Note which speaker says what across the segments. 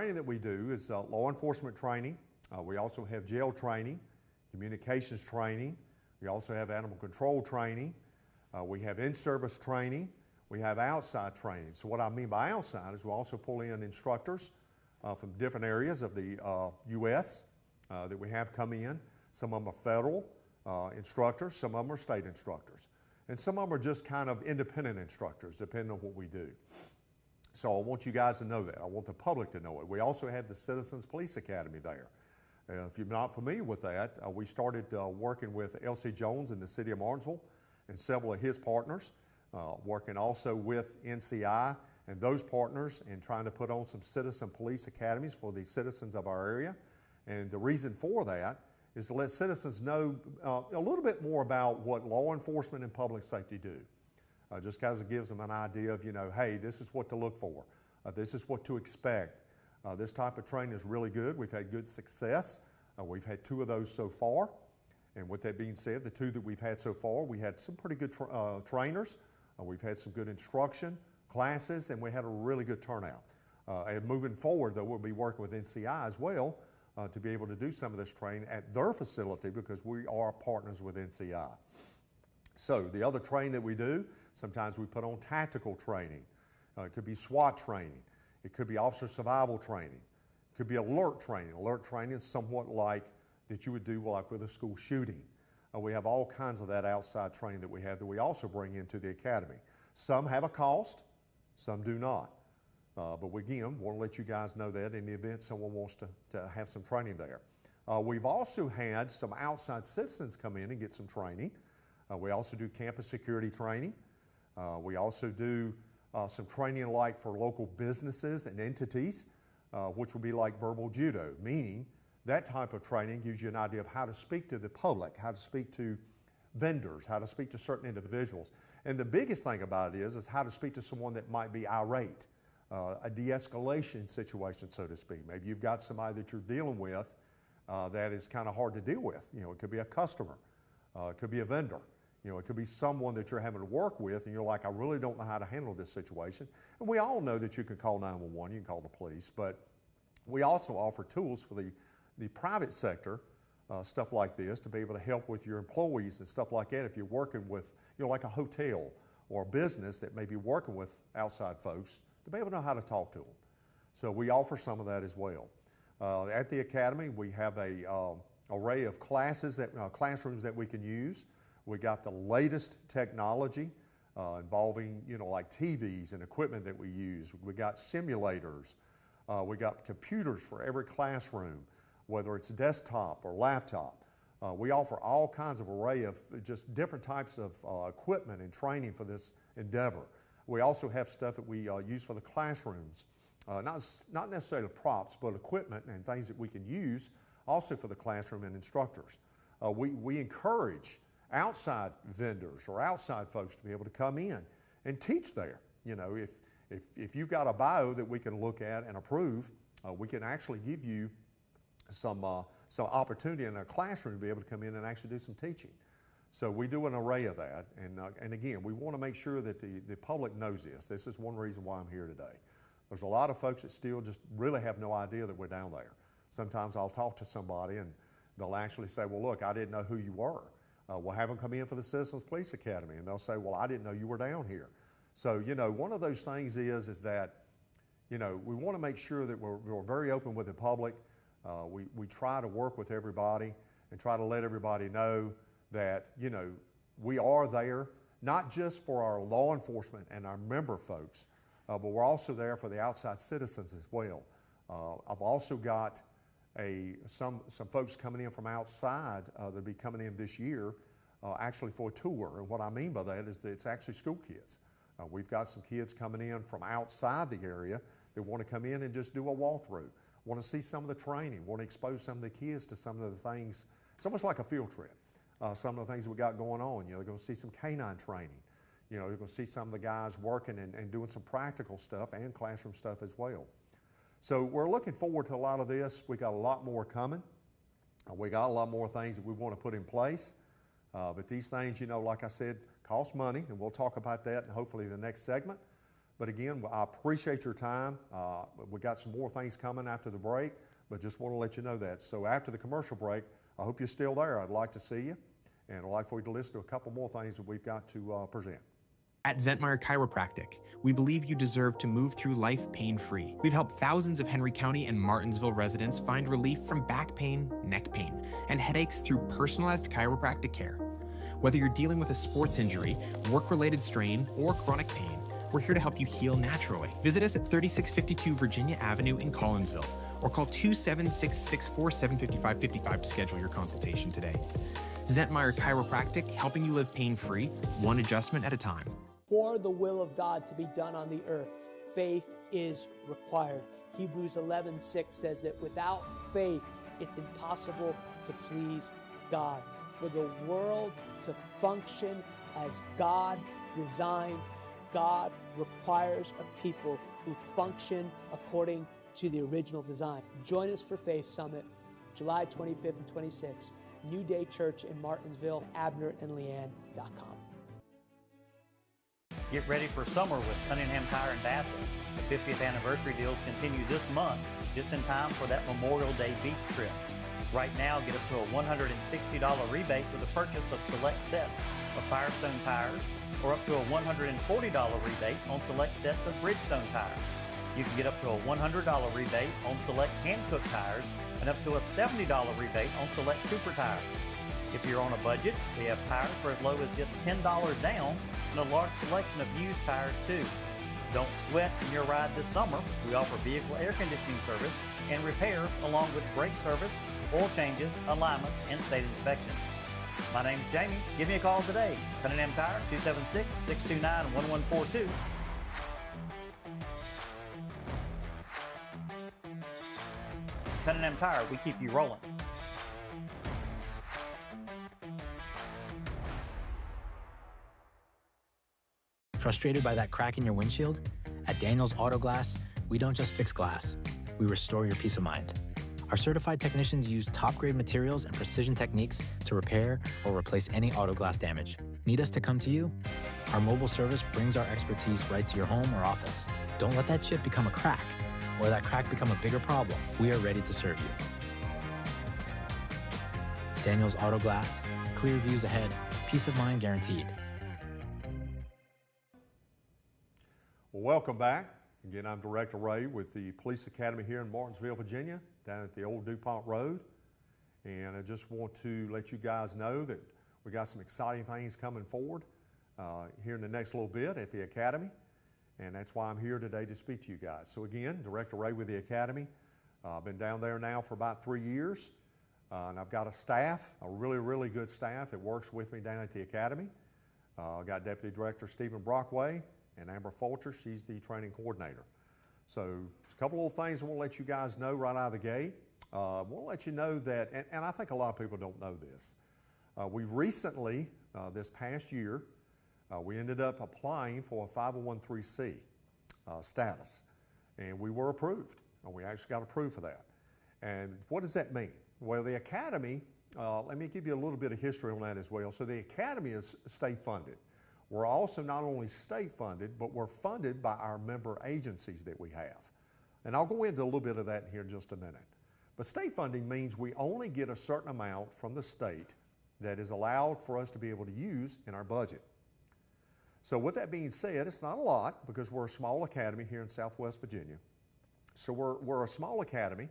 Speaker 1: training that we do is law enforcement training. We also have jail training, communications training. We also have animal control training. We have in-service training. We have outside training. So what I mean by outside is we also pull in instructors from different areas of the U.S. That we have come in. Some of them are federal instructors, some of them are state instructors. And some of them are just kind of independent instructors, depending on what we do. So I want you guys to know that. I want the public to know it. We also have the Citizens Police Academy there. If you're not familiar with that, we started working with L.C. Jones in the city of Martinsville and several of his partners, working also with NCI and those partners and trying to put on some citizen police academies for the citizens of our area. And the reason for that is to let citizens know a little bit more about what law enforcement and public safety do. Just kind of gives them an idea of, hey, this is what to look for. This is what to expect. This type of training is really good. We've had good success. We've had 2 of those so far. And with that being said, the 2 that we've had so far, we had some pretty good trainers. We've had some good instruction classes, and we had a really good turnout. And moving forward, though, we'll be working with NCI as well to be able to do some of this training at their facility because we are partners with NCI. So the other training that we do, sometimes we put on tactical training. It could be SWAT training. It could be officer survival training. It could be alert training. Alert training is somewhat like that you would do like with a school shooting. We have all kinds of that outside training that we have that we also bring into the academy. Some have a cost, some do not. But we, again, want to let you guys know that in the event someone wants to have some training there. We've also had some outside citizens come in and get some training. We also do campus security training. We also do some training like for local businesses and entities, which will be like verbal judo, meaning that type of training gives you an idea of how to speak to the public, how to speak to vendors, how to speak to certain individuals. And the biggest thing about it is how to speak to someone that might be irate, a de-escalation situation, so to speak. Maybe you've got somebody that you're dealing with that is kind of hard to deal with. It could be a customer, it could be a vendor. It could be someone that you're having to work with and you're like, I really don't know how to handle this situation. And we all know that you can call 911, you can call the police, but we also offer tools for the private sector, stuff like this, to be able to help with your employees and stuff like that if you're working with, like a hotel or a business that may be working with outside folks, to be able to know how to talk to them. So we offer some of that as well. At the academy, we have a array of classes, classrooms that we can use. We got the latest technology involving, like TVs and equipment that we use. We got simulators. We got computers for every classroom, whether it's desktop or laptop. We offer all kinds of array of just different types of equipment and training for this endeavor. We also have stuff that we use for the classrooms, not necessarily props, but equipment and things that we can use also for the classroom and instructors. We encourage outside vendors or outside folks to be able to come in and teach there. If you've got a bio that we can look at and approve, we can actually give you some opportunity in our classroom to be able to come in and actually do some teaching. So we do an array of that, and again, we want to make sure that the public knows this. This is one reason why I'm here today. There's a lot of folks that still just really have no idea that we're down there. Sometimes I'll talk to somebody and they'll actually say, well, look, I didn't know who you were. We'll have them come in for the Citizens Police Academy, and they'll say, well, I didn't know you were down here. So, one of those things is that, we want to make sure that we're very open with the public. We try to work with everybody and try to let everybody know that, we are there, not just for our law enforcement and our member folks, but we're also there for the outside citizens as well. I've also got some folks coming in from outside that'll be coming in this year actually for a tour. And what I mean by that is that it's actually school kids. We've got some kids coming in from outside the area that want to come in and just do a walkthrough, want to see some of the training, want to expose some of the kids to some of the things. It's almost like a field trip. Some of the things we got going on. They're going to see some canine training. They're going to see some of the guys working and doing some practical stuff and classroom stuff as well. So we're looking forward to a lot of this. We got a lot more coming. We got a lot more things that we want to put in place. But these things, like I said, cost money, and we'll talk about that in hopefully the next segment. But again, I appreciate your time. We got some more things coming after the break, but just want to let you know that. So after the commercial break, I hope you're still there. I'd like to see you, and I'd like for you to listen to a couple more things that we've got to present.
Speaker 2: At Zentmeyer Chiropractic, we believe you deserve to move through life pain-free. We've helped thousands of Henry County and Martinsville residents find relief from back pain, neck pain, and headaches through personalized chiropractic care. Whether you're dealing with a sports injury, work-related strain, or chronic pain, we're here to help you heal naturally. Visit us at 3652 Virginia Avenue in Collinsville, or call 276-647-5555 to schedule your consultation today. Zentmeyer Chiropractic, helping you live pain-free, one adjustment at a time.
Speaker 3: For the will of God to be done on the earth, faith is required. Hebrews 11:6 says that without faith, it's impossible to please God. For the world to function as God designed, God requires a people who function according to the original design. Join us for Faith Summit, July 25th and 26th, New Day Church in Martinsville, abnerandleanne.com.
Speaker 4: Get ready for summer with Cunningham Tire and Bassett. The 50th anniversary deals continue this month, just in time for that Memorial Day beach trip. Right now, get up to a $160 rebate for the purchase of select sets of Firestone tires, or up to a $140 rebate on select sets of Bridgestone tires. You can get up to a $100 rebate on select Hankook tires, and up to a $70 rebate on select Cooper tires. If you're on a budget, we have tires for as low as just $10 down, and a large selection of used tires too. Don't sweat in your ride this summer. We offer vehicle air conditioning service and repairs, along with brake service, oil changes, alignments, and state inspections. My name's Jamie. Give me a call today. Cunningham Tire, 276-629-1142. Cunningham Tire, we keep you rolling.
Speaker 5: Frustrated by that crack in your windshield? At Daniels Auto Glass, we don't just fix glass, we restore your peace of mind. Our certified technicians use top-grade materials and precision techniques to repair or replace any auto glass damage. Need us to come to you? Our mobile service brings our expertise right to your home or office. Don't let that chip become a crack, or that crack become a bigger problem. We are ready to serve you. Daniels Auto Glass, clear views ahead, peace of mind guaranteed.
Speaker 1: Well, welcome back. Again, I'm Director Ray with the Police Academy here in Martinsville, Virginia, down at the old DuPont Road. And I just want to let you guys know that we got some exciting things coming forward here in the next little bit at the Academy. And that's why I'm here today to speak to you guys. So again, Director Ray with the Academy. I've been down there now for about 3 years. And I've got a staff, a really, really good staff that works with me down at the Academy. I've got Deputy Director Stephen Brockway and Amber Fulcher, she's the training coordinator. So there's a couple of things I want to let you guys know right out of the gate. I want to let you know that, and I think a lot of people don't know this, we recently, this past year, we ended up applying for a 501(c)(3) status, and we were approved. We actually got approved for that. And what does that mean? Well, the Academy, let me give you a little bit of history on that as well. So the Academy is state funded. We're also not only state funded, but we're funded by our member agencies that we have. And I'll go into a little bit of that here in just a minute. But state funding means we only get a certain amount from the state that is allowed for us to be able to use in our budget. So with that being said, it's not a lot because we're a small academy here in Southwest Virginia. So we're a small academy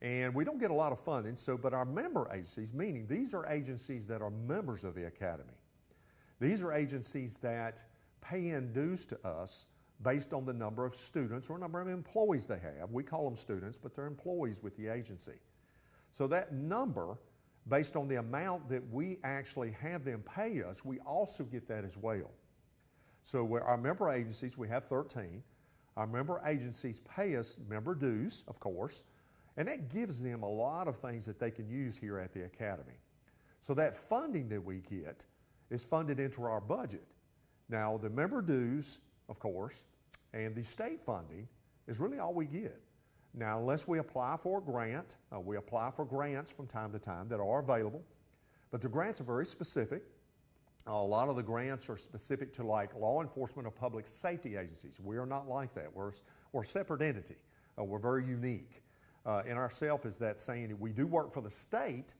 Speaker 1: and we don't get a lot of funding. But our member agencies, meaning these are agencies that are members of the academy. These are agencies that pay in dues to us based on the number of students or number of employees they have. We call them students, but they're employees with the agency. So that number, based on the amount that we actually have them pay us, we also get that as well. So our member agencies, we have 13. Our member agencies pay us member dues, of course, and that gives them a lot of things that they can use here at the academy. So that funding that we get is funded into our budget. Now, the member dues, of course, and the state funding is really all we get. Now, unless we apply for a grant, we apply for grants from time to time that are available, but the grants are very specific. A lot of the grants are specific to like law enforcement or public safety agencies. We are not like that. We're a separate entity. We're very unique. In ourselves is that saying that we do work for the state,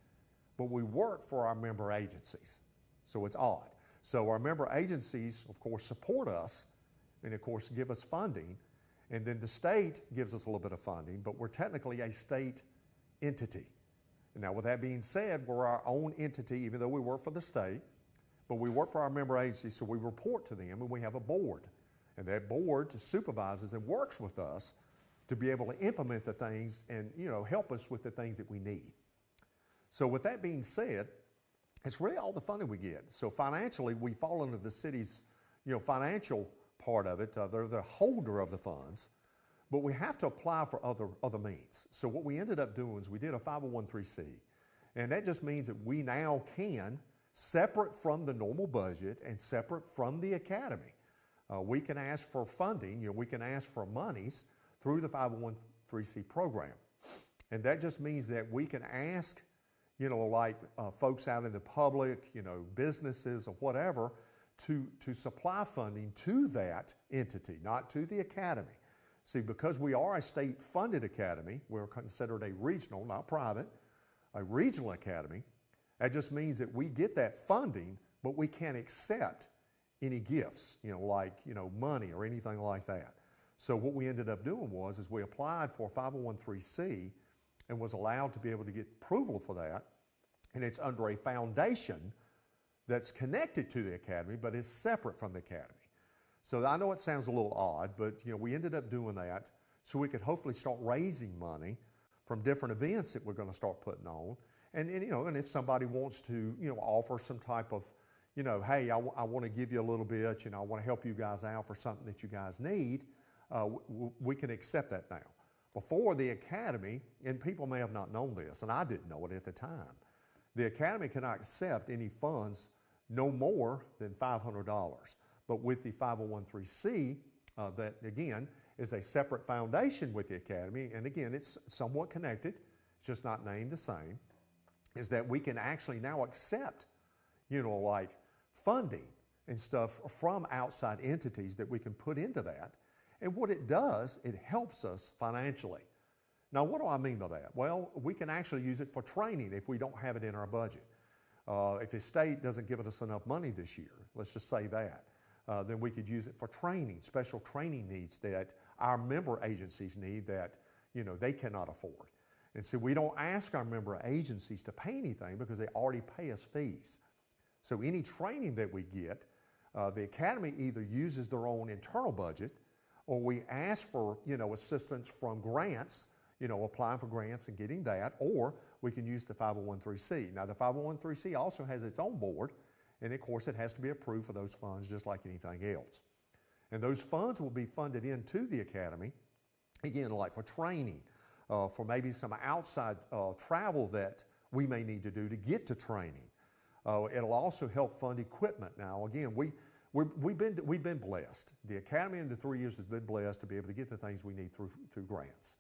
Speaker 1: but we work for our member agencies. So it's odd. So our member agencies, of course, support us and, of course, give us funding. And then the state gives us a little bit of funding, but we're technically a state entity. Now, with that being said, we're our own entity, even though we work for the state, but we work for our member agencies, so we report to them, and we have a board. And that board supervises and works with us to be able to implement the things and, help us with the things that we need. So with that being said, it's really all the funding we get. So financially, we fall under the city's, financial part of it. They're the holder of the funds, but we have to apply for other means. So what we ended up doing is we did a 501(c), and that just means that we now can, separate from the normal budget and separate from the academy, we can ask for funding, we can ask for monies through the 501(c) program. And that just means that we can ask, folks out in the public, businesses or whatever, to supply funding to that entity, not to the academy. See, because we are a state-funded academy, we're considered a regional, not private, a regional academy. That just means that we get that funding, but we can't accept any gifts, money or anything like that. So what we ended up doing is we applied for 501(c) and was allowed to be able to get approval for that. And it's under a foundation that's connected to the academy, but is separate from the academy. So I know it sounds a little odd, but we ended up doing that so we could hopefully start raising money from different events that we're going to start putting on. And if somebody wants to, offer some type of, hey, I want to give you a little bit, I want to help you guys out for something that you guys need, we can accept that now. Before the academy, and people may have not known this, and I didn't know it at the time, the academy cannot accept any funds no more than $500. But with the 501(c), that again is a separate foundation with the academy, and again it's somewhat connected, it's just not named the same, is that we can actually now accept, funding and stuff from outside entities that we can put into that. And what it does, it helps us financially. Now, what do I mean by that? Well, we can actually use it for training if we don't have it in our budget. If the state doesn't give us enough money this year, let's just say that, then we could use it for training, special training needs that our member agencies need that, they cannot afford. And so we don't ask our member agencies to pay anything because they already pay us fees. So any training that we get, the academy either uses their own internal budget, or we ask for, assistance from grants, applying for grants and getting that, or we can use the 501(c). Now the 501(c) also has its own board, and of course it has to be approved for those funds just like anything else. And those funds will be funded into the academy, again, like for training, for maybe some outside travel that we may need to do to get to training. It'll also help fund equipment. Now again, we've been blessed. The academy in the 3 years has been blessed to be able to get the things we need through grants.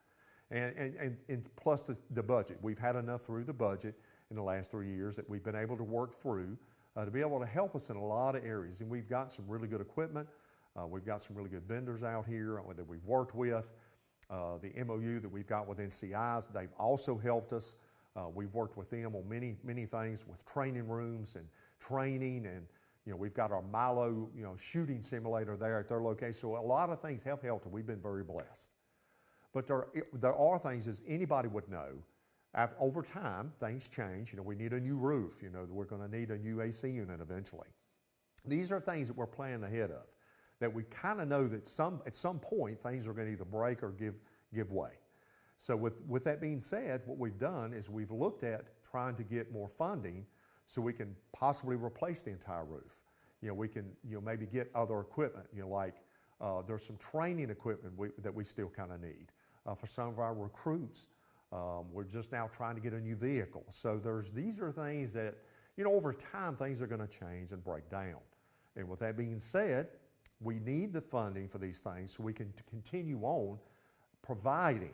Speaker 1: And plus the budget. We've had enough through the budget in the last 3 years that we've been able to work through to be able to help us in a lot of areas. And we've got some really good equipment. We've got some really good vendors out here that we've worked with. The MOU that we've got with NCIs, they've also helped us. We've worked with them on many things with training rooms and training, and we've got our Milo shooting simulator there at their location. So a lot of things have helped, and we've been very blessed. But there are things, as anybody would know, over time things change. We need a new roof. We're going to need a new AC unit eventually. These are things that we're planning ahead of, that we kind of know that at some point things are going to either break or give way. So with that being said, what we've done is we've looked at trying to get more funding so we can possibly replace the entire roof. We can maybe get other equipment. There's some training equipment that we still kind of need for some of our recruits. We're just now trying to get a new vehicle. So these are things that over time things are going to change and break down. And with that being said, we need the funding for these things so we can continue on providing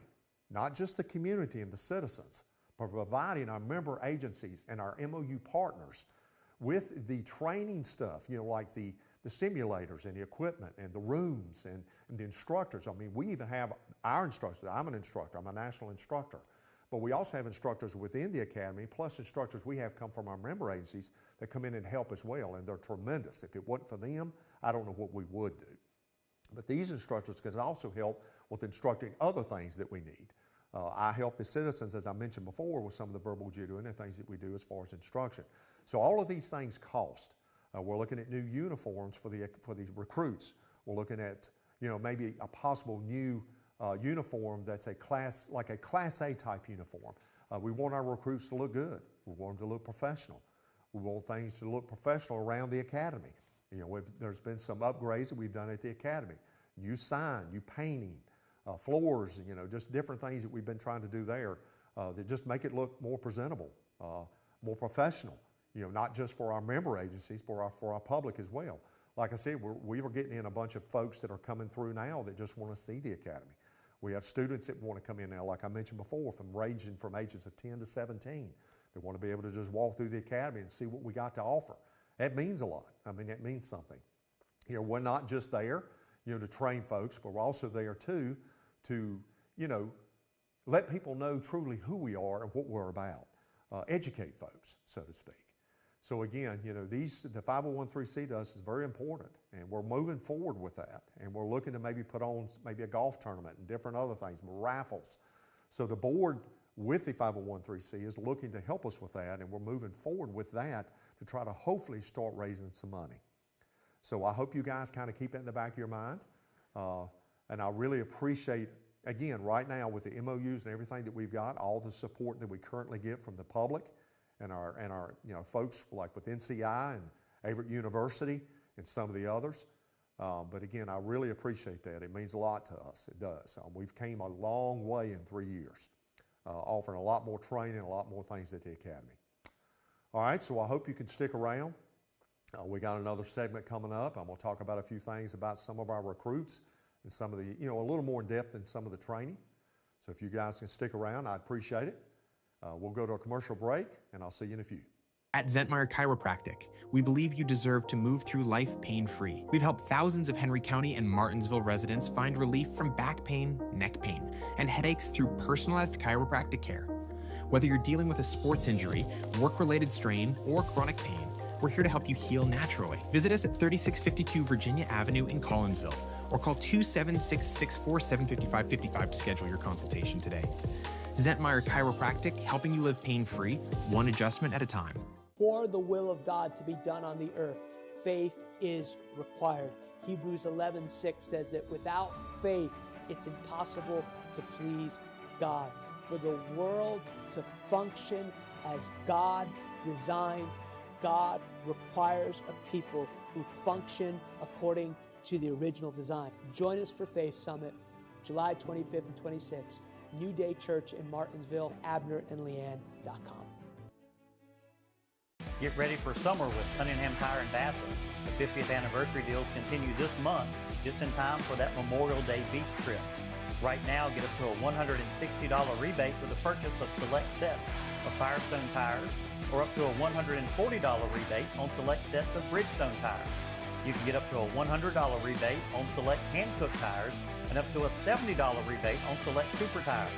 Speaker 1: not just the community and the citizens, but providing our member agencies and our MOU partners with the training stuff, like the simulators and the equipment and the rooms and the instructors. I mean, we even have our instructors. I'm an instructor. I'm a national instructor. But we also have instructors within the academy, plus instructors we have come from our member agencies that come in and help as well, and they're tremendous. If it wasn't for them, I don't know what we would do. But these instructors can also help with instructing other things that we need. I help the citizens, as I mentioned before, with some of the verbal judo and the things that we do as far as instruction. So all of these things cost. We're looking at new uniforms for the recruits. We're looking at maybe a possible new uniform that's like a Class A type uniform. We want our recruits to look good. We want them to look professional. We want things to look professional around the academy. There's been some upgrades that we've done at the academy. New sign, new painting, floors, just different things that we've been trying to do there that just make it look more presentable, more professional, not just for our member agencies, but for our public as well. Like I said, we were getting in a bunch of folks that are coming through now that just want to see the academy. We have students that want to come in now, like I mentioned before, ranging from ages of 10 to 17. They want to be able to just walk through the academy and see what we got to offer. That means a lot. I mean, that means something. We're not just there, to train folks, but we're also there too to, let people know truly who we are and what we're about. Educate folks, so to speak. So again, the 501(c)(3) to us is very important, and we're moving forward with that, and we're looking to maybe put on maybe a golf tournament and different other things, raffles. So the board with the 501(c) is looking to help us with that, and we're moving forward with that to try to hopefully start raising some money. So I hope you guys kind of keep that in the back of your mind, and I really appreciate, again, right now with the MOUs and everything that we've got, all the support that we currently get from the public and our folks like with NCI and Everett University and some of the others. But again, I really appreciate that. It means a lot to us. It does. We've came a long way in 3 years, offering a lot more training, a lot more things at the academy. All right, so I hope you can stick around. We got another segment coming up. I'm going to talk about a few things about some of our recruits and some of the, a little more in depth in some of the training. So if you guys can stick around, I'd appreciate it. We'll go to a commercial break, and I'll see you in a few.
Speaker 2: At Zentmeyer Chiropractic, we believe you deserve to move through life pain-free. We've helped thousands of Henry County and Martinsville residents find relief from back pain, neck pain, and headaches through personalized chiropractic care. Whether you're dealing with a sports injury, work-related strain, or chronic pain, we're here to help you heal naturally. Visit us at 3652 Virginia Avenue in Collinsville, or call 276-647-5555 to schedule your consultation today. Zentmeyer Chiropractic, helping you live pain-free, one adjustment at a time.
Speaker 3: For the will of God to be done on the earth, faith is required. Hebrews 11:6 says that without faith, it's impossible to please God. For the world to function as God designed, God requires a people who function according to the original design. Join us for Faith Summit, July 25th and 26th. New Day Church in Martinsville, abnerandleanne.com.
Speaker 4: Get ready for summer with Cunningham Tire and Bassett. The 50th anniversary deals continue this month, just in time for that Memorial Day beach trip. Right now, get up to a $160 rebate for the purchase of select sets of Firestone tires, or up to a $140 rebate on select sets of Bridgestone tires. You can get up to a $100 rebate on select Hankook tires, and up to a $70 rebate on select Cooper tires.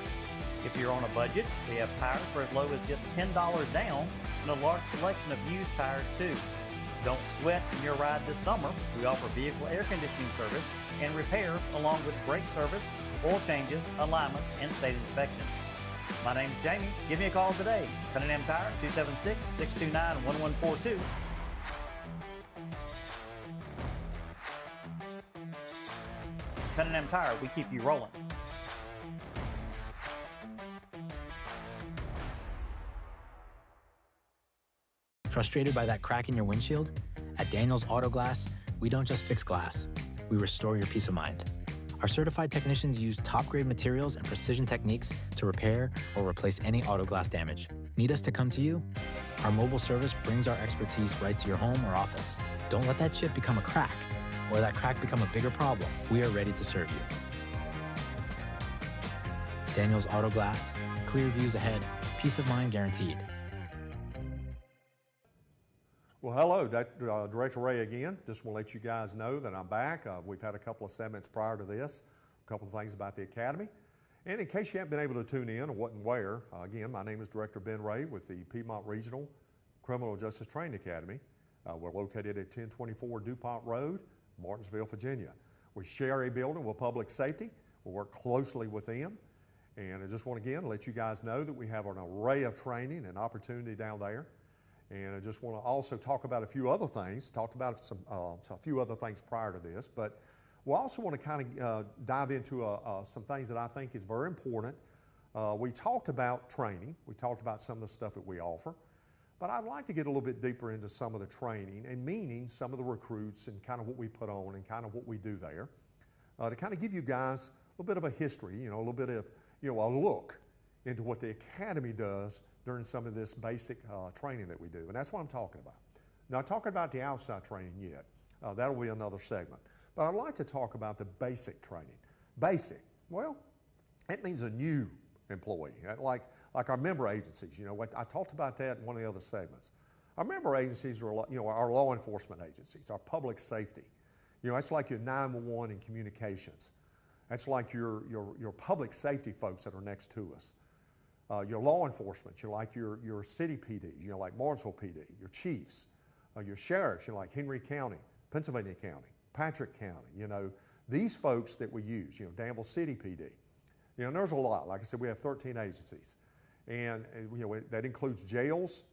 Speaker 4: If you're on a budget, we have tires for as low as just $10 down, and a large selection of used tires too. Don't sweat in your ride this summer. We offer vehicle air conditioning service and repairs, along with brake service, oil changes, alignments, and state inspections. My name's Jamie. Give me a call today. Cunningham Tire, 276-629-1142. Cunningham Tire, we keep you rolling.
Speaker 5: Frustrated by that crack in your windshield? At Daniels Auto Glass, we don't just fix glass, we restore your peace of mind. Our certified technicians use top-grade materials and precision techniques to repair or replace any auto glass damage. Need us to come to you? Our mobile service brings our expertise right to your home or office. Don't let that chip become a crack, or that crack become a bigger problem. We are ready to serve you. Daniels Auto Glass, clear views ahead, peace of mind guaranteed.
Speaker 1: Well, hello, Director Ray again. Just want to let you guys know that I'm back. We've had a couple of segments prior to this, a couple of things about the Academy. And in case you haven't been able to tune in or wasn't aware, again, my name is Director Ben Ray with the Piedmont Regional Criminal Justice Training Academy. We're located at 1024 DuPont Road, Martinsville, Virginia. We share a building with public safety. We work closely with them. And I just want to again let you guys know that we have an array of training and opportunity down there. And I just want to also talk about a few other things. Talked about a few other things prior to this, but we also want to kind of dive into some things that I think is very important. We talked about training. We talked about some of the stuff that we offer, but I'd like to get a little bit deeper into some of the training and meaning some of the recruits and kind of what we put on and kind of what we do there to kind of give you guys a little bit of a history, a little bit of, a look into what the Academy does during some of this basic training that we do. And that's what I'm talking about. Not talking about the outside training yet. That'll be another segment. But I'd like to talk about the basic training. Basic, well, that means a new employee, like our member agencies. I talked about that in one of the other segments. Our member agencies are, our law enforcement agencies, our public safety. That's like your 911 and communications. That's like your public safety folks that are next to us. Your law enforcement, like your city PDs, like Martinsville PD, your chiefs, your sheriffs, like Henry County, Pennsylvania County, Patrick County, these folks that we use, Danville City PD. And there's a lot. Like I said, we have 13 agencies. And that includes jails,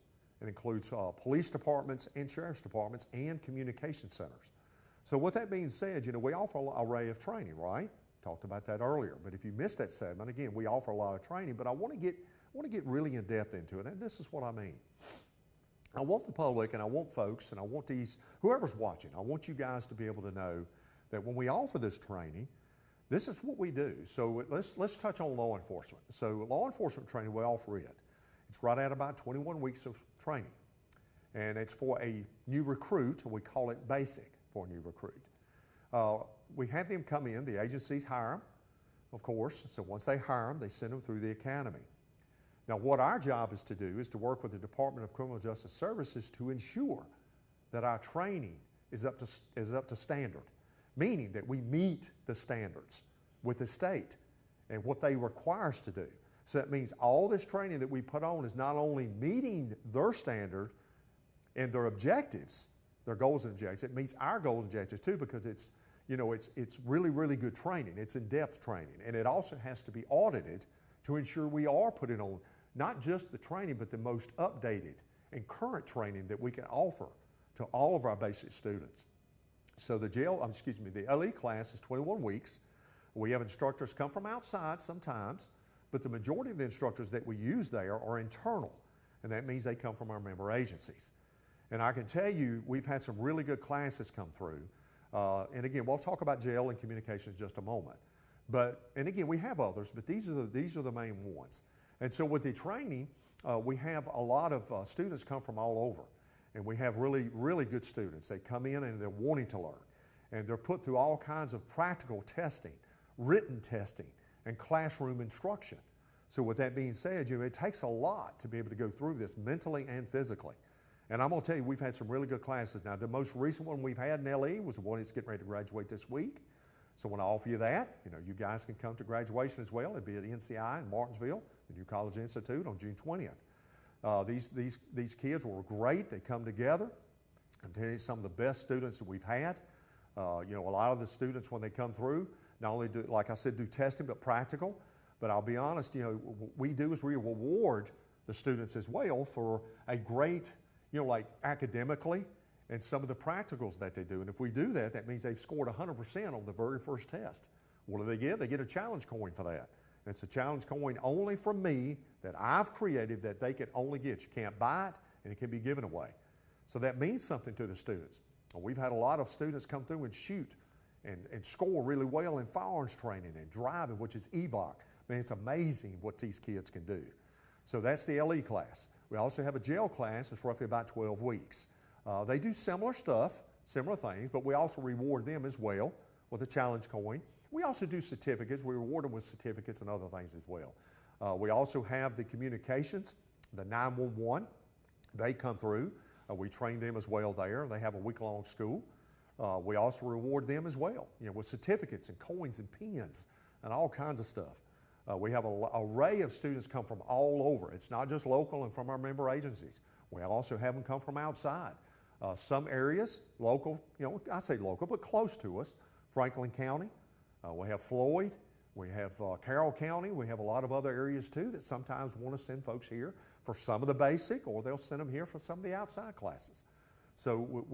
Speaker 1: it includes police departments and sheriff's departments and communication centers. So with that being said, we offer an array of training, right? Talked about that earlier, but if you missed that segment, again, we offer a lot of training, but I want to get really in depth into it, and this is what I mean. I want the public, and I want folks, and I want whoever's watching, I want you guys to be able to know that when we offer this training, this is what we do. So let's touch on law enforcement. So law enforcement training, we offer it. It's right at about 21 weeks of training, and it's for a new recruit, and we call it basic for a new recruit. We have them come in, the agencies hire them, of course. So once they hire them, they send them through the academy. Now what our job is to do is to work with the Department of Criminal Justice Services to ensure that our training is up to standard, meaning that we meet the standards with the state and what they require us to do. So that means all this training that we put on is not only meeting their standard and their objectives, their goals and objectives, it meets our goals and objectives too, because it's really, really good training. It's in-depth training. And it also has to be audited to ensure we are putting on not just the training, but the most updated and current training that we can offer to all of our basic students. So the LE class is 21 weeks. We have instructors come from outside sometimes, but the majority of the instructors that we use there are internal. And that means they come from our member agencies. And I can tell you, we've had some really good classes come through. And again, we'll talk about jail and communications in just a moment. And again, we have others, but these are the main ones. And so with the training, we have a lot of students come from all over. And we have really, really good students. They come in and they're wanting to learn. And they're put through all kinds of practical testing, written testing, and classroom instruction. So with that being said, it takes a lot to be able to go through this mentally and physically. And I'm going to tell you, we've had some really good classes. Now, the most recent one we've had in LE was the one that's getting ready to graduate this week. So I want to offer you that. You guys can come to graduation as well. It'll be at NCI in Martinsville, the New College Institute, on June 20th. These kids were great. They come together. I'm telling you, some of the best students that we've had. A lot of the students, when they come through, not only do, like I said, do testing, but practical. But I'll be honest, what we do is we reward the students as well for a great, like academically and some of the practicals that they do. And if we do that, that means they've scored 100% on the very first test. What do they get? They get a challenge coin for that. And it's a challenge coin only from me that I've created that they can only get. You can't buy it, and it can be given away. So that means something to the students. We've had a lot of students come through and shoot and score really well in firearms training and driving, which is EVOC. Man, it's amazing what these kids can do. So that's the LE class. We also have a jail class that's roughly about 12 weeks. They do similar stuff, similar things, but we also reward them as well with a challenge coin. We also do certificates. We reward them with certificates and other things as well. We also have the communications, the 911. They come through. We train them as well there. They have a week-long school. We also reward them as well, with certificates and coins and pins and all kinds of stuff. We have an array of students come from all over. It's not just local and from our member agencies. We also have them come from outside. Some areas, local, I say local, but close to us, Franklin County. We have Floyd. We have Carroll County. We have a lot of other areas too that sometimes want to send folks here for some of the basic, or they'll send them here for some of the outside classes. So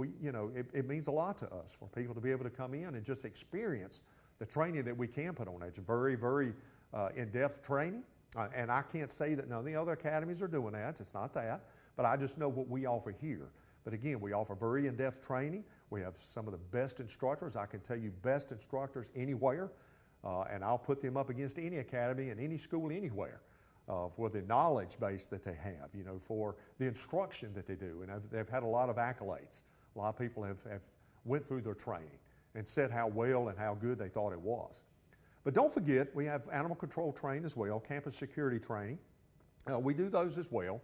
Speaker 1: it means a lot to us for people to be able to come in and just experience the training that we can put on. It's very, very in-depth training, and I can't say that none of the other academies are doing that. It's not that, but I just know what we offer here. But again, we offer very in-depth training. We have some of the best instructors. I can tell you best instructors anywhere, and I'll put them up against any academy and any school anywhere for the knowledge base that they have, for the instruction that they do. And they've had a lot of accolades. A lot of people have went through their training and said how well and how good they thought it was. But don't forget, we have animal control training as well, campus security training. We do those as well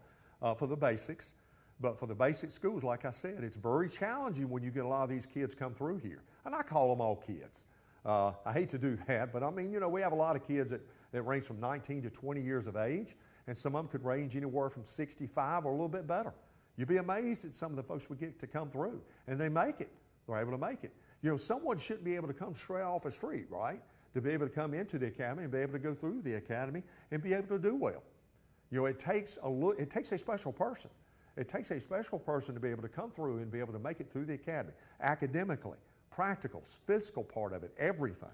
Speaker 1: for the basics. But for the basic schools, like I said, it's very challenging when you get a lot of these kids come through here. And I call them all kids. I hate to do that, but I mean, we have a lot of kids that range from 19 to 20 years of age, and some of them could range anywhere from 65 or a little bit better. You'd be amazed at some of the folks we get to come through, and they make it. They're able to make it. Someone shouldn't be able to come straight off the street, right? To be able to come into the academy and be able to go through the academy and be able to do well. It takes a special person. It takes a special person to be able to come through and be able to make it through the academy, academically, practicals, physical part of it, everything.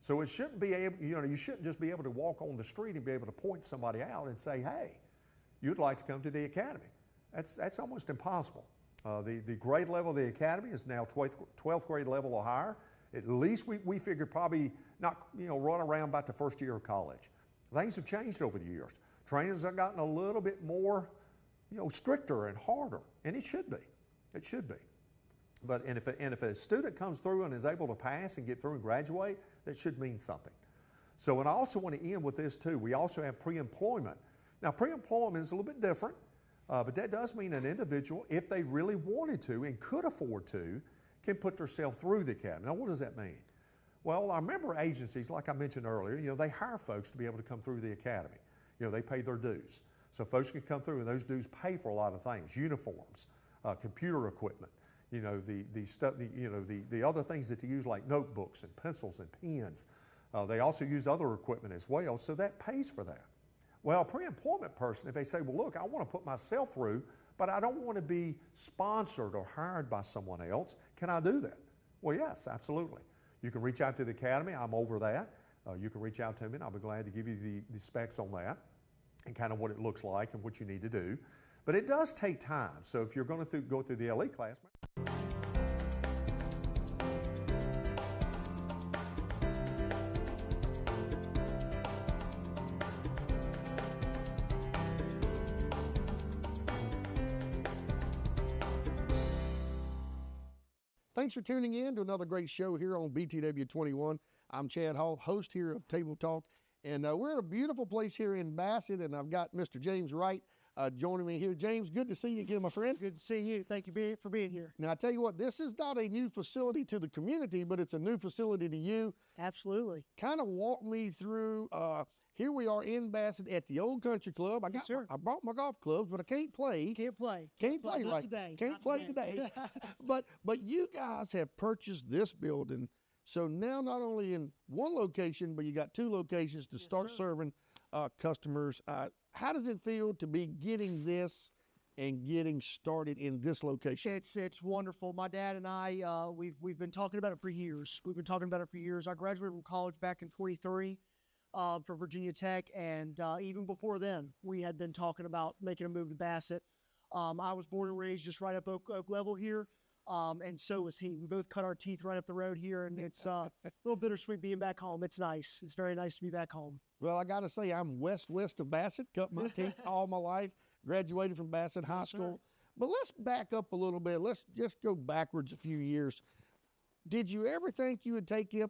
Speaker 1: So it shouldn't be able, you shouldn't just be able to walk on the street and be able to point somebody out and say, hey, you'd like to come to the academy. That's almost impossible. The grade level of the academy is now 12th grade level or higher. At least we figure probably not, run around about the first year of college. Things have changed over the years. Trainings have gotten a little bit more, stricter and harder, and it should be. It should be. But if a student comes through and is able to pass and get through and graduate, that should mean something. So, and I also want to end with this too. We also have pre-employment. Now, pre-employment is a little bit different, but that does mean an individual, if they really wanted to and could afford to, can put themselves through the academy. Now, what does that mean? Well, our member agencies, like I mentioned earlier, they hire folks to be able to come through the academy. They pay their dues. So folks can come through, and those dues pay for a lot of things: uniforms, computer equipment, the stuff, the other things that they use, like notebooks and pencils and pens. They also use other equipment as well, so that pays for that. Well, a pre-employment person, if they say, well, look, I want to put myself through, but I don't want to be sponsored or hired by someone else, can I do that? Well, yes, absolutely. You can reach out to the academy. I'm over that. You can reach out to me, and I'll be glad to give you the specs on that and kind of what it looks like and what you need to do. But it does take time. So if you're going to go through the LE class,
Speaker 6: Thanks for tuning in to another great show here on BTW21. I'm Chad Hall, host here of Table Talk, and we're at a beautiful place here in Bassett, and I've got Mr. James Wright joining me here. James, good to see you again, my friend.
Speaker 7: Good to see you. Thank you for being here.
Speaker 6: Now, I tell you what, this is not a new facility to the community, but it's a new facility to you.
Speaker 7: Absolutely.
Speaker 6: Kind of walk me through, here we are in Bassett at the Old Country Club. I brought my golf clubs, but I can't play.
Speaker 7: Can't play.
Speaker 6: Can't play
Speaker 7: not
Speaker 6: right.
Speaker 7: Today.
Speaker 6: Can't
Speaker 7: not
Speaker 6: play today. But you guys have purchased this building. So now not only in one location, but you got two locations to start serving customers. How does it feel to be getting this and getting started in this location?
Speaker 7: It's wonderful. My dad and I, we've been talking about it for years. I graduated from college back in 23 from Virginia Tech, and even before then, we had been talking about making a move to Bassett. I was born and raised just right up Oak Level here. And so was he. We both cut our teeth right up the road here, and it's a little bittersweet being back home. It's nice. It's very nice to be back home.
Speaker 6: Well, I got to say, I'm west of Bassett, cut my teeth all my life, graduated from Bassett High School. But let's back up a little bit. Let's just go backwards a few years. Did you ever think you would take up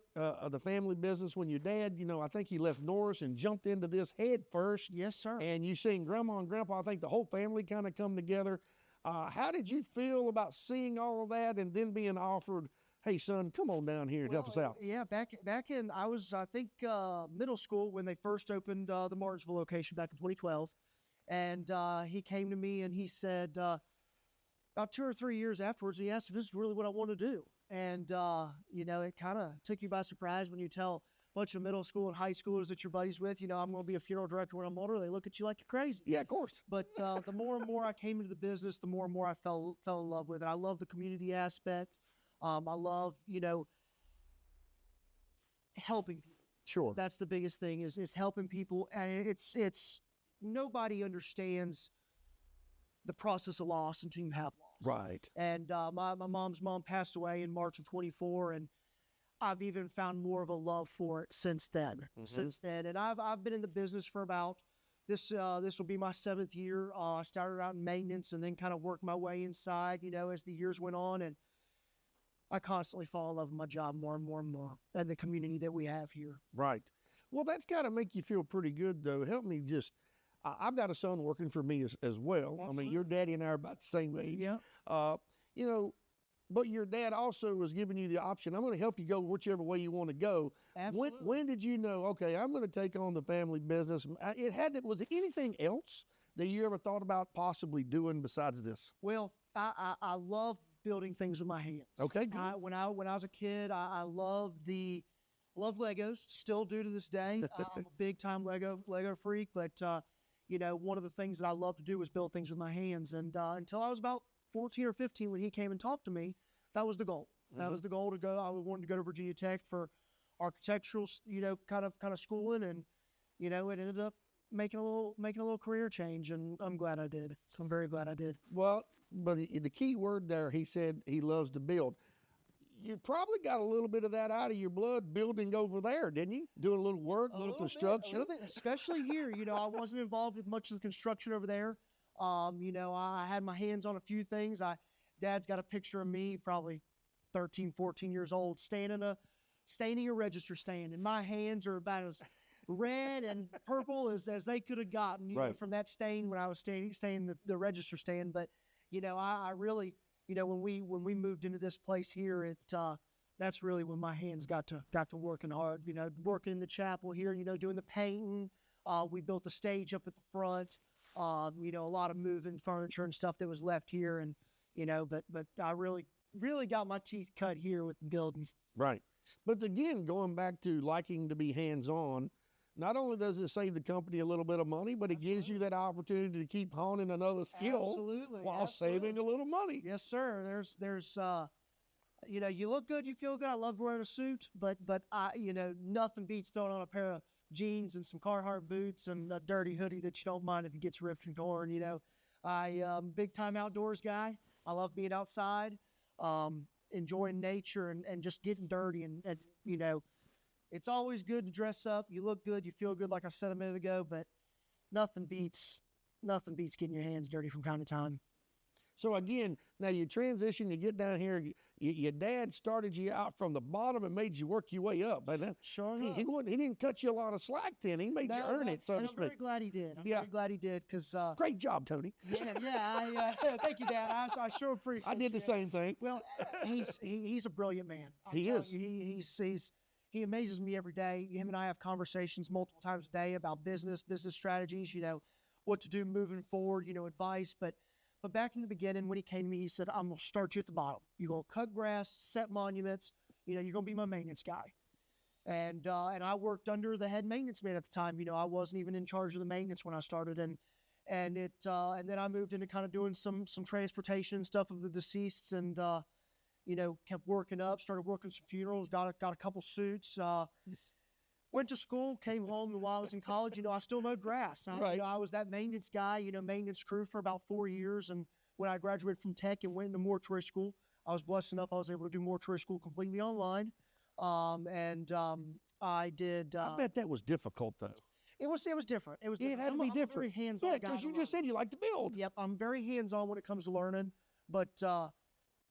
Speaker 6: the family business when your dad, I think he left Norris and jumped into this head first?
Speaker 7: Yes, sir.
Speaker 6: And you seen Grandma and Grandpa, I think the whole family kind of come together. How did you feel about seeing all of that and then being offered, hey, son, come on down here and help us out?
Speaker 7: Yeah, back in I was I think middle school when they first opened the Martinsville location back in 2012, and he came to me and he said about 2 or 3 years afterwards, he asked if this is really what I want to do, and you know, it kind of took you by surprise when you tell a bunch of middle school and high schoolers that you're buddies with, you know, I'm going to be a funeral director when I'm older. They look at you like you're crazy.
Speaker 6: Yeah, of course.
Speaker 7: But the more and more I came into the business, the more and more I fell in love with it. I love the community aspect. I love, you know, helping people.
Speaker 6: Sure.
Speaker 7: That's the biggest thing is helping people. And it's nobody understands the process of loss until you have loss.
Speaker 6: Right.
Speaker 7: And my mom's mom passed away in March of 24, and I've even found more of a love for it since then. And I've been in the business for about this will be my 7th year. I started out in maintenance and then kind of worked my way inside, you know, as the years went on, and I constantly fall in love with my job more and more and more, and the community that we have here.
Speaker 6: Right. Well, that's got to make you feel pretty good, though. Help me just, I've got a son working for me as well.
Speaker 7: Absolutely.
Speaker 6: I mean, your daddy and I are about the same age.
Speaker 7: Yeah.
Speaker 6: You know, but your dad also was giving you the option. I'm going to help you go whichever way you want to go.
Speaker 7: Absolutely.
Speaker 6: When did you know, okay, I'm going to take on the family business? Was it anything else that you ever thought about possibly doing besides this?
Speaker 7: Well, I love building things with my hands.
Speaker 6: Okay, good.
Speaker 7: When I was a kid, I loved Legos, still do to this day. I'm a big time Lego freak, but you know, one of the things that I love to do was build things with my hands. And until I was about 14 or 15, when he came and talked to me, that was the goal. That was the goal to go. I wanted to go to Virginia Tech for architectural, you know, kind of schooling, and you know, it ended up making a little career change, and I'm glad I did. I'm very glad I did.
Speaker 6: Well, but the key word there, he said he loves to build. You probably got a little bit of that out of your blood building over there, didn't you? Doing a little work, a little construction.
Speaker 7: A little bit, especially here. You know, I wasn't involved with much of the construction over there. You know, I had my hands on a few things. Dad's got a picture of me, probably 13, 14 years old, staining a register stand, and my hands are about as red and purple as they could have gotten, you know, from that stain when I was staining the register stand. But you know, I really, you know, when we moved into this place here, that's really when my hands got to working hard. You know, working in the chapel here, you know, doing the painting. We built the stage up at the front. You know, a lot of moving furniture and stuff that was left here, and you know, but I really got my teeth cut here with the building.
Speaker 6: Right. But again, going back to liking to be hands-on, not only does it save the company a little bit of money, but it gives you that opportunity to keep honing another skill while saving a little money.
Speaker 7: Yes, sir. There's you know, you look good, you feel good. I love wearing a suit, but you know, nothing beats throwing on a pair of jeans and some Carhartt boots and a dirty hoodie that you don't mind if it gets ripped and torn. You know, I'm big time outdoors guy. I love being outside, enjoying nature and just getting dirty and you know, it's always good to dress up. You look good, you feel good, like I said a minute ago, but nothing beats getting your hands dirty from time to time.
Speaker 6: So again, now you transition, you get down here, your dad started you out from the bottom and made you work your way up. But
Speaker 7: Sure
Speaker 6: he didn't cut you a lot of slack then. He made you earn it, so to
Speaker 7: I'm
Speaker 6: speak.
Speaker 7: very glad he did. I'm very glad he did, because
Speaker 6: Great job, Tony.
Speaker 7: yeah. Thank you, Dad. I sure appreciate it.
Speaker 6: I did the same thing.
Speaker 7: Well, he's a brilliant man.
Speaker 6: He is.
Speaker 7: He amazes me every day. Him and I have conversations multiple times a day about business strategies, you know, what to do moving forward, you know, advice. But back in the beginning, when he came to me, he said, I'm going to start you at the bottom. You're going to cut grass, set monuments, you know, you're going to be my maintenance guy. And I worked under the head maintenance man at the time. You know, I wasn't even in charge of the maintenance when I started. And then I moved into kind of doing some transportation stuff of the deceased, and, you know, kept working up, started working some funerals, got a couple suits, went to school, came home, and while I was in college, you know, I still mowed grass. You know, I was that maintenance guy, you know, maintenance crew for about 4 years. And when I graduated from tech and went into mortuary school, I was blessed enough I was able to do mortuary school completely online. I did.
Speaker 6: I bet that was difficult, though.
Speaker 7: It was different. It was different.
Speaker 6: It had to be different.
Speaker 7: I'm very hands-on.
Speaker 6: Yeah, because you just said you like to build.
Speaker 7: Yep, I'm very hands-on when it comes to learning, but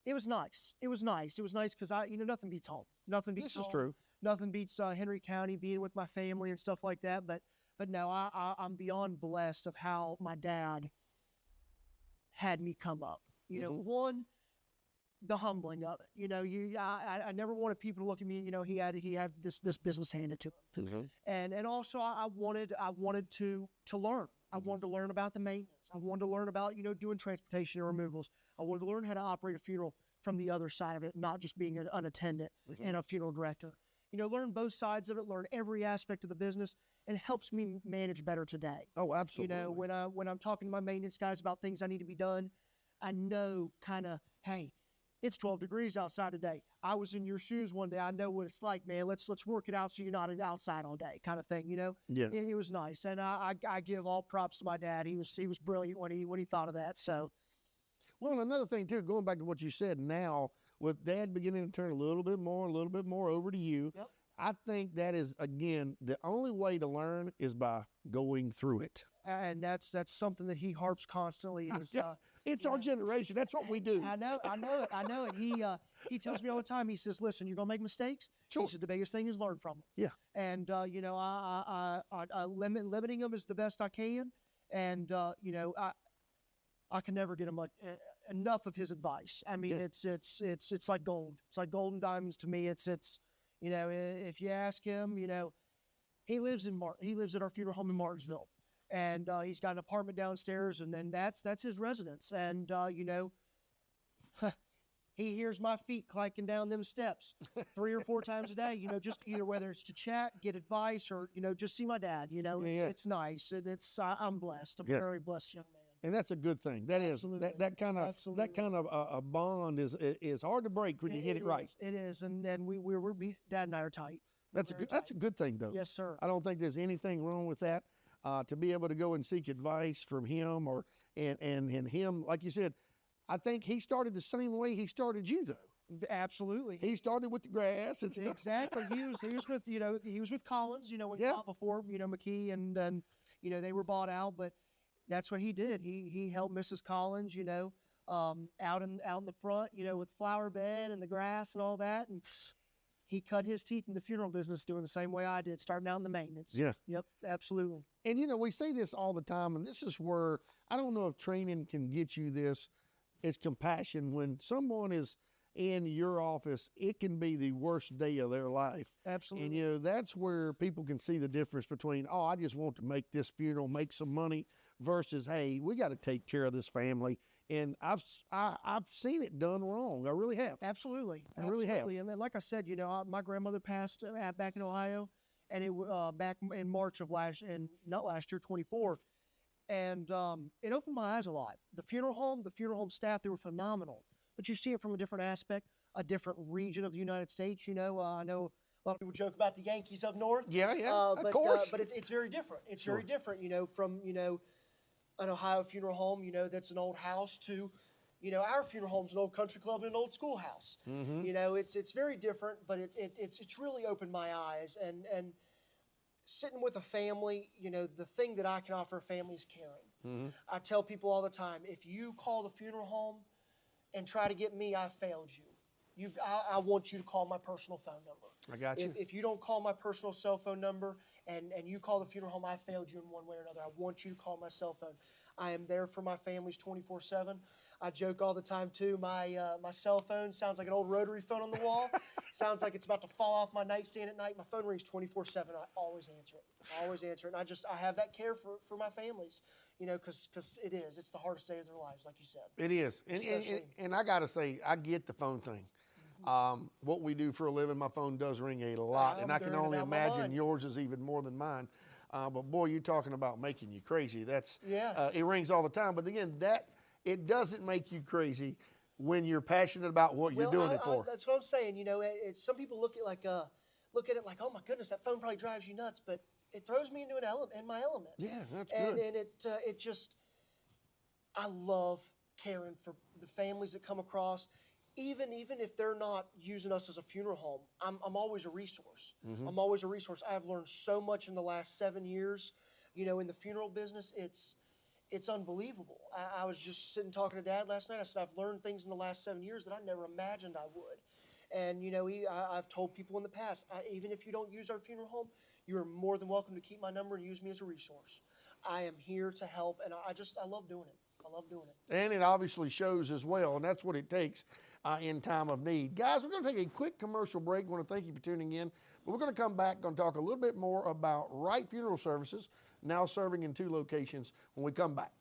Speaker 7: it was nice. It was nice because you know, nothing beats home. Nothing beats
Speaker 6: This is
Speaker 7: home.
Speaker 6: true.
Speaker 7: Nothing beats Henry County, being with my family and stuff like that. But no, I'm beyond blessed of how my dad had me come up. You know, one, the humbling of it. You know, I never wanted people to look at me. You know, he had this business handed to him, and also I wanted to learn. I wanted to learn about the maintenance. I wanted to learn about doing transportation and removals. I wanted to learn how to operate a funeral from the other side of it, not just being an attendant and a funeral director. You know, learn both sides of it, learn every aspect of the business, and it helps me manage better today.
Speaker 6: Oh, absolutely.
Speaker 7: You know, when I'm talking to my maintenance guys about things I need to be done, I know kind of, hey, it's 12 degrees outside today. I was in your shoes one day. I know what it's like, man. Let's work it out so you're not outside all day, kind of thing. You know.
Speaker 6: Yeah.
Speaker 7: It was nice, and I give all props to my dad. He was brilliant when he thought of that. So.
Speaker 6: Well, and another thing too, going back to what you said now, with Dad beginning to turn a little bit more over to you,
Speaker 7: Yep.
Speaker 6: I think that is, again, the only way to learn is by going through it.
Speaker 7: And that's something that he harps constantly. Is,
Speaker 6: It's our generation. That's what we do.
Speaker 7: I know it. He tells me all the time. He says, "Listen, you're gonna make mistakes."
Speaker 6: Sure.
Speaker 7: He said the biggest thing is learn from them.
Speaker 6: Yeah.
Speaker 7: And I limiting them is the best I can. And I can never get enough of his advice. I mean, it's like gold. It's like gold and diamonds to me. It's if you ask him, he lives at our funeral home in Martinsville, and he's got an apartment downstairs, and then that's his residence. And he hears my feet clanking down them steps 3 or 4 times a day. Just either whether it's to chat, get advice, or just see my dad. It's nice, and I'm blessed. I'm a very blessed young man.
Speaker 6: And that's a good thing. That
Speaker 7: Absolutely.
Speaker 6: is that kind of a bond is hard to break when you get it right.
Speaker 7: It is, and Dad and I are tight.
Speaker 6: That's a good thing though.
Speaker 7: Yes, sir.
Speaker 6: I don't think there's anything wrong with that. To be able to go and seek advice from him and him, like you said, I think he started the same way he started you though.
Speaker 7: Absolutely.
Speaker 6: He started with the grass and stuff.
Speaker 7: Exactly. He was with Collins, before McKee and they were bought out, but that's what he did. He helped Mrs. Collins, out in the front, with the flower bed and the grass and all that. And he cut his teeth in the funeral business doing the same way I did, starting out in the maintenance.
Speaker 6: Yeah.
Speaker 7: Yep, absolutely.
Speaker 6: And we say this all the time, and this is where I don't know if training can get you this. It's compassion. When someone is in your office, it can be the worst day of their life.
Speaker 7: Absolutely.
Speaker 6: And that's where people can see the difference between, oh, I just want to make this funeral, make some money, versus, hey, we got to take care of this family. And I've seen it done wrong. I really have.
Speaker 7: Absolutely.
Speaker 6: I really have.
Speaker 7: And then, like I said, my grandmother passed back in Ohio, and it back in March of not last year, 24. And it opened my eyes a lot. The funeral home staff, they were phenomenal. But you see it from a different aspect, a different region of the United States. I know a lot of people joke about the Yankees up north.
Speaker 6: Yeah,
Speaker 7: of
Speaker 6: course.
Speaker 7: But it's very different. It's
Speaker 6: Sure.
Speaker 7: very different, from, an Ohio funeral home, that's an old house to, our funeral home's an old country club and an old schoolhouse.
Speaker 6: Mm-hmm.
Speaker 7: It's very different, but it's really opened my eyes. And sitting with a family, the thing that I can offer a family is caring.
Speaker 6: Mm-hmm.
Speaker 7: I tell people all the time, if you call the funeral home and try to get me, I failed you. I want you to call my personal phone number.
Speaker 6: I got you.
Speaker 7: If you don't call my personal cell phone number and you call the funeral home, I failed you in one way or another. I want you to call my cell phone. I am there for my families 24/7. I joke all the time too. My cell phone sounds like an old rotary phone on the wall. Sounds like it's about to fall off my nightstand at night. My phone rings 24/7. I always answer it. And I have that care for my families, because it's the hardest day of their lives, like you said.
Speaker 6: It is. And I got to say, I get the phone thing. What we do for a living, my phone does ring a lot, and I can only imagine yours is even more than mine. But boy, you're talking about making you crazy. It rings all the time. But again, it doesn't make you crazy when you're passionate about what you're doing it for.
Speaker 7: That's what I'm saying. Some people look at it like, oh my goodness, that phone probably drives you nuts, but it throws me into my element.
Speaker 6: Yeah, that's good.
Speaker 7: And it just, I love caring for the families that come across. Even if they're not using us as a funeral home, I'm always a resource.
Speaker 6: Mm-hmm.
Speaker 7: I'm always a resource. I've learned so much in the last 7 years, in the funeral business. It's unbelievable. I was just sitting talking to Dad last night. I said, I've learned things in the last 7 years that I never imagined I would. And, I've told people in the past, even if you don't use our funeral home, you're more than welcome to keep my number and use me as a resource. I am here to help, and I love doing it. I I love doing it.
Speaker 6: And it obviously shows as well, and that's what it takes in time of need. Guys, we're going to take a quick commercial break. We want to thank you for tuning in, but we're going to come back, going to talk a little bit more about Wright Funeral Services, now serving in 2 locations when we come back.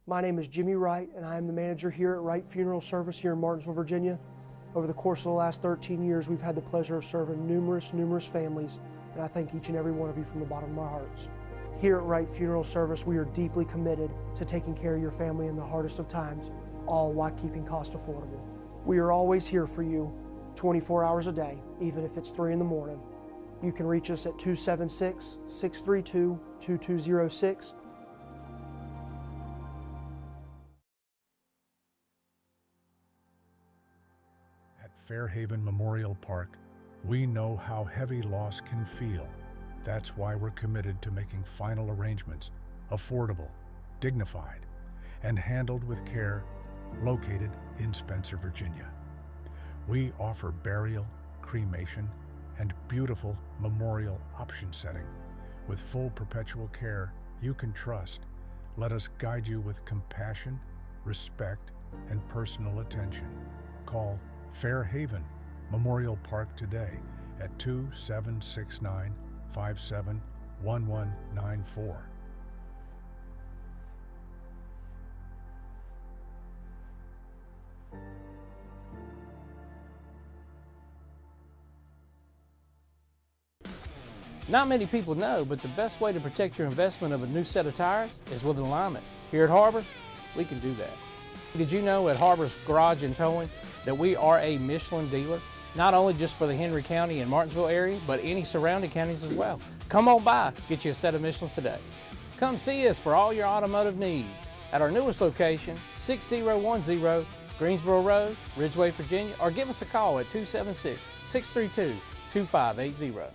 Speaker 8: My name is Jimmy Wright, and I am the manager here at Wright Funeral Service here in Martinsville, Virginia. Over the course of the last 13 years, we've had the pleasure of serving numerous families, and I thank each and every one of you from the bottom of our hearts. Here at Wright Funeral Service, we are deeply committed to taking care of your family in the hardest of times, all while keeping costs affordable. We are always here for you, 24 hours a day, even if it's 3 in the morning. You can reach us at 276-632-2206.
Speaker 9: At Fairhaven Memorial Park, we know how heavy loss can feel. That's why we're committed to making final arrangements affordable, dignified, and handled with care, located in Spencer, Virginia. We offer burial, cremation, and beautiful memorial option setting with full perpetual care you can trust. Let us guide you with compassion, respect, and personal attention. Call Fairhaven Memorial Park today at 2769-571194.
Speaker 10: Not many people know, but the best way to protect your investment of a new set of tires is with an alignment. Here at Harbor, we can do that. Did you know at Harbor's Garage and Towing that we are a Michelin dealer? Not only just for the Henry County and Martinsville area, but any surrounding counties as well. Come on by, get you a set of Michelins today. Come see us for all your automotive needs at our newest location, 6010 Greensboro Road, Ridgeway, Virginia, or give us a call at 276-632-2580.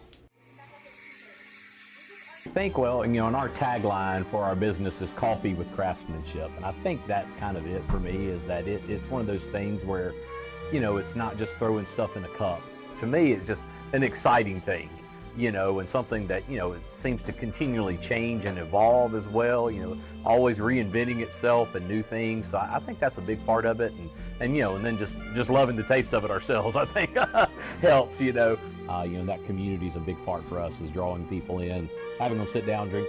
Speaker 11: Think, well, and our tagline for our business is coffee with craftsmanship, and I think that's kind of it for me, is that it's one of those things where, it's not just throwing stuff in a cup. To me, it's just an exciting thing, and something that, it seems to continually change and evolve as well, always reinventing itself and new things. So I think that's a big part of it, and then just loving the taste of it ourselves, I think helps, that community is a big part for us, is drawing people in, having them sit down, drink,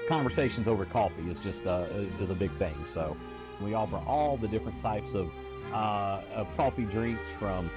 Speaker 11: conversations over coffee is just is a big thing. So we offer all the different types of coffee drinks, from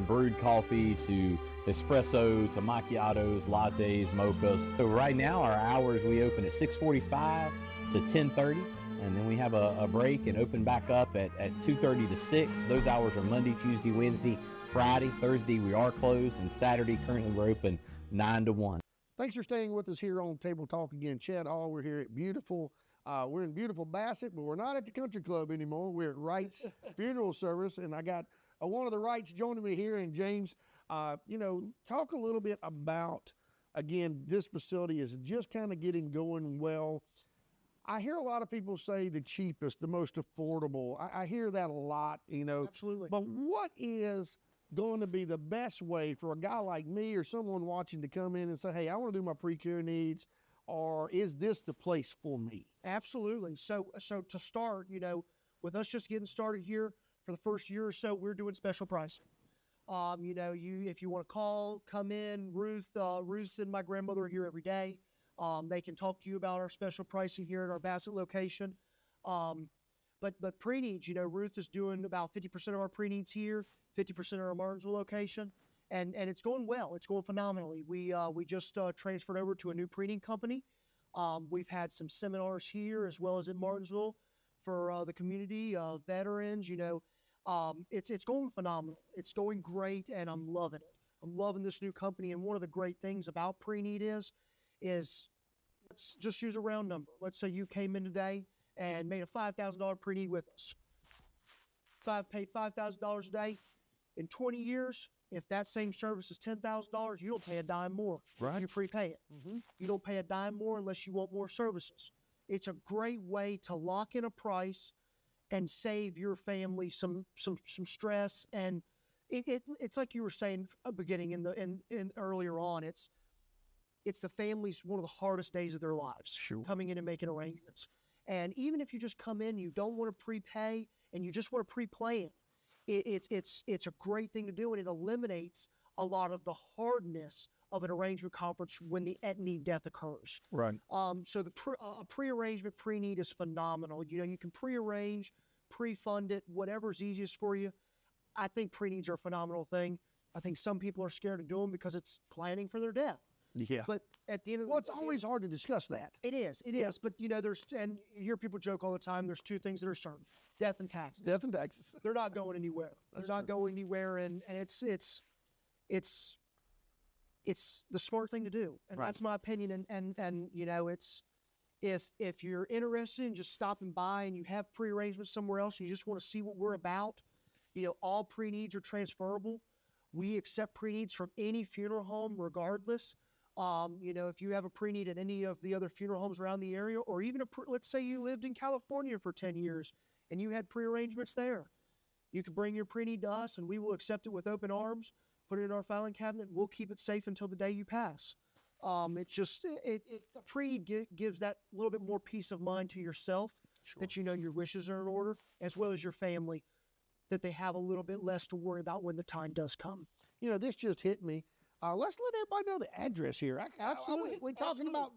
Speaker 11: brewed coffee to espresso to macchiatos, lattes, mochas. So right now our hours, we open at 6:45 to 10:30, and then we have a break and open back up at 2:30 to 6. Those hours are Monday, Tuesday, Wednesday, Friday, Thursday we are closed, and Saturday currently we're open 9 to 1.
Speaker 6: Thanks for staying with us here on Table Talk again. Chad Hall, we're here at we're in beautiful Bassett, but we're not at the country club anymore. We're at Wright's Funeral Service, and I got one of the Wrights joining me here, and James, talk a little bit about, again, this facility is just kind of getting going well. I hear a lot of people say the cheapest, the most affordable. I hear that a lot,
Speaker 7: Absolutely.
Speaker 6: But what is going to be the best way for a guy like me or someone watching to come in and say, hey, I want to do my pre-care needs, or is this the place for me?
Speaker 7: Absolutely. So to start, with us just getting started here for the first year or so, we're doing special pricing. If you want to come in, Ruth and my grandmother are here every day. They can talk to you about our special pricing here at our Bassett location. But pre-needs, Ruth is doing about 50% of our pre-needs here, 50% of our Martinsville location, and it's going well. It's going phenomenally. We just transferred over to a new pre-need company. We've had some seminars here as well as in Martinsville for the community, veterans. It's going phenomenal. It's going great, and I'm loving it. I'm loving this new company, and one of the great things about pre-need is let's just use a round number. Let's say you came in today and made a $5,000 pre-need with us. Paid $5,000 a day. In 20 years, if that same service is $10,000, you don't pay a dime more.
Speaker 6: Right.
Speaker 7: You prepay it. Mm-hmm. You don't pay a dime more unless you want more services. It's a great way to lock in a price and save your family some stress. And it's like you were saying at the beginning in earlier on. It's the family's one of the hardest days of their lives.
Speaker 6: Sure.
Speaker 7: Coming in and making arrangements. And even if you just come in, you don't want to prepay and you just want to pre-plan, it's a great thing to do, and it eliminates a lot of the hardness of an arrangement conference when the at-need death occurs.
Speaker 6: Right.
Speaker 7: So the pre-arrangement, pre-need is phenomenal. You know, you can pre-arrange, pre-fund it, whatever's easiest for you. I think pre-needs are a phenomenal thing. I think some people are scared to do them because it's planning for their death.
Speaker 6: Yeah.
Speaker 7: But at the end of the
Speaker 6: Well, it's always hard to discuss that.
Speaker 7: It is. But, you know, and you hear people joke all the time, there's two things that are certain: death and taxes.
Speaker 6: Death and taxes.
Speaker 7: They're not going anywhere. They're not going anywhere, and it's the smart thing to do. And that's my opinion. And you know, it's if you're interested in just stopping by and you have pre-arrangements somewhere else, you just want to see what we're about, you know, all pre-needs are transferable. We accept pre-needs from any funeral home regardless. You know, if you have a pre-need at any of the other funeral homes around the area, or even let's say you lived in California for 10 years and you had pre-arrangements there, you can bring your pre-need to us and we will accept it with open arms, put it in our filing cabinet, and we'll keep it safe until the day you pass. It's just, a pre-need gives that little bit more peace of mind to yourself, that you know your wishes are in order, as well as your family, that they have a little bit less to worry about when the time does come.
Speaker 6: You know, this just hit me. Let's let everybody know the address here.
Speaker 7: Absolutely.
Speaker 6: We're talking about,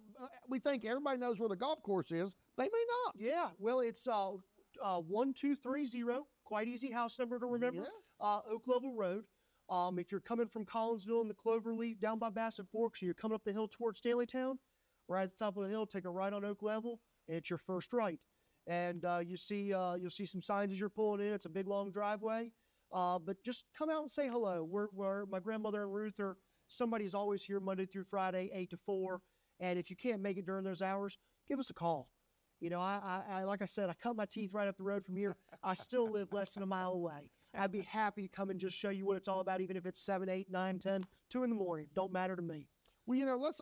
Speaker 6: we think everybody knows where the golf course is. They may not.
Speaker 7: Yeah, well, it's 1230, quite easy house number to remember, Oak Level Road. If you're coming from Collinsville in the Cloverleaf down by Bassett Forks, or you're coming up the hill towards Stanleytown, right at the top of the hill, take a right on Oak Level, and it's your first right. And you'll see some signs as you're pulling in. It's a big, long driveway. But just come out and say hello. We're my grandmother and Ruth are, somebody's always here Monday through Friday, 8 to 4. And if you can't make it during those hours, give us a call. You know, I like I said, I cut my teeth right up the road from here. I still live less than a mile away. I'd be happy to come and just show you what it's all about, even if it's 7, 8, 9, 10, 2 in the morning. Don't matter to me.
Speaker 6: Well, you know, let's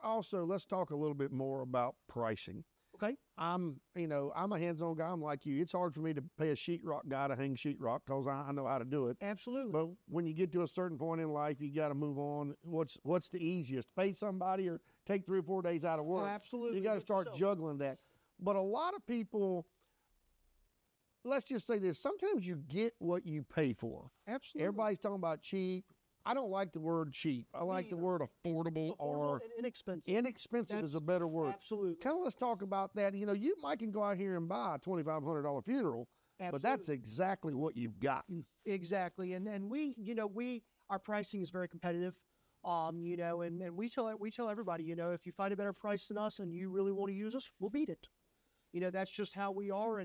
Speaker 6: talk a little bit more about pricing.
Speaker 7: Okay.
Speaker 6: I'm a hands-on guy. I'm like you. It's hard for me to pay a sheetrock guy to hang sheetrock because I know how to do it.
Speaker 7: Absolutely.
Speaker 6: But when you get to a certain point in life, you got to move on. What's the easiest? Pay somebody or take 3 or 4 days out of work?
Speaker 7: Oh, absolutely.
Speaker 6: You got to start juggling that. But a lot of people, let's just say this, sometimes you get what you pay for.
Speaker 7: Absolutely.
Speaker 6: Everybody's talking about cheap. I don't like the word cheap. I like the word affordable or
Speaker 7: and inexpensive.
Speaker 6: Inexpensive is a better word.
Speaker 7: Absolutely.
Speaker 6: Kind of let's talk about that. You know, you might can go out here and buy a $2,500 funeral, but that's exactly what you've got.
Speaker 7: Exactly. And we, you know, our pricing is very competitive. You know, and we tell everybody, you know, if you find a better price than us and you really want to use us, we'll beat it. You know, that's just how we are.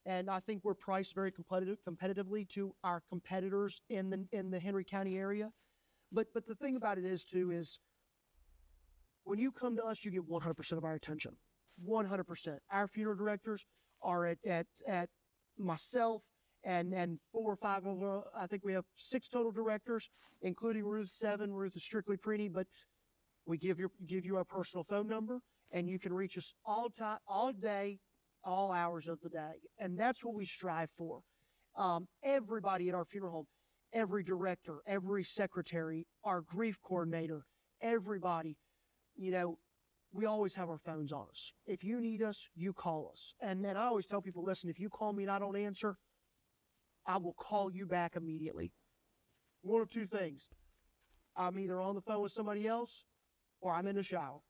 Speaker 7: And I think we're priced very competitively to our competitors in the Henry County area. But the thing about it is when you come to us, you get 100% of our attention. 100%. Our funeral directors are at myself and 4 or 5 of I think we have 6 total directors, including Ruth 7. Ruth is strictly pre-need, but we give you our personal phone number, and you can reach us all time, all day, all hours of the day, and that's what we strive for. Everybody at our funeral home, every director, every secretary, our grief coordinator, everybody, you know, we always have our phones on us. If you need us, you call us. And I always tell people, listen, if you call me and I don't answer, I will call you back immediately. One of 2 things. I'm either on the phone with somebody else or I'm in the shower.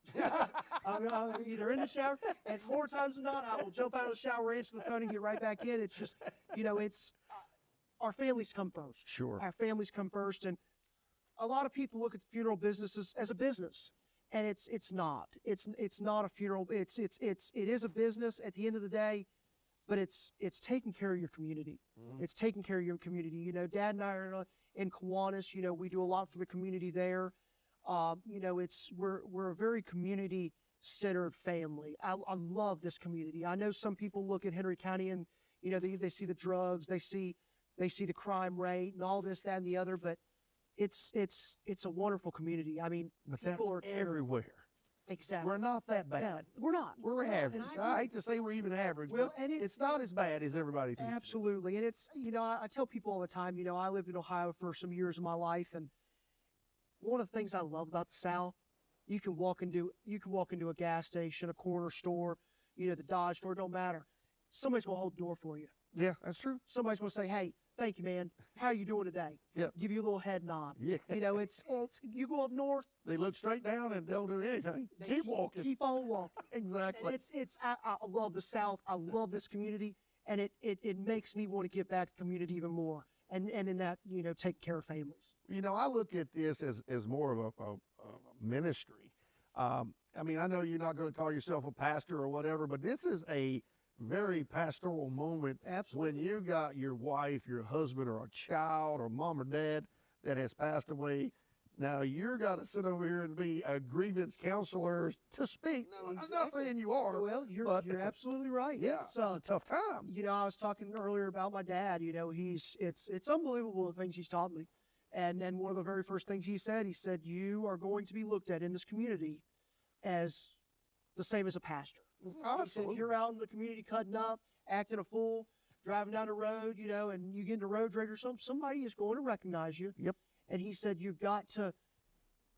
Speaker 7: I'm either in the shower, and more times than not, I will jump out of the shower, answer the phone, and get right back in. It's just, you know, it's our families come first.
Speaker 6: Sure.
Speaker 7: Our families come first, and a lot of people look at the funeral business as a business, and it's not. It's not a funeral. It is a business at the end of the day, but it's taking care of your community. Mm-hmm. It's taking care of your community. You know, Dad and I are in Kiwanis. You know, we do a lot for the community there. You know, we're a very community-centered family. I love this community. I know some people look at Henry County and, you know, they see the drugs, they see the crime rate and all this, that, and the other, but it's a wonderful community. I mean,
Speaker 6: but
Speaker 7: people
Speaker 6: that's
Speaker 7: are
Speaker 6: everywhere.
Speaker 7: Exactly.
Speaker 6: We're not that bad.
Speaker 7: We're not.
Speaker 6: We're average. I hate to say we're even average,
Speaker 7: well,
Speaker 6: but
Speaker 7: and
Speaker 6: it's not as bad as everybody thinks.
Speaker 7: Absolutely. And it's, you know, I tell people all the time, you know, I lived in Ohio for some years of my life, and one of the things I love about the South, you can walk into a gas station, a corner store, you know, the Dodge store, don't matter. somebody's going to hold the door for you.
Speaker 6: Yeah, that's true.
Speaker 7: Somebody's going to say, hey, thank you, man. How are you doing today?
Speaker 6: Yeah.
Speaker 7: Give you a little head nod.
Speaker 6: Yeah.
Speaker 7: You know, it's you go up north.
Speaker 6: They look straight down and don't do anything. Keep walking.
Speaker 7: Keep on walking.
Speaker 6: Exactly.
Speaker 7: And I love the South. I love this community, and it makes me want to give back to the community even more. And in that, you know, take care of families.
Speaker 6: You know, I look at this as more of a ministry. I mean, I know you're not going to call yourself a pastor or whatever, but this is a very pastoral moment.
Speaker 7: Absolutely.
Speaker 6: When you got your wife, your husband, or a child, or mom or dad that has passed away. Now you're got to sit over here and be a grievance counselor to speak. No, I'm not saying you are.
Speaker 7: Well, you're absolutely right.
Speaker 6: Yeah, it's a tough time.
Speaker 7: You know, I was talking earlier about my dad. You know, it's unbelievable the things he's taught me. And one of the very first things he said, you are going to be looked at in this community as the same as a pastor. He said, if you're out in the community cutting up, acting a fool, driving down the road, you know, and you get into road rage or something, somebody is going to recognize you.
Speaker 6: Yep.
Speaker 7: And he said,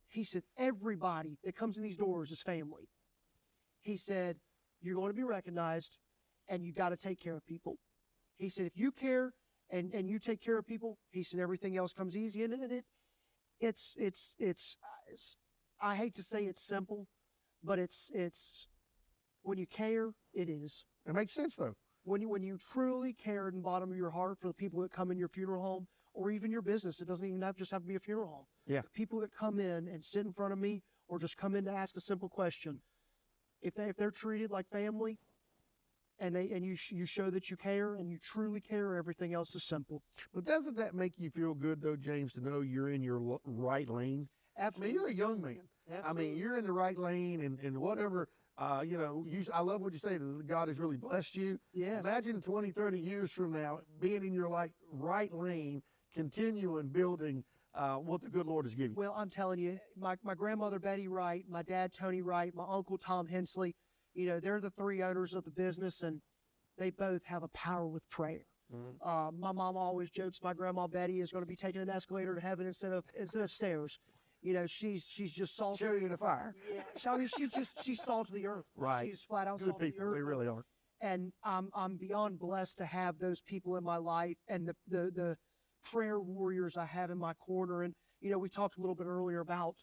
Speaker 7: he said, everybody that comes in these doors is family. He said, you're going to be recognized, and you got to take care of people. He said, if you care and you take care of people, he said, everything else comes easy. And it's I hate to say it's simple, but it's when you care, it is.
Speaker 6: It makes sense though.
Speaker 7: When you truly care in the bottom of your heart for the people that come in your funeral home or even your business, it doesn't even just have to be a funeral home.
Speaker 6: Yeah.
Speaker 7: People that come in and sit in front of me or just come in to ask a simple question, if they're treated like family, and you show that you care and you truly care, everything else is simple.
Speaker 6: But doesn't that make you feel good though, James, to know you're in your right lane?
Speaker 7: Absolutely.
Speaker 6: I mean, you're a young man.
Speaker 7: Absolutely.
Speaker 6: I mean, you're in the right lane, and whatever. You know, I love what you say, that God has really blessed you.
Speaker 7: Yes.
Speaker 6: Imagine 20, 30 years from now, being in your right lane, continuing building what the good Lord has given you.
Speaker 7: Well, I'm telling you, my grandmother Betty Wright, my dad Tony Wright, my uncle Tom Hensley, you know, they're the three owners of the business, and they both have a power with prayer. Mm-hmm. My mom always jokes my grandma Betty is going to be taking an escalator to heaven instead of stairs. You know, she's just salt.
Speaker 6: Cherry in the fire.
Speaker 7: Yeah, I mean, she's salt of the earth.
Speaker 6: Right.
Speaker 7: She's flat out
Speaker 6: good
Speaker 7: salt
Speaker 6: people.
Speaker 7: of the earth.
Speaker 6: They really are.
Speaker 7: And I'm beyond blessed to have those people in my life and the prayer warriors I have in my corner. And you know, we talked a little bit earlier about,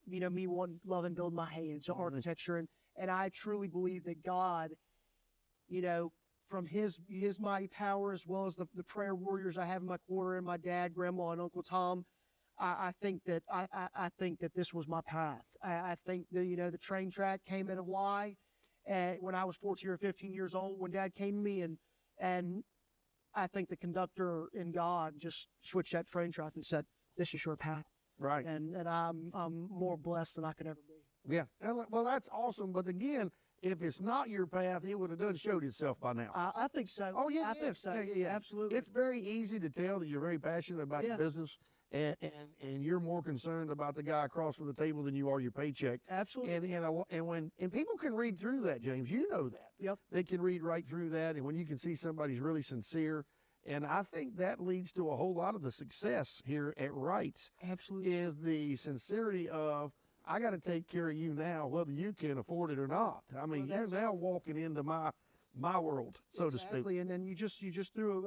Speaker 7: you know, me wanting love and build my hands, architecture, and I truly believe that God, you know, from his mighty power as well as the prayer warriors I have in my corner and my dad, grandma, and Uncle Tom. I think that this was my path. I think that, you know, the train track came at a Y, and when I was 14 or 15 years old, when Dad came to me, and I think the conductor in God just switched that train track and said, "This is your path."
Speaker 6: Right.
Speaker 7: And I'm more blessed than I could ever be.
Speaker 6: Yeah. Well, that's awesome. But again, if it's not your path, it would have done showed itself by now.
Speaker 7: I think so.
Speaker 6: Oh yeah,
Speaker 7: I think so.
Speaker 6: Yeah.
Speaker 7: Absolutely.
Speaker 6: It's very easy to tell that you're very passionate about the business. And you're more concerned about the guy across from the table than you are your paycheck.
Speaker 7: Absolutely.
Speaker 6: And people can read through that, James. You know that.
Speaker 7: Yep.
Speaker 6: They can read right through that, and when you can see somebody's really sincere, and I think that leads to a whole lot of the success here at Wrights.
Speaker 7: Absolutely.
Speaker 6: Is the sincerity of, I got to take care of you now, whether you can afford it or not. I mean, you're now walking into my world, so to speak.
Speaker 7: Exactly. And then you just threw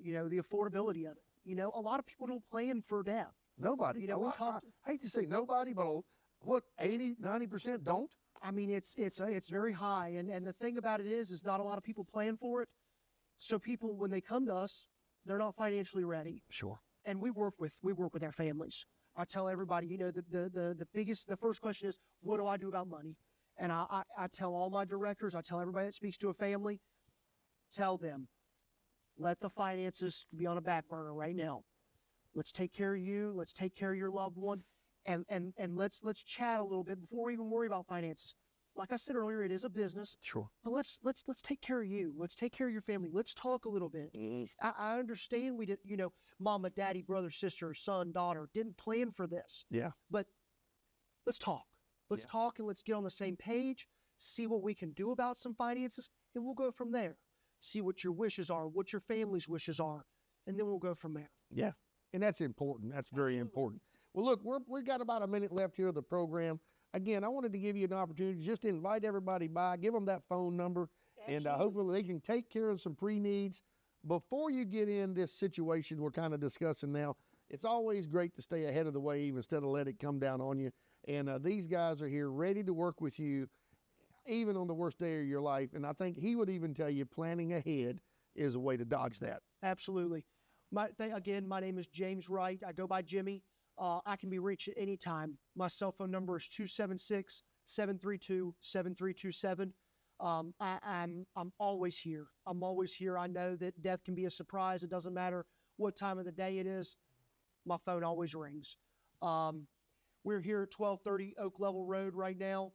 Speaker 7: you know, the affordability of it. You know, a lot of people don't plan for death.
Speaker 6: Nobody.
Speaker 7: You know,
Speaker 6: I hate to say nobody, but what, 80, 90% don't?
Speaker 7: I mean, it's very high. And the thing about it is not a lot of people plan for it. So people, when they come to us, they're not financially ready.
Speaker 6: Sure.
Speaker 7: And we work with their families. I tell everybody, you know, the first question is, what do I do about money? And I tell all my directors, I tell everybody that speaks to a family, tell them, let the finances be on a back burner right now. Let's take care of you. Let's take care of your loved one, and let's chat a little bit before we even worry about finances. Like I said earlier, it is a business.
Speaker 6: Sure.
Speaker 7: But let's take care of you. Let's take care of your family. Let's talk a little bit. I understand we did, you know, mama, daddy, brother, sister, son, daughter didn't plan for this.
Speaker 6: Yeah.
Speaker 7: But let's talk. Let's talk and let's get on the same page. See what we can do about some finances, and we'll go from there. See what your wishes are, what your family's wishes are, and then we'll go from there.
Speaker 6: Yeah, and that's important. That's very important. Well, look, we've got about a minute left here of the program. Again, I wanted to give you an opportunity just to invite everybody by, give them that phone number, And hopefully they can take care of some pre-needs. Before you get in this situation we're kind of discussing now, it's always great to stay ahead of the wave instead of let it come down on you. And these guys are here ready to work with you, even on the worst day of your life. And I think he would even tell you planning ahead is a way to dodge that.
Speaker 7: Absolutely. Again, my name is James Wright. I go by Jimmy. I can be reached at any time. My cell phone number is 276-732-7327. I'm always here. I'm always here. I know that death can be a surprise. It doesn't matter what time of the day it is. My phone always rings. We're here at 1230 Oak Level Road right now.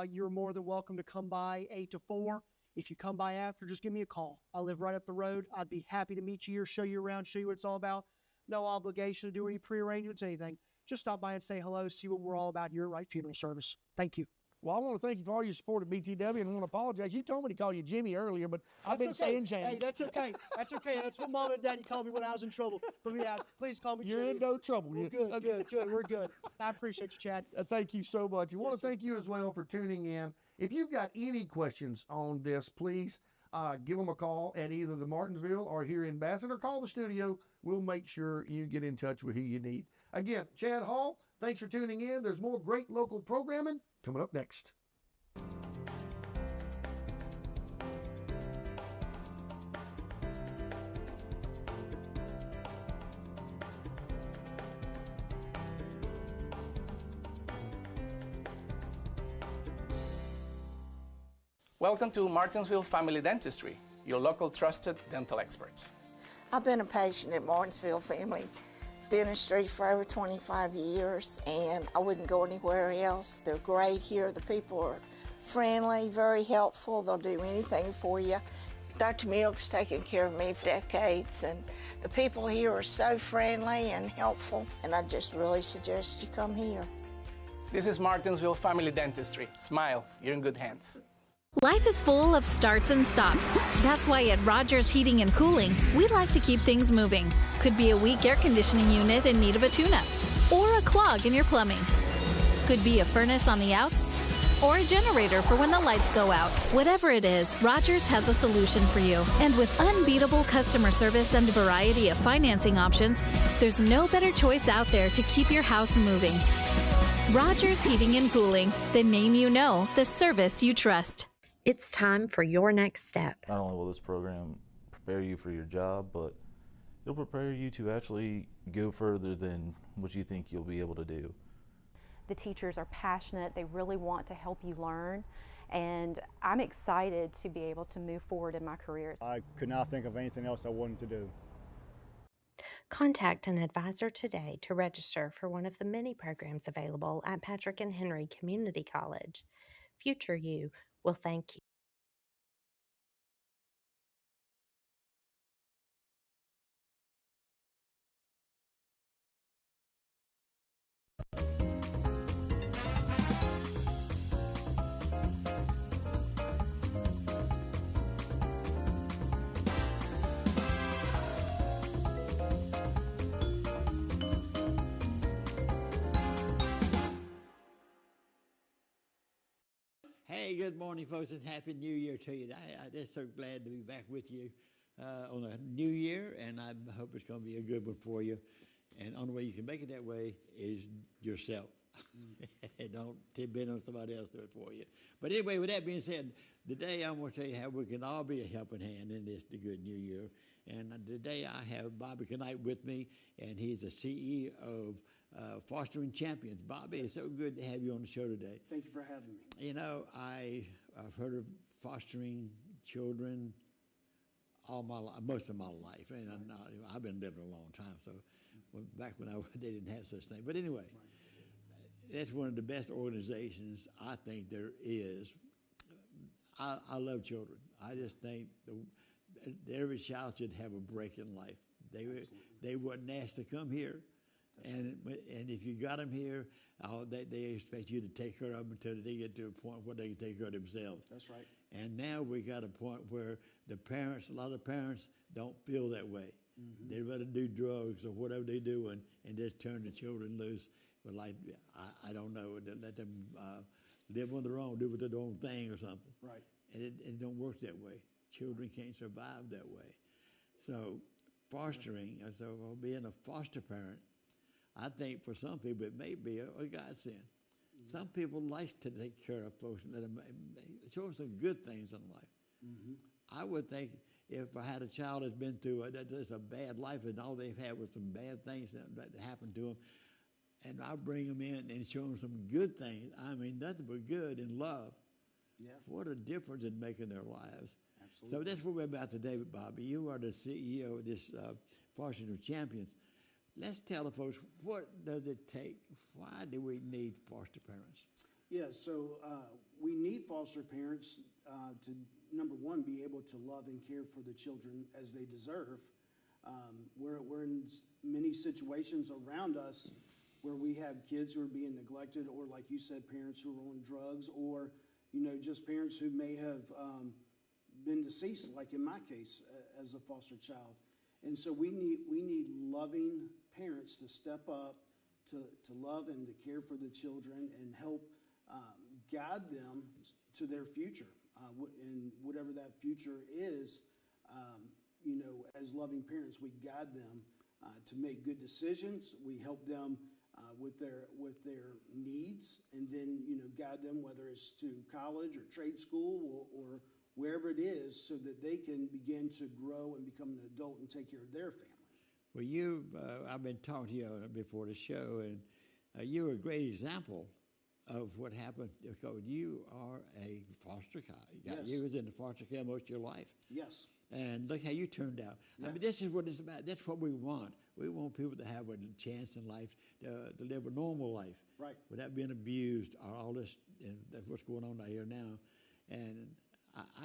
Speaker 7: You're more than welcome to come by 8 to 4. If you come by after, just give me a call. I live right up the road. I'd be happy to meet you here, show you around, show you what it's all about. No obligation to do any pre-arrangements, anything. Just stop by and say hello, see what we're all about here at Wright Funeral Service. Thank you.
Speaker 6: Well, I want to thank you for all your support at BTW, and I want to apologize. You told me to call you Jimmy earlier, but I've been saying James.
Speaker 7: Hey, that's okay. That's okay. That's what Mom and Daddy called me when I was in trouble. But yeah, please call me
Speaker 6: You're
Speaker 7: Jimmy.
Speaker 6: in no trouble.
Speaker 7: We're good. We're good. I appreciate you, Chad.
Speaker 6: Thank you so much. I want to thank you as well for tuning in. If you've got any questions on this, please give them a call at either the Martinsville or here in Bassett, or call the studio. We'll make sure you get in touch with who you need. Again, Chad Hall, thanks for tuning in. There's more great local programming coming up next.
Speaker 12: Welcome to Martinsville Family Dentistry, your local trusted dental experts.
Speaker 13: I've been a patient at Martinsville Family Dentistry for over 25 years, and I wouldn't go anywhere else. They're great here. The people are friendly, very helpful. They'll do anything for you. Dr. Milk's taken care of me for decades, and the people here are so friendly and helpful, and I just really suggest you come here.
Speaker 12: This is Martinsville Family Dentistry. Smile, you're in good hands.
Speaker 14: Life is full of starts and stops. That's why at Rogers Heating and Cooling, we like to keep things moving. Could be a weak air conditioning unit in need of a tune-up, or a clog in your plumbing. Could be a furnace on the outs, or a generator for when the lights go out. Whatever it is, Rogers has a solution for you. And with unbeatable customer service and a variety of financing options, there's no better choice out there to keep your house moving. Rogers Heating and Cooling, the name you know, the service you trust.
Speaker 15: It's time for your next step.
Speaker 16: Not only will this program prepare you for your job, but it'll prepare you to actually go further than what you think you'll be able to do.
Speaker 17: The teachers are passionate. They really want to help you learn, and I'm excited to be able to move forward in my career.
Speaker 18: I could not think of anything else I wanted to do.
Speaker 15: Contact an advisor today to register for one of the many programs available at Patrick and Henry Community College. Future you will thank you.
Speaker 19: Hey, good morning, folks, and Happy New Year to you. I'm just so glad to be back with you on a new year, and I hope it's going to be a good one for you. And the only way you can make it that way is yourself. Don't depend on somebody else to do it for you. But anyway, with that being said, today I'm going to tell you how we can all be a helping hand in this the good new year. And today I have Bobby Knight with me, and he's the CEO of Fostering Champions. Bobby, it's so good to have you on the show today.
Speaker 20: Thank you for having me.
Speaker 19: You know, I've heard of fostering children all my life, most of my life, and I've been living a long time. So back when they didn't have such thing. But anyway, that's one of the best organizations I think there is. I love children. I just think every child should have a break in life. They wasn't asked to come here. And if you got them here, they expect you to take care of them until they get to a point where they can take care of themselves.
Speaker 20: That's right.
Speaker 19: And now we got a point where a lot of parents don't feel that way. Mm-hmm. They rather do drugs or whatever they do and just turn the children loose. But like, I don't know, let them live on their own, do their own thing or something.
Speaker 20: Right.
Speaker 19: And it don't work that way. Children can't survive that way. So fostering, so being a foster parent, I think for some people it may be a godsend. Some people like to take care of folks and let them show them some good things in life. I would think if I had a child that's been through just a bad life and all they've had was some bad things that happened to them, and I bring them in and show them some good things, I mean, nothing but good and love.
Speaker 6: Yeah.
Speaker 19: What a difference in making their lives.
Speaker 6: Absolutely.
Speaker 19: So that's what we're about today, Bobby. You are the CEO of this Fostering of Champions. Let's tell the folks, what does it take? Why do we need foster parents?
Speaker 20: Yeah, so we need foster parents to, number one, be able to love and care for the children as they deserve. We're in many situations around us where we have kids who are being neglected, or like you said, parents who are on drugs, or just parents who may have been deceased, like in my case, as a foster child. And so we need loving parents to step up, to love and to care for the children and help guide them to their future, and whatever that future is. As loving parents, we guide them to make good decisions. We help them with their needs, and then guide them, whether it's to college or trade school or wherever it is, so that they can begin to grow and become an adult and take care of their family.
Speaker 19: Well, I've been talking to you before the show, and you're a great example of what happened because you are a foster child.
Speaker 20: Yes.
Speaker 19: You was in the foster care most of your life.
Speaker 20: Yes.
Speaker 19: And look how you turned out.
Speaker 20: Yeah.
Speaker 19: I mean, this is what it's about. That's what we want. We want people to have a chance in life to live a normal life,
Speaker 20: right,
Speaker 19: without being abused or all this. And that's what's going on out here now. And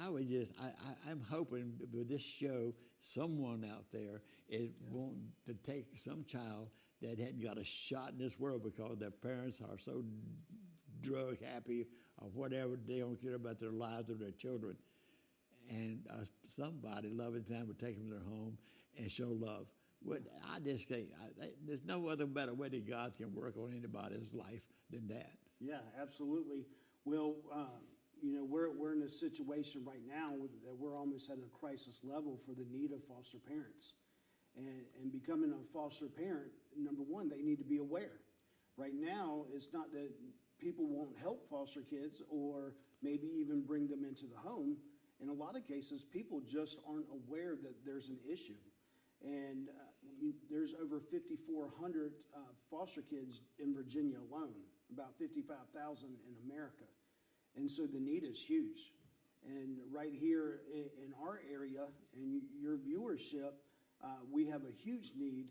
Speaker 19: I'm hoping with this show, someone out there is wanting to take some child that hadn't got a shot in this world because their parents are so drug happy or whatever, they don't care about their lives or their children. And somebody, loving family, would take them to their home and show love. I just think there's no other better way that God can work on anybody's life than that.
Speaker 20: Yeah, absolutely. Well, we're in a situation right now that we're almost at a crisis level for the need of foster parents. And becoming a foster parent, number one, they need to be aware. Right now, it's not that people won't help foster kids or maybe even bring them into the home. In a lot of cases, people just aren't aware that there's an issue. And there's over 5,400 foster kids in Virginia alone, about 55,000 in America. And so the need is huge. And right here in our area and your viewership, we have a huge need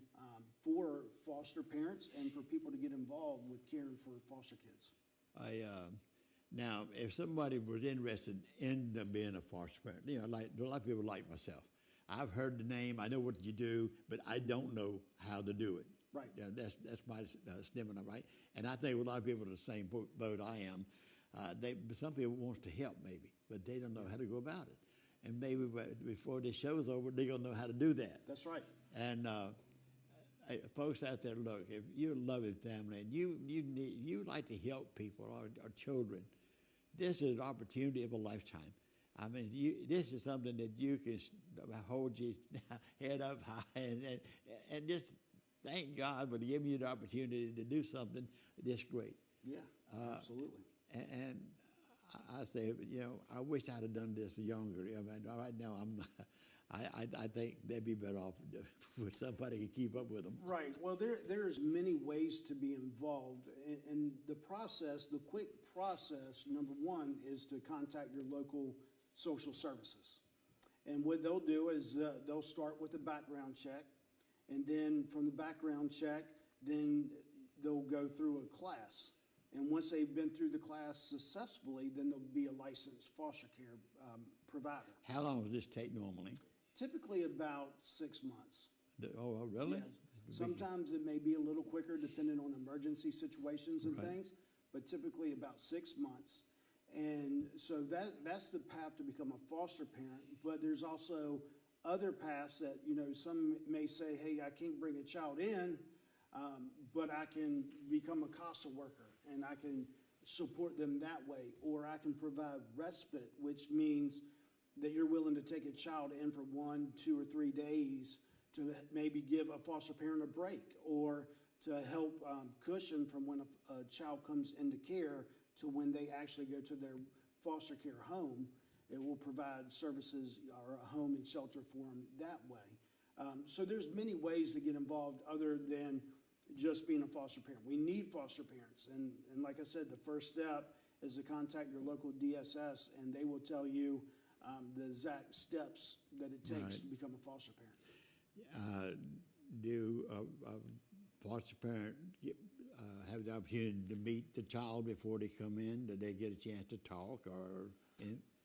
Speaker 20: for foster parents and for people to get involved with caring for foster kids.
Speaker 19: Now, if somebody was interested in being a foster parent, like a lot of people like myself, I've heard the name, I know what you do, but I don't know how to do it.
Speaker 20: Right.
Speaker 19: That's my stamina, right? And I think a lot of people are the same boat I am. Some people want to help maybe, but they don't know how to go about it. And maybe before this show's over, they're going to know how to do that.
Speaker 20: That's right.
Speaker 19: And folks out there, look, if you're a loving family and you like to help people or children, this is an opportunity of a lifetime. I mean, this is something that you can hold your head up high and just thank God for giving you the opportunity to do something this great.
Speaker 20: Yeah, absolutely.
Speaker 19: And I say, I wish I'd have done this younger. I mean, right now, I think they'd be better off with somebody who can keep up with them.
Speaker 20: Right. Well, there's many ways to be involved. And the process, the quick process, number one, is to contact your local social services. And what they'll do is they'll start with a background check. And then from the background check, then they'll go through a class. And once they've been through the class successfully, then they'll be a licensed foster care provider.
Speaker 19: How long does this take normally?
Speaker 20: Typically about 6 months.
Speaker 19: Oh, really?
Speaker 20: Yeah. Sometimes it may be a little quicker depending on emergency situations and things, but typically about 6 months. And so that's the path to become a foster parent. But there's also other paths that, some may say, hey, I can't bring a child in, but I can become a CASA worker and I can support them that way. Or I can provide respite, which means that you're willing to take a child in for 1, 2, or 3 days to maybe give a foster parent a break, or to help cushion from when a child comes into care to when they actually go to their foster care home. It will provide services or a home and shelter for them that way. So there's many ways to get involved other than just being a foster parent. We need foster parents. And like I said, the first step is to contact your local DSS, and they will tell you the exact steps that it takes to become a foster parent.
Speaker 19: Do a foster parent have the opportunity to meet the child before they come in? Do they get a chance to talk?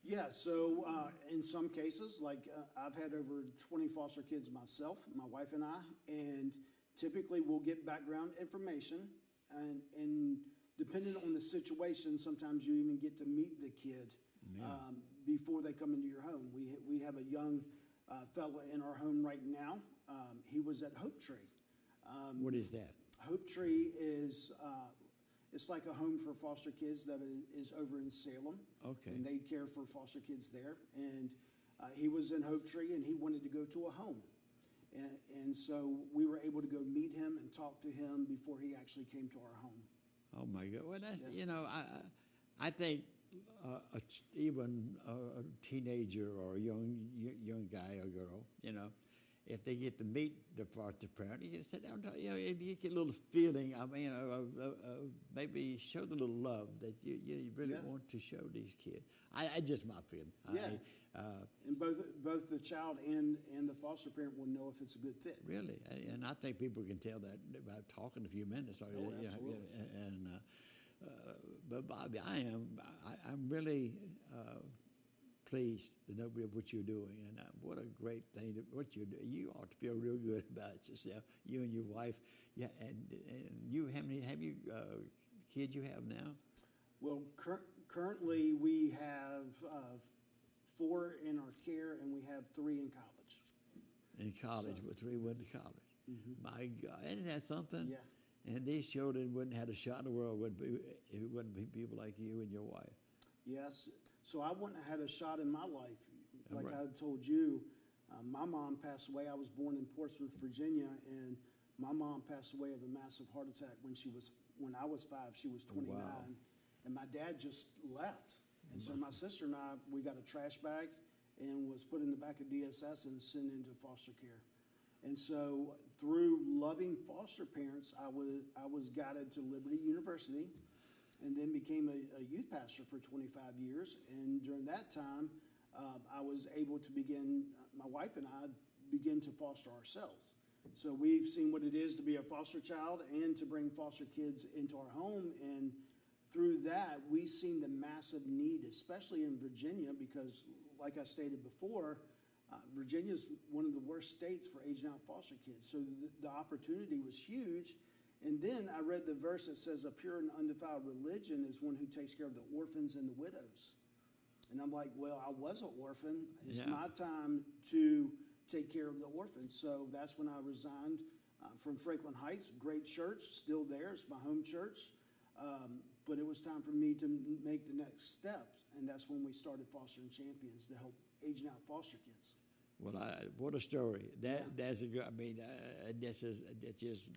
Speaker 20: Yeah, so in some cases, like I've had over 20 foster kids myself, my wife and I, and typically we'll get background information, and depending on the situation, sometimes you even get to meet the kid before they come into your home. We have a young fellow in our home right now. He was at Hope Tree.
Speaker 19: What is that?
Speaker 20: Hope Tree is it's like a home for foster kids that is over in Salem.
Speaker 19: Okay.
Speaker 20: And they care for foster kids there. And he was in Hope Tree, and he wanted to go to a home. And so we were able to go meet him and talk to him before he actually came to our home.
Speaker 19: Oh my God! Well, that's I think even a teenager or a young guy or girl, if they get to meet the foster parent, you can sit down and talk, you get a little feeling. I mean, maybe show the little love that you really want to show these kids. I just my feeling.
Speaker 20: And both the child and the foster parent will know if it's a good fit.
Speaker 19: Really, and I think people can tell that by talking a few minutes.
Speaker 20: Absolutely.
Speaker 19: But Bobby, I'm really pleased to know what you're doing, and what a great thing what you're doing. You ought to feel real good about yourself. You and your wife. Yeah, and you, how many kids you have now?
Speaker 20: Well, currently we have 4 in our care, and we have 3 in college.
Speaker 19: In college, but 3 went to college.
Speaker 20: Mm-hmm.
Speaker 19: My God, isn't that something?
Speaker 20: Yeah.
Speaker 19: And these children wouldn't have had a shot in the world if it wouldn't be people like you and your wife.
Speaker 20: Yes. So I wouldn't have had a shot in my life. Like
Speaker 19: Right.
Speaker 20: I told you, my mom passed away. I was born in Portsmouth, Virginia, and my mom passed away of a massive heart attack when I was 5. She was 29,
Speaker 19: Wow.
Speaker 20: and my dad just left. And so my sister and I, we got a trash bag and was put in the back of DSS and sent into foster care. And so through loving foster parents, I was guided to Liberty University, and then became a youth pastor for 25 years. And during that time, I was able to my wife and I begin to foster ourselves. So we've seen what it is to be a foster child and to bring foster kids into our home. And through that, we've seen the massive need, especially in Virginia, because like I stated before, Virginia is one of the worst states for aging out foster kids. So the opportunity was huge. And then I read the verse that says, a pure and undefiled religion is one who takes care of the orphans and the widows. And I'm like, well, I was an orphan. It's my time to take care of the orphans. So that's when I resigned from Franklin Heights, great church, still there. It's my home church. But it was time for me to make the next step. And that's when we started Fostering Champions to help aging out foster kids.
Speaker 19: Well, what a story. That's a good, that's just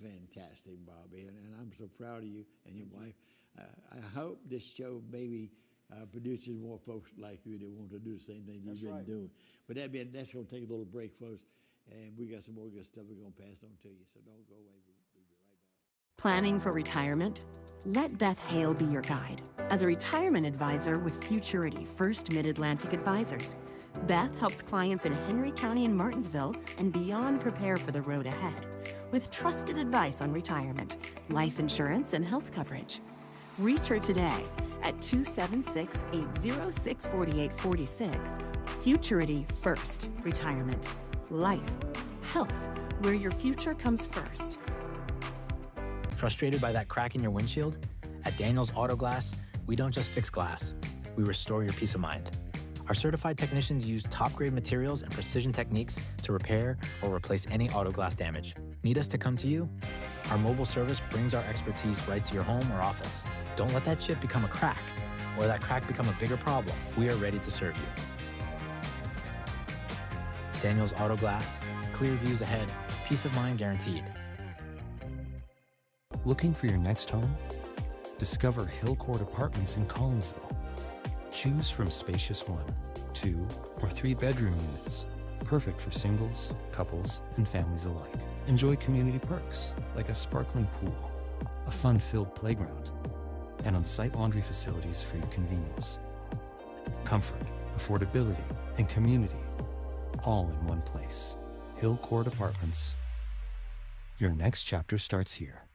Speaker 19: fantastic, Bobby. And I'm so proud of you and your wife. I hope this show maybe produces more folks like you that want to do the same thing you've been doing. But that's going to take a little break, folks. And we got some more good stuff we're going to pass on to you. So don't go away. We'll be right back.
Speaker 21: Planning for retirement? Let Beth Hale be your guide. As a retirement advisor with Futurity First Mid-Atlantic Advisors, Beth helps clients in Henry County and Martinsville and beyond prepare for the road ahead with trusted advice on retirement, life insurance, and health coverage. Reach her today at 276-806-4846. Futurity First Retirement. Life, health, where your future comes first.
Speaker 5: Frustrated by that crack in your windshield? At Daniels Auto Glass, we don't just fix glass, we restore your peace of mind. Our certified technicians use top-grade materials and precision techniques to repair or replace any auto glass damage. Need us to come to you? Our mobile service brings our expertise right to your home or office. Don't let that chip become a crack or that crack become a bigger problem. We are ready to serve you. Daniels Auto Glass, clear views ahead, peace of mind guaranteed.
Speaker 2: Looking for your next home? Discover Hill Court Apartments in Collinsville. Choose from spacious 1, 2, or 3 bedroom units, perfect for singles, couples, and families alike. Enjoy community perks like a sparkling pool, a fun-filled playground, and on-site laundry facilities for your convenience. Comfort, affordability, and community, all in one place. Hill Court Apartments. Your next chapter starts here.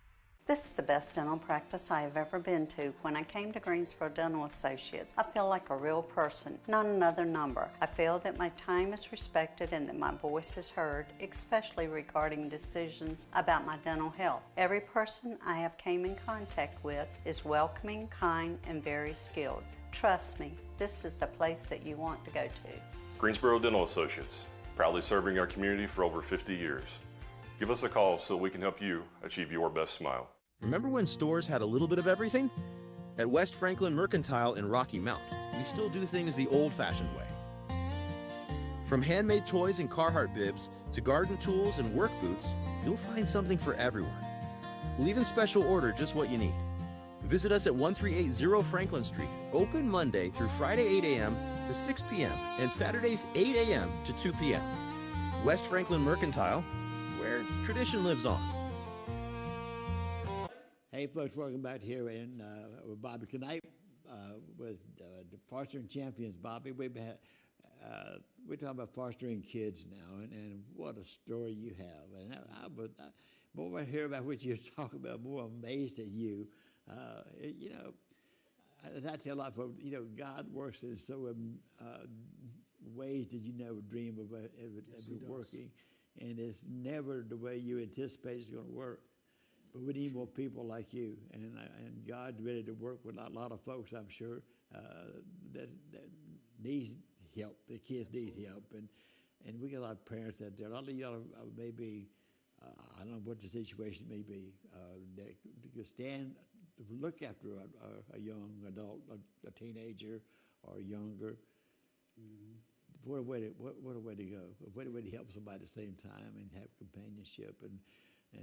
Speaker 22: This is the best dental practice I have ever been to. When I came to Greensboro Dental Associates, I feel like a real person, not another number. I feel that my time is respected and that my voice is heard, especially regarding decisions about my dental health. Every person I have came in contact with is welcoming, kind, and very skilled. Trust me, this is the place that you want to go to.
Speaker 23: Greensboro Dental Associates, proudly serving our community for over 50 years. Give us a call so we can help you achieve your best smile.
Speaker 24: Remember when stores had a little bit of everything? At West Franklin Mercantile in Rocky Mount, we still do things the old-fashioned way. From handmade toys and Carhartt bibs to garden tools and work boots, you'll find something for everyone. We'll even special order just what you need. Visit us at 1380 Franklin Street, open Monday through Friday 8 a.m. to 6 p.m. and Saturdays 8 a.m. to 2 p.m. West Franklin Mercantile, where tradition lives on.
Speaker 19: Hey folks, welcome back here in with Bobby Knight with the Fostering Champions. Bobby, we're talking about fostering kids now, and what a story you have. And more I hear about what you're talking about, more amazed at you. You know, as I tell a lot of folks, you know, God works in so ways that you never dream of it working, and it's never the way you anticipate it's going to work. But we need more people like you, and God's ready to work with a lot of folks, I'm sure, that needs help. The kids need help, and we got a lot of parents out there. A lot of y'all maybe, I don't know what the situation may be, that can stand to look after a young adult, a teenager, or younger. Mm-hmm. What a way to go! What a way to help somebody at the same time and have companionship and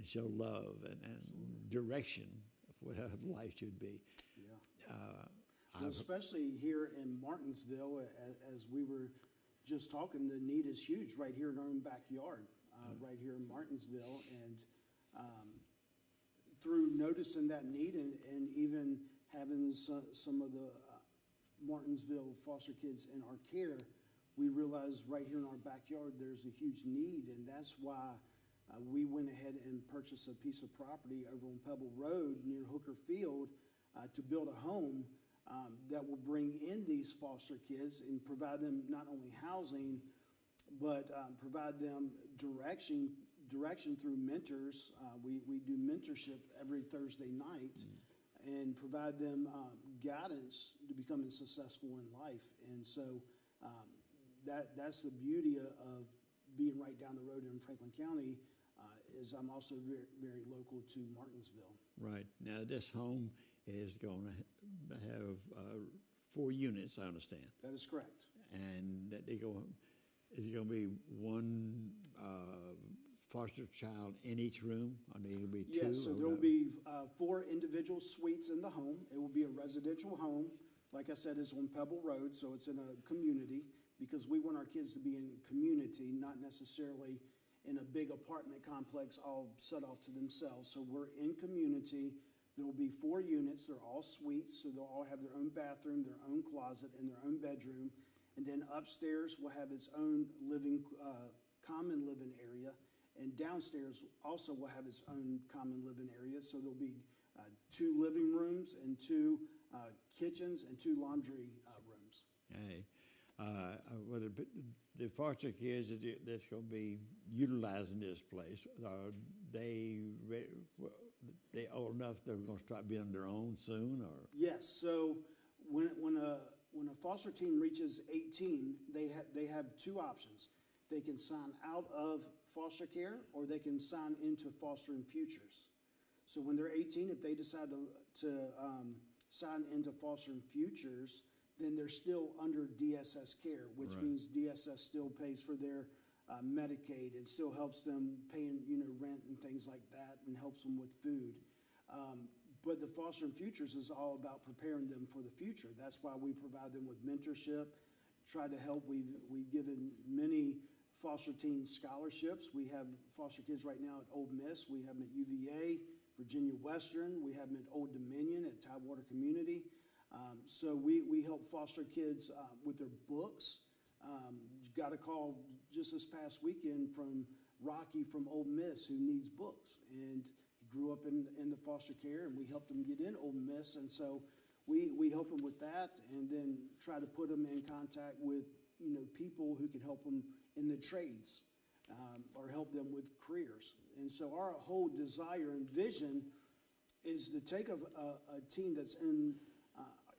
Speaker 19: show love and direction of what life should be.
Speaker 20: Yeah. Well, especially here in Martinsville, as we were just talking, the need is huge right here in our own backyard, right here in Martinsville. And through noticing that need and even having some of the Martinsville foster kids in our care, we realized right here in our backyard there's a huge need, and that's why we went ahead and purchased a piece of property over on Pebble Road near Hooker Field to build a home that will bring in these foster kids and provide them not only housing, but provide them direction through mentors. We do mentorship every Thursday night and provide them guidance to becoming successful in life. And so that's the beauty of being right down the road in Franklin County. Is I'm also very, very local to Martinsville.
Speaker 19: Right. Now, this home is going to have 4 units, I understand.
Speaker 20: That is correct.
Speaker 19: And is it going to be one foster child in each room? Or will be 2?
Speaker 20: Yes, so there will be 4 individual suites in the home. It will be a residential home. Like I said, it's on Pebble Road, so it's in a community, because we want our kids to be in community, not necessarily in a big apartment complex all set off to themselves. So we're in community. There will be 4 units. They're all suites, so they'll all have their own bathroom, their own closet, and their own bedroom. And then upstairs will have its own common living area, and downstairs also will have its own common living area. So there'll be 2 living rooms and 2 kitchens and 2 laundry rooms.
Speaker 19: Hey. The foster kids that's going to be utilizing this place, are they old enough they're going to start being on their own soon? Or
Speaker 20: yes. So when a when a foster teen reaches 18, they have two options. They can sign out of foster care, or they can sign into fostering futures. So when they're 18, if they decide to sign into fostering futures, then they're still under DSS care, which
Speaker 19: Right.
Speaker 20: means DSS still pays for their Medicaid. It still helps them paying, rent and things like that, and helps them with food. But the fostering futures is all about preparing them for the future. That's why we provide them with mentorship, try to help. We've given many foster teen scholarships. We have foster kids right now at Old Miss. We have them at UVA, Virginia Western. We have them at Old Dominion, at Tidewater Community. So we help foster kids with their books. Got a call just this past weekend from Rocky from Old Miss, who needs books. And he grew up in the foster care, and we helped him get in Old Miss. And so we help him with that, and then try to put him in contact with people who can help them in the trades, or help them with careers. And so our whole desire and vision is to take a teen that's in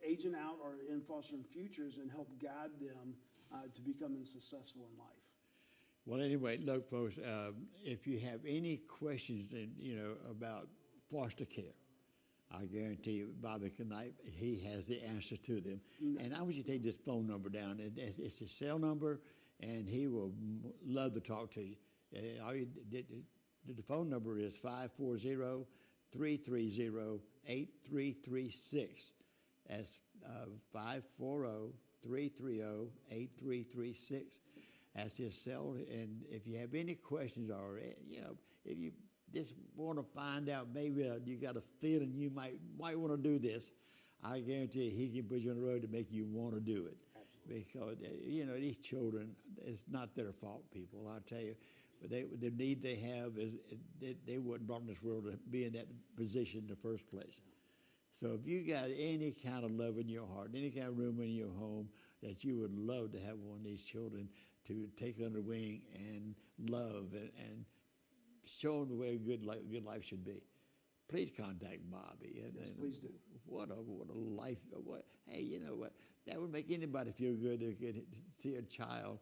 Speaker 20: aging out or in fostering futures and help guide them to becoming successful in life.
Speaker 19: Well, anyway, look, folks, if you have any questions, about foster care, I guarantee you, Bobby Knight, he has the answer to them. And I want you to take this phone number down. It's his cell number, and he will love to talk to you. The phone number is 540-330-8336. That's 540-330-8336. That's his cell. And if you have any questions, or if you just want to find out, maybe you got a feeling you might want to do this, I guarantee you he can put you on the road to make you want to do it. Absolutely. Because these children, it's not their fault, people. I tell you, but the need they have is they wouldn't brought in this world to be in that position in the first place. So if you got any kind of love in your heart, any kind of room in your home that you would love to have one of these children to take under wing and love and show them the way a good life should be, please contact Bobby.
Speaker 20: Yes, please do.
Speaker 19: What a life! Hey, you know what? That would make anybody feel good to see a child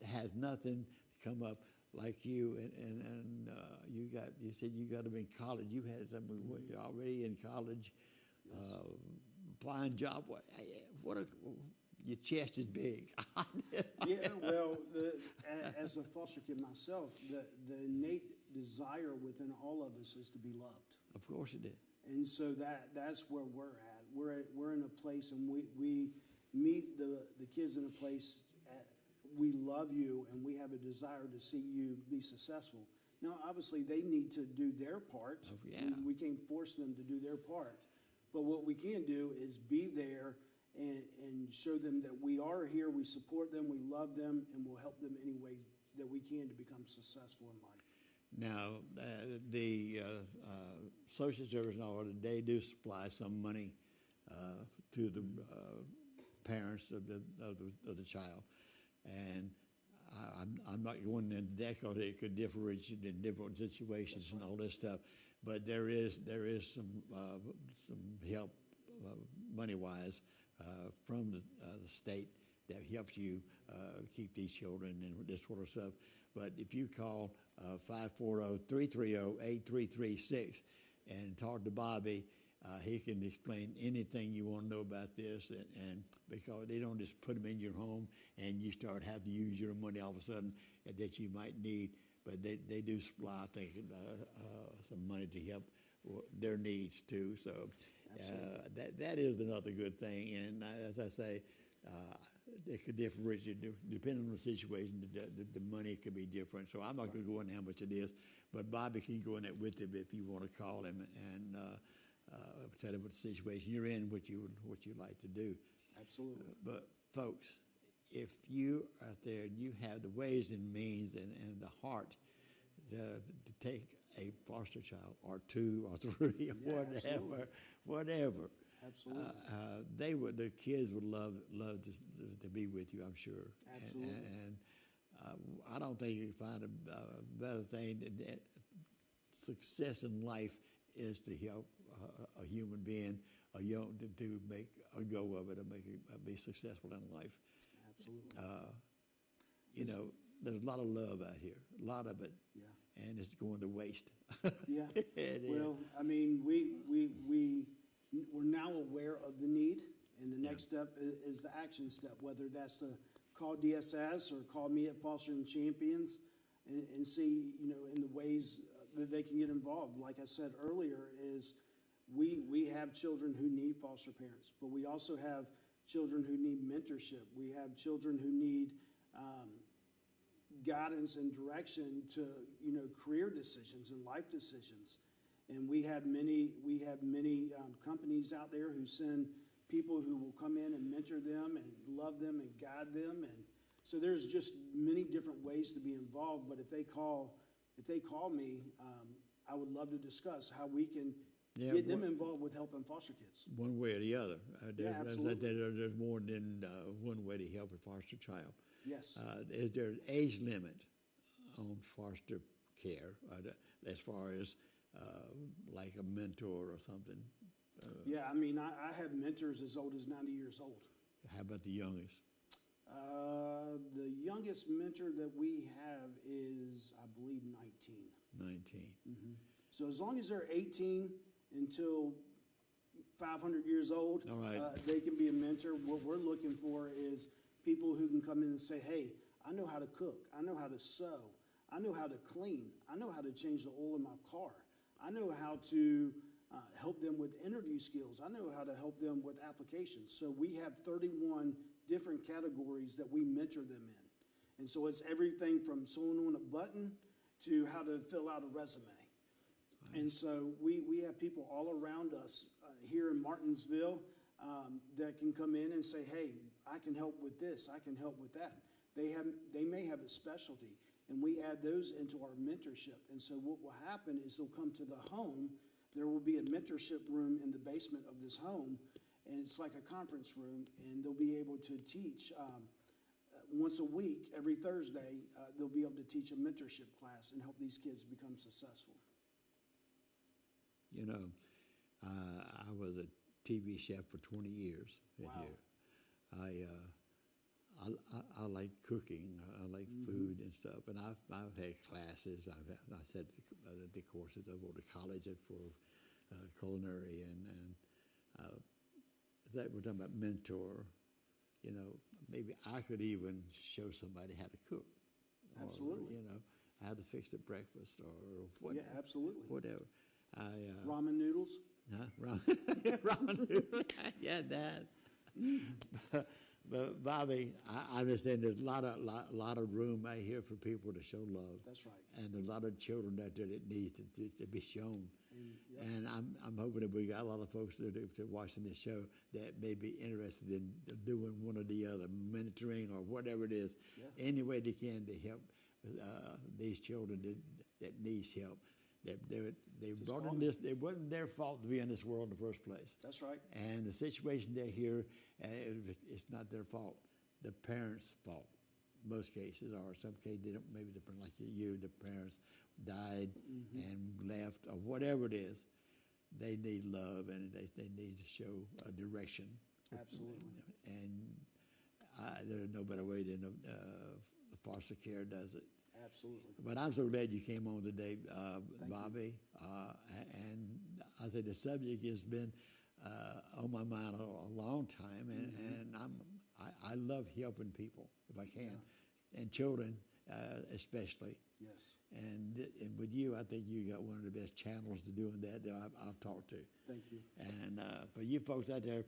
Speaker 19: has nothing to come up like you, and you said you got them in college. You had some already in college. Fine job. Your chest is big.
Speaker 20: Yeah, well, as a foster kid myself, the innate desire within all of us is to be loved.
Speaker 19: Of course it is.
Speaker 20: And so that's where we're at. We're in a place, and we meet the kids in a place. We love you, and we have a desire to see you be successful. Now, obviously, they need to do their part.
Speaker 19: Oh, yeah.
Speaker 20: We can't force them to do their part. But what we can do is be there and show them that we are here, we support them, we love them, and we'll help them any way that we can to become successful in life.
Speaker 19: Now, the social service and all, they do supply some money to the parents of the child. And I'm not going into that because it could differentiate in different situations and all this stuff. But there is some help money-wise from the state that helps you keep these children and this sort of stuff. But if you call 540-330-8336 and talk to Bobby, he can explain anything you want to know about this, and because they don't just put them in your home and you start having to use your money all of a sudden that you might need, but they do supply, I think, some money to help their needs too. So that is another good thing. And as I say, it could differentiate depending on the situation. The money could be different. So I'm not going to go into how much it is, but Bobby can go in it with him if you want to call him and tell him what the situation you're in, what you'd like to do.
Speaker 20: Absolutely.
Speaker 19: But folks, if you are out there and you have the ways and means and the heart to take a foster child or two or three or whatever.
Speaker 20: Absolutely.
Speaker 19: The kids would love to be with you, I'm sure.
Speaker 20: Absolutely.
Speaker 19: And I don't think you can find a better thing success in life is to help a human being to make a go of it or be successful in life.
Speaker 20: Absolutely.
Speaker 19: You know, there's a lot of love out here, a lot of it, and it's going to waste.
Speaker 20: Yeah.
Speaker 19: It
Speaker 20: Well, I mean, we're now aware of the need, and the next step is the action step, whether that's to call DSS or call me at Fostering Champions and see, you know, in the ways that they can get involved. Like I said earlier, is we have children who need foster parents, but we also have children who need mentorship. We have children who need guidance and direction to, you know, career decisions and life decisions. And we have many companies out there who send people who will come in and mentor them and love them and guide them. And so there's just many different ways to be involved. But if they call me, I would love to discuss how we can get them involved with helping foster kids.
Speaker 19: One way or the other.
Speaker 20: Absolutely.
Speaker 19: There's more than one way to help a foster child.
Speaker 20: Yes.
Speaker 19: Is there an age limit on foster care as far as like a mentor or something?
Speaker 20: Yeah, I mean, I have mentors as old as 90 years old.
Speaker 19: How about the youngest?
Speaker 20: The youngest mentor that we have is, I believe, 19.
Speaker 19: 19.
Speaker 20: Mm-hmm. So as long as they're 18 until 500 years old,
Speaker 19: all right.
Speaker 20: They can be a mentor. What we're looking for is people who can come in and say, hey, I know how to cook. I know how to sew. I know how to clean. I know how to change the oil in my car. I know how to help them with interview skills. I know how to help them with applications. So we have 31 different categories that we mentor them in. And so it's everything from sewing on a button to how to fill out a resume. And so we have people all around us here in Martinsville that can come in and say, hey, I can help with this, I can help with that. They may have a specialty, and we add those into our mentorship. And so what will happen is they'll come to the home. There will be a mentorship room in the basement of this home, and it's like a conference room, and they'll be able to teach once a week, every Thursday, they'll be able to teach a mentorship class and help these kids become successful.
Speaker 19: You know, I was a TV chef for 20 years here. I like cooking. I like food and stuff. And I've had classes. I said the courses. I go to college for culinary and that we're talking about mentor. You know, maybe I could even show somebody how to cook.
Speaker 20: Absolutely.
Speaker 19: Or, you know, how to fix the breakfast or whatever.
Speaker 20: Yeah, absolutely.
Speaker 19: Whatever.
Speaker 20: Ramen noodles?
Speaker 19: Huh? Ramen noodles. Yeah, that. But Bobby, I understand there's a lot of room out here for people to show love.
Speaker 20: That's right.
Speaker 19: And there's a lot of children out there that need to be shown. And I'm hoping that we got a lot of folks that are watching this show that may be interested in doing one or the other, mentoring or whatever it is, any way they can to help these children that needs help. They brought in this. It wasn't their fault to be in this world in the first place.
Speaker 20: That's right.
Speaker 19: And the situation they're here, it's not their fault. The parents' fault, most cases, or some cases they don't. Maybe they're like you. The parents died and left, or whatever it is. They need love, and they need to show a direction.
Speaker 20: Absolutely.
Speaker 19: And there's no better way than foster care does it.
Speaker 20: Absolutely.
Speaker 19: But I'm so glad you came on today, Bobby. And I said the subject has been on my mind a long time, and I love helping people if I can, and children especially.
Speaker 20: Yes.
Speaker 19: And with you, I think you got one of the best channels to doing that I've talked to.
Speaker 20: Thank you.
Speaker 19: And for you folks out there,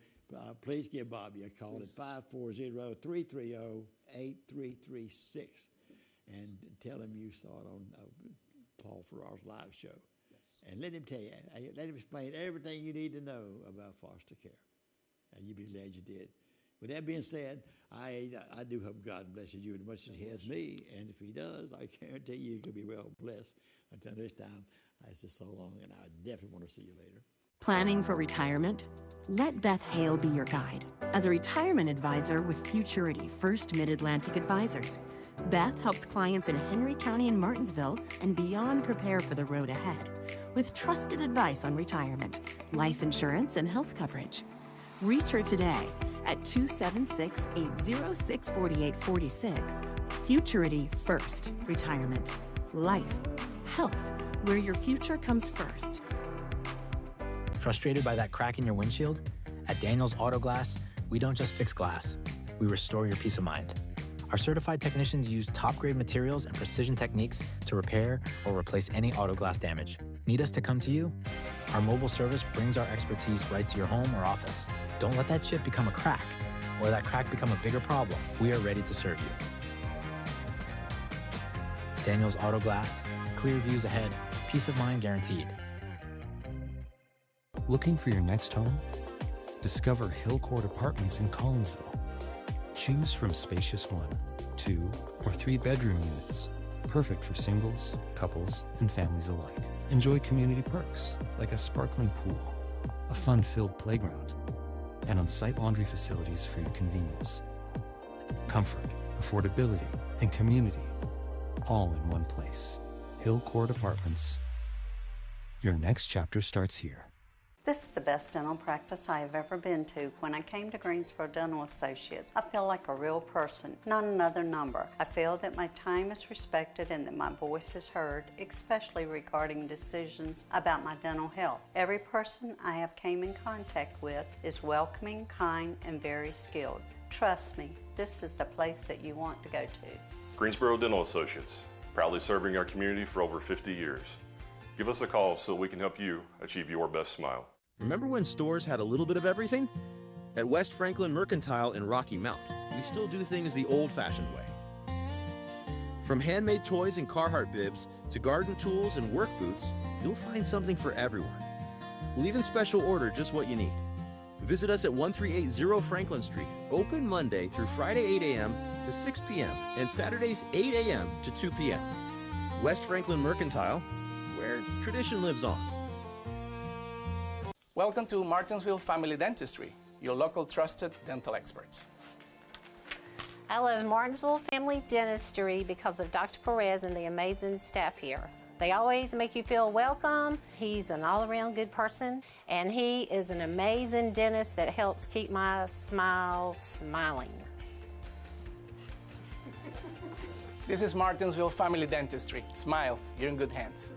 Speaker 19: please give Bobby a call at 540-330-8336. And tell him you saw it on Paul Farrar's live show. Yes. And let him tell you, let him explain everything you need to know about foster care. And you'll be glad you did. With that being said, I do hope God blesses you as much as He has me. And if He does, I guarantee you're going to be well blessed. Until next time, I say so long, and I definitely want to see you later.
Speaker 21: Planning for retirement? Let Beth Hale be your guide. As a retirement advisor with Futurity First Mid-Atlantic Advisors, Beth helps clients in Henry County and Martinsville and beyond prepare for the road ahead. with trusted advice on retirement, life insurance, and health coverage. Reach her today at 276-806-4846. Futurity First Retirement. Life, health, where your future comes first.
Speaker 5: Frustrated by that crack in your windshield? At Daniels Auto Glass, we don't just fix glass, we restore your peace of mind. Our certified technicians use top-grade materials and precision techniques to repair or replace any auto glass damage. Need us to come to you? Our mobile service brings our expertise right to your home or office. Don't let that chip become a crack, or that crack become a bigger problem. We are ready to serve you. Daniels Auto Glass, clear views ahead, peace of mind guaranteed.
Speaker 2: Looking for your next home? Discover Hill Court Apartments in Collinsville. Choose from spacious 1, 2, or 3 bedroom units, perfect for singles, couples, and families alike. Enjoy community perks like a sparkling pool, a fun-filled playground, and on-site laundry facilities for your convenience. Comfort, affordability, and community, all in one place. Hill Court Apartments. Your next chapter starts here.
Speaker 22: This is the best dental practice I have ever been to. When I came to Greensboro Dental Associates, I feel like a real person, not another number. I feel that my time is respected and that my voice is heard, especially regarding decisions about my dental health. Every person I have came in contact with is welcoming, kind, and very skilled. Trust me, this is the place that you want to go to.
Speaker 23: Greensboro Dental Associates, proudly serving our community for over 50 years. Give us a call so we can help you achieve your best smile.
Speaker 24: Remember when stores had a little bit of everything? At West Franklin Mercantile in Rocky Mount, we still do things the old-fashioned way. From handmade toys and Carhartt bibs to garden tools and work boots, you'll find something for everyone. We'll even special order just what you need. Visit us at 1380 Franklin Street, open Monday through Friday 8 a.m. to 6 p.m. and Saturdays 8 a.m. to 2 p.m. West Franklin Mercantile, where tradition lives on.
Speaker 12: Welcome to Martinsville Family Dentistry, your local trusted dental experts.
Speaker 1: I love Martinsville Family Dentistry because of Dr. Perez and the amazing staff here. They always make you feel welcome. He's an all-around good person, and he is an amazing dentist that helps keep my smile smiling.
Speaker 12: This is Martinsville Family Dentistry. Smile, you're in good hands.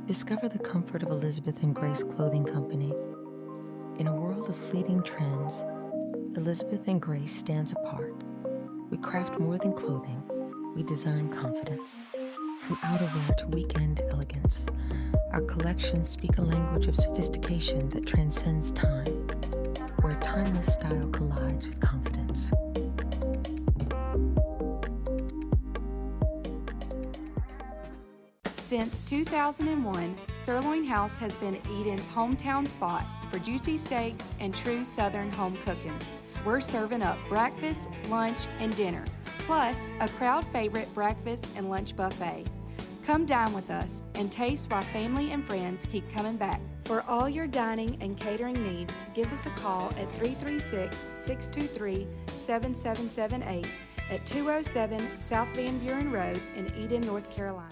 Speaker 3: Discover the comfort of Elizabeth & Grace Clothing Company. In a world of fleeting trends, Elizabeth & Grace stands apart. We craft more than clothing. We design confidence. From outerwear to weekend elegance, our collections speak a language of sophistication that transcends time, where timeless style collides with confidence.
Speaker 4: Since 2001, Sirloin House has been Eden's hometown spot for juicy steaks and true Southern home cooking. We're serving up breakfast, lunch, and dinner, plus a crowd favorite breakfast and lunch buffet. Come dine with us and taste why family and friends keep coming back. For all your dining and catering needs, give us a call at 336-623-7778 at 207 South Van Buren Road in Eden, North Carolina.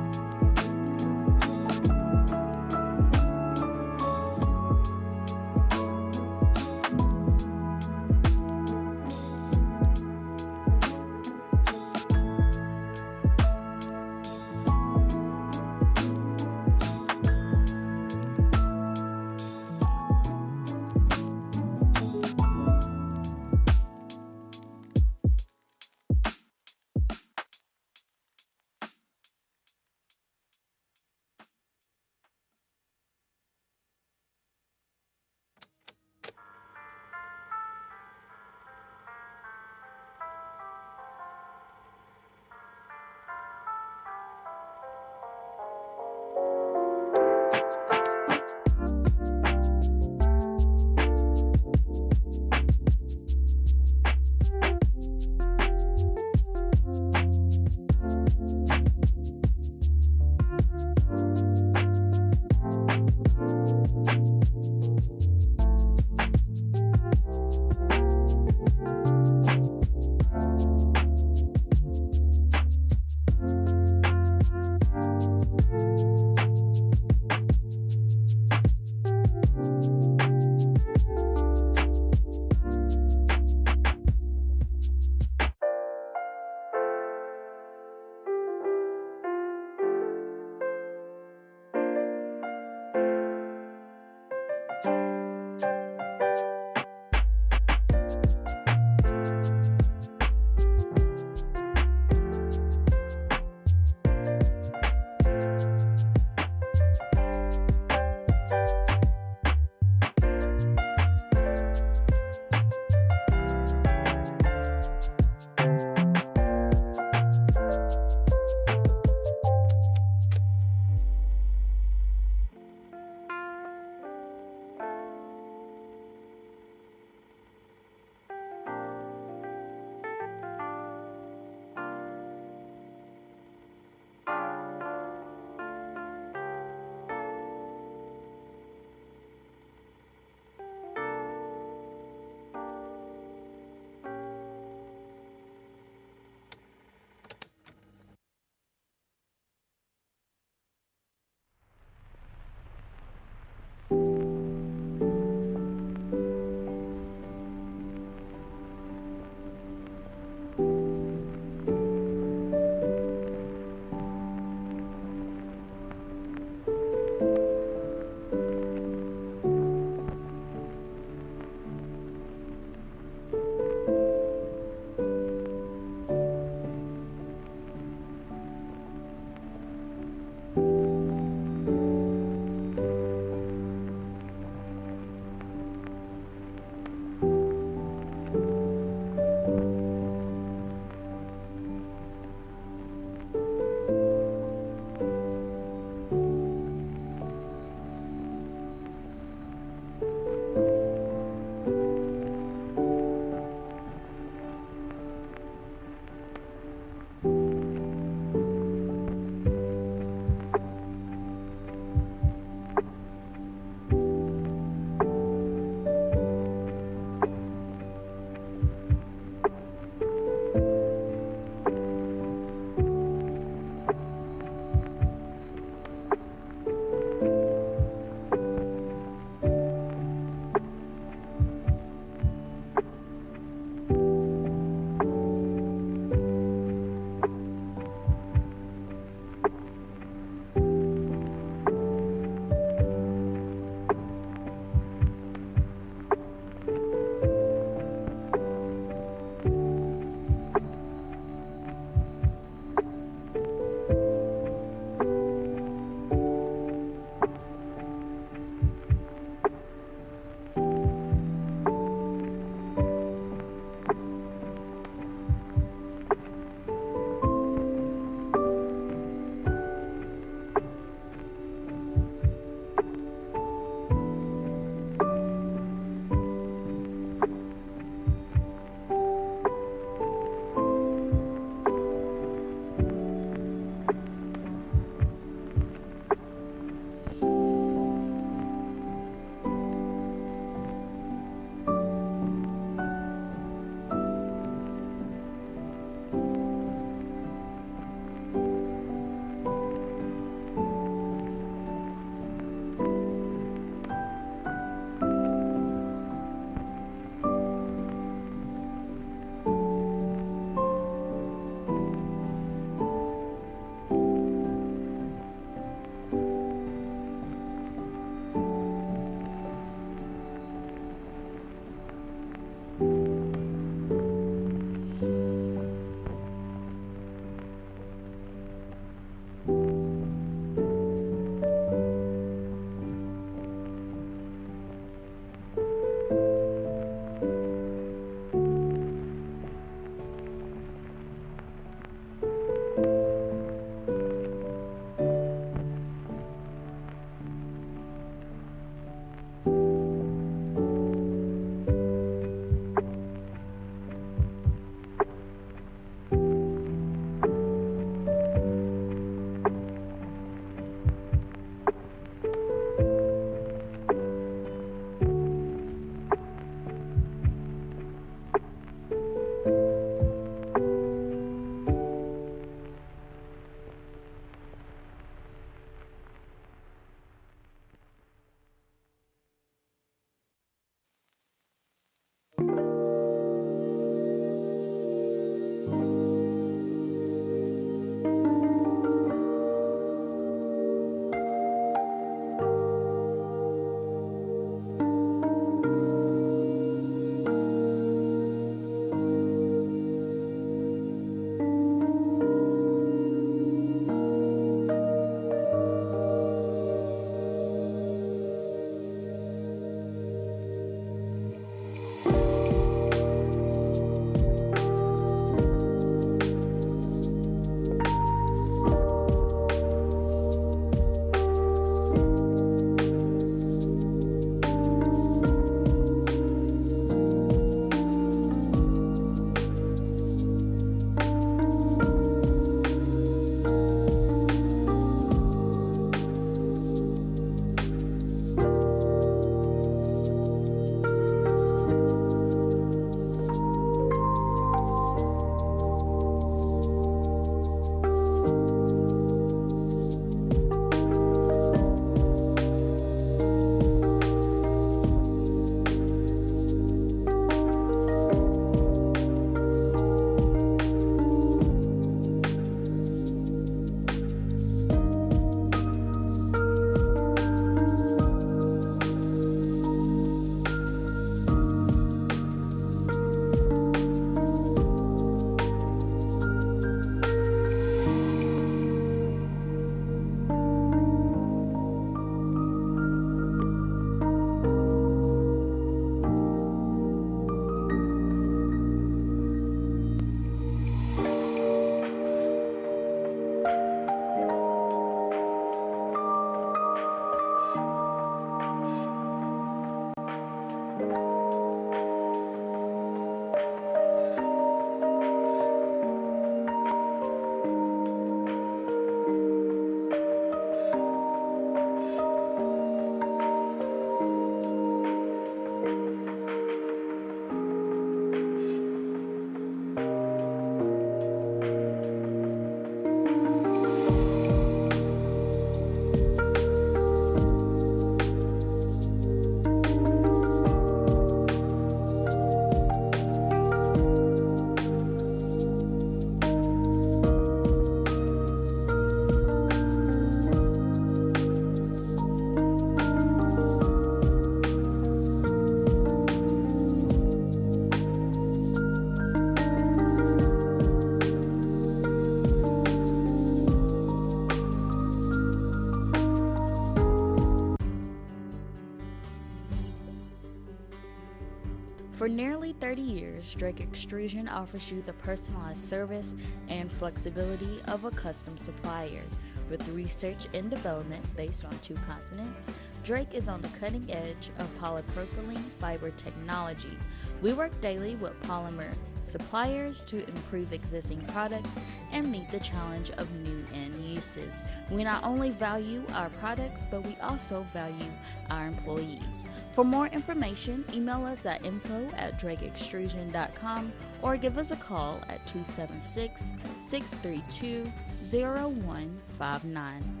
Speaker 8: For nearly 30 years, Drake Extrusion offers you the personalized service and flexibility of a custom supplier. With research and development based on 2 continents, Drake is on the cutting edge of polypropylene fiber technology. We work daily with polymer suppliers to improve existing products and meet the challenge of new end uses. We not only value our products, but we also value our employees. For more information, email us at info@drakeextrusion.com or give us a call at 276-632-0159.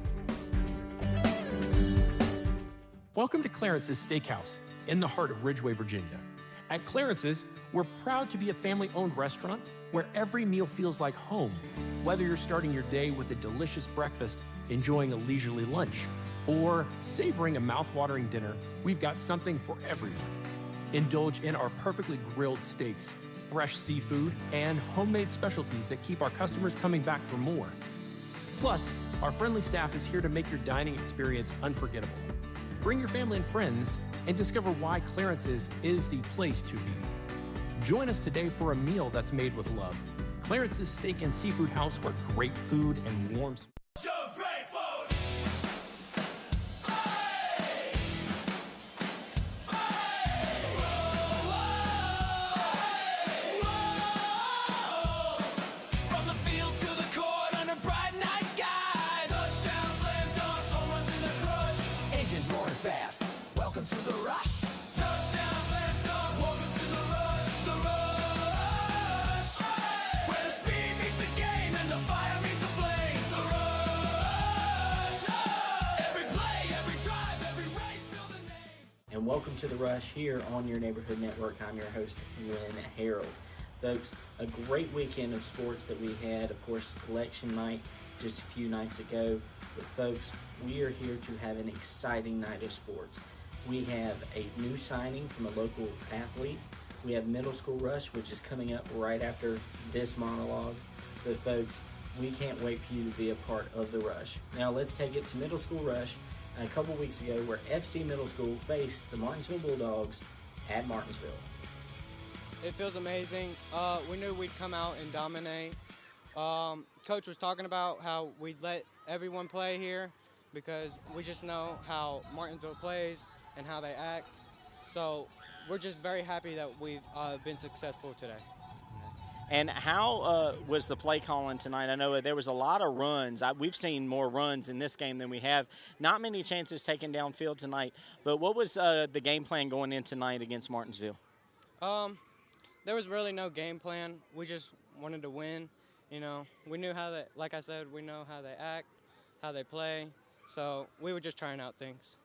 Speaker 9: Welcome to Clarence's Steakhouse in the heart of Ridgeway, Virginia. At Clarence's, we're proud to be a family-owned restaurant where every meal feels like home. Whether you're starting your day with a delicious breakfast, enjoying a leisurely lunch, or savoring a mouth-watering dinner, we've got something for everyone. Indulge in our perfectly grilled steaks, fresh seafood, and homemade specialties that keep our customers coming back for more. Plus, our friendly staff is here to make your dining experience unforgettable. Bring your family and friends and discover why Clarence's is the place to be. Join us today for a meal that's made with love. Clarence's Steak and Seafood House, where great food and warm
Speaker 10: welcome to The Rush here on your Neighborhood Network. I'm your host, Lynn Harold. Folks, a great weekend of sports that we had. Of course, election night just a few nights ago. But folks, we are here to have an exciting night of sports. We have a new signing from a local athlete. We have Middle School Rush, which is coming up right after this monologue. So folks, we can't wait for you to be a part of the Rush. Now let's take it to Middle School Rush a couple weeks ago, where FC Middle School faced the Martinsville Bulldogs at Martinsville.
Speaker 11: It feels amazing. We knew we'd come out and dominate. Coach was talking about how we'd let everyone play here because we just know how Martinsville plays and how they act. So we're just very happy that we've been successful today.
Speaker 25: And how was the play calling tonight? I know there was a lot of runs. We've seen more runs in this game than we have. Not many chances taken downfield tonight. But what was the game plan going in tonight against Martinsville?
Speaker 11: There was really no game plan. We just wanted to win. You know, we knew how they, like I said, we know how they act, how they play. So we were just trying out things.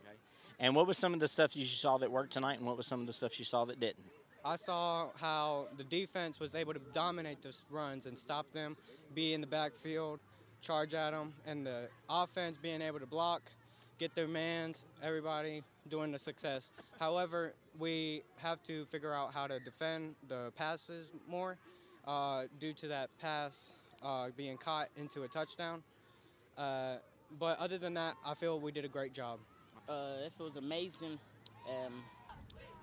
Speaker 25: Okay. And what was some of the stuff you saw that worked tonight, and what was some of the stuff you saw that didn't?
Speaker 11: I saw how the defense was able to dominate those runs and stop them, be in the backfield, charge at them, and the offense being able to block, get their mans, everybody doing the success. However, we have to figure out how to defend the passes more due to that pass being caught into a touchdown. But other than that, I feel we did a great job.
Speaker 26: It feels amazing.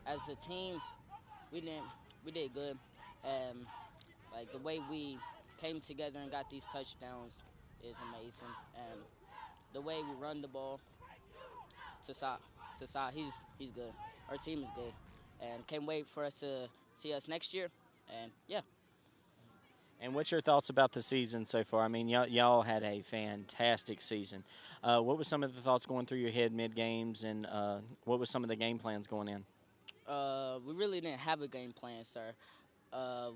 Speaker 26: As a team, we did good. Like the way we came together and got these touchdowns is amazing. The way we run the ball, Tasa, he's good. Our team is good, and can't wait for us to see us next year. And yeah.
Speaker 25: And what's your thoughts about the season so far? I mean, y'all had a fantastic season. What was some of the thoughts going through your head mid-games, and what was some of the game plans going in?
Speaker 26: We really didn't have a game plan, sir.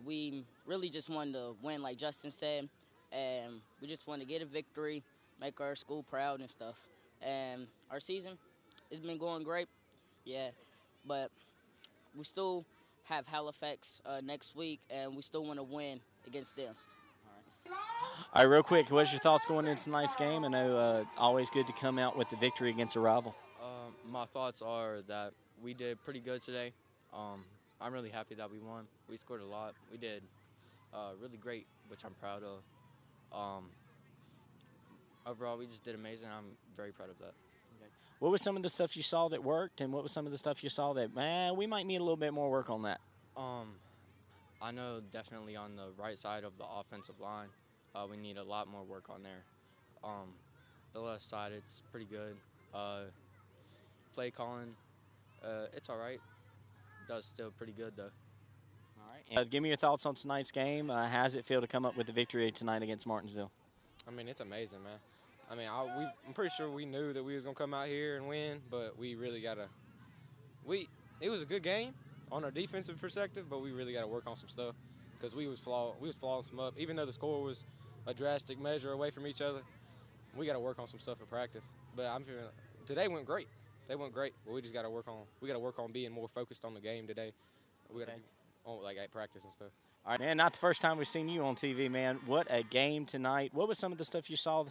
Speaker 26: We really just wanted to win, like Justin said, and we just wanted to get a victory, make our school proud and stuff. And our season has been going great, yeah, but we still have Halifax next week, and we still want to win against them.
Speaker 25: All right, real quick, what's your thoughts going into tonight's game? I know always good to come out with the victory against a rival.
Speaker 27: My thoughts are that we did pretty good today. I'm really happy that we won. We scored a lot. We did really great, which I'm proud of. Overall, we just did amazing. I'm very proud of that.
Speaker 25: What was some of the stuff you saw that worked, and what was some of the stuff you saw that, man, we might need a little bit more work on that?
Speaker 27: I know definitely on the right side of the offensive line, we need a lot more work on there. The left side, it's pretty good. Play calling, it's all right. Does still pretty good though.
Speaker 25: All right. Give me your thoughts on tonight's game. How does it feel to come up with the victory tonight against Martinsville?
Speaker 7: I mean, it's amazing, man. I mean, I'm pretty sure we knew that we was gonna come out here and win, but we really gotta. It was a good game on our defensive perspective, but we really gotta work on some stuff because we was flawing some up. Even though the score was a drastic measure away from each other, we gotta work on some stuff in practice. But I'm feeling today went great. They went great, but we just gotta work on being more focused on the game today. We gotta be on at practice and stuff.
Speaker 25: All right, man, not the first time we've seen you on TV, man. What a game tonight. What was some of the stuff you saw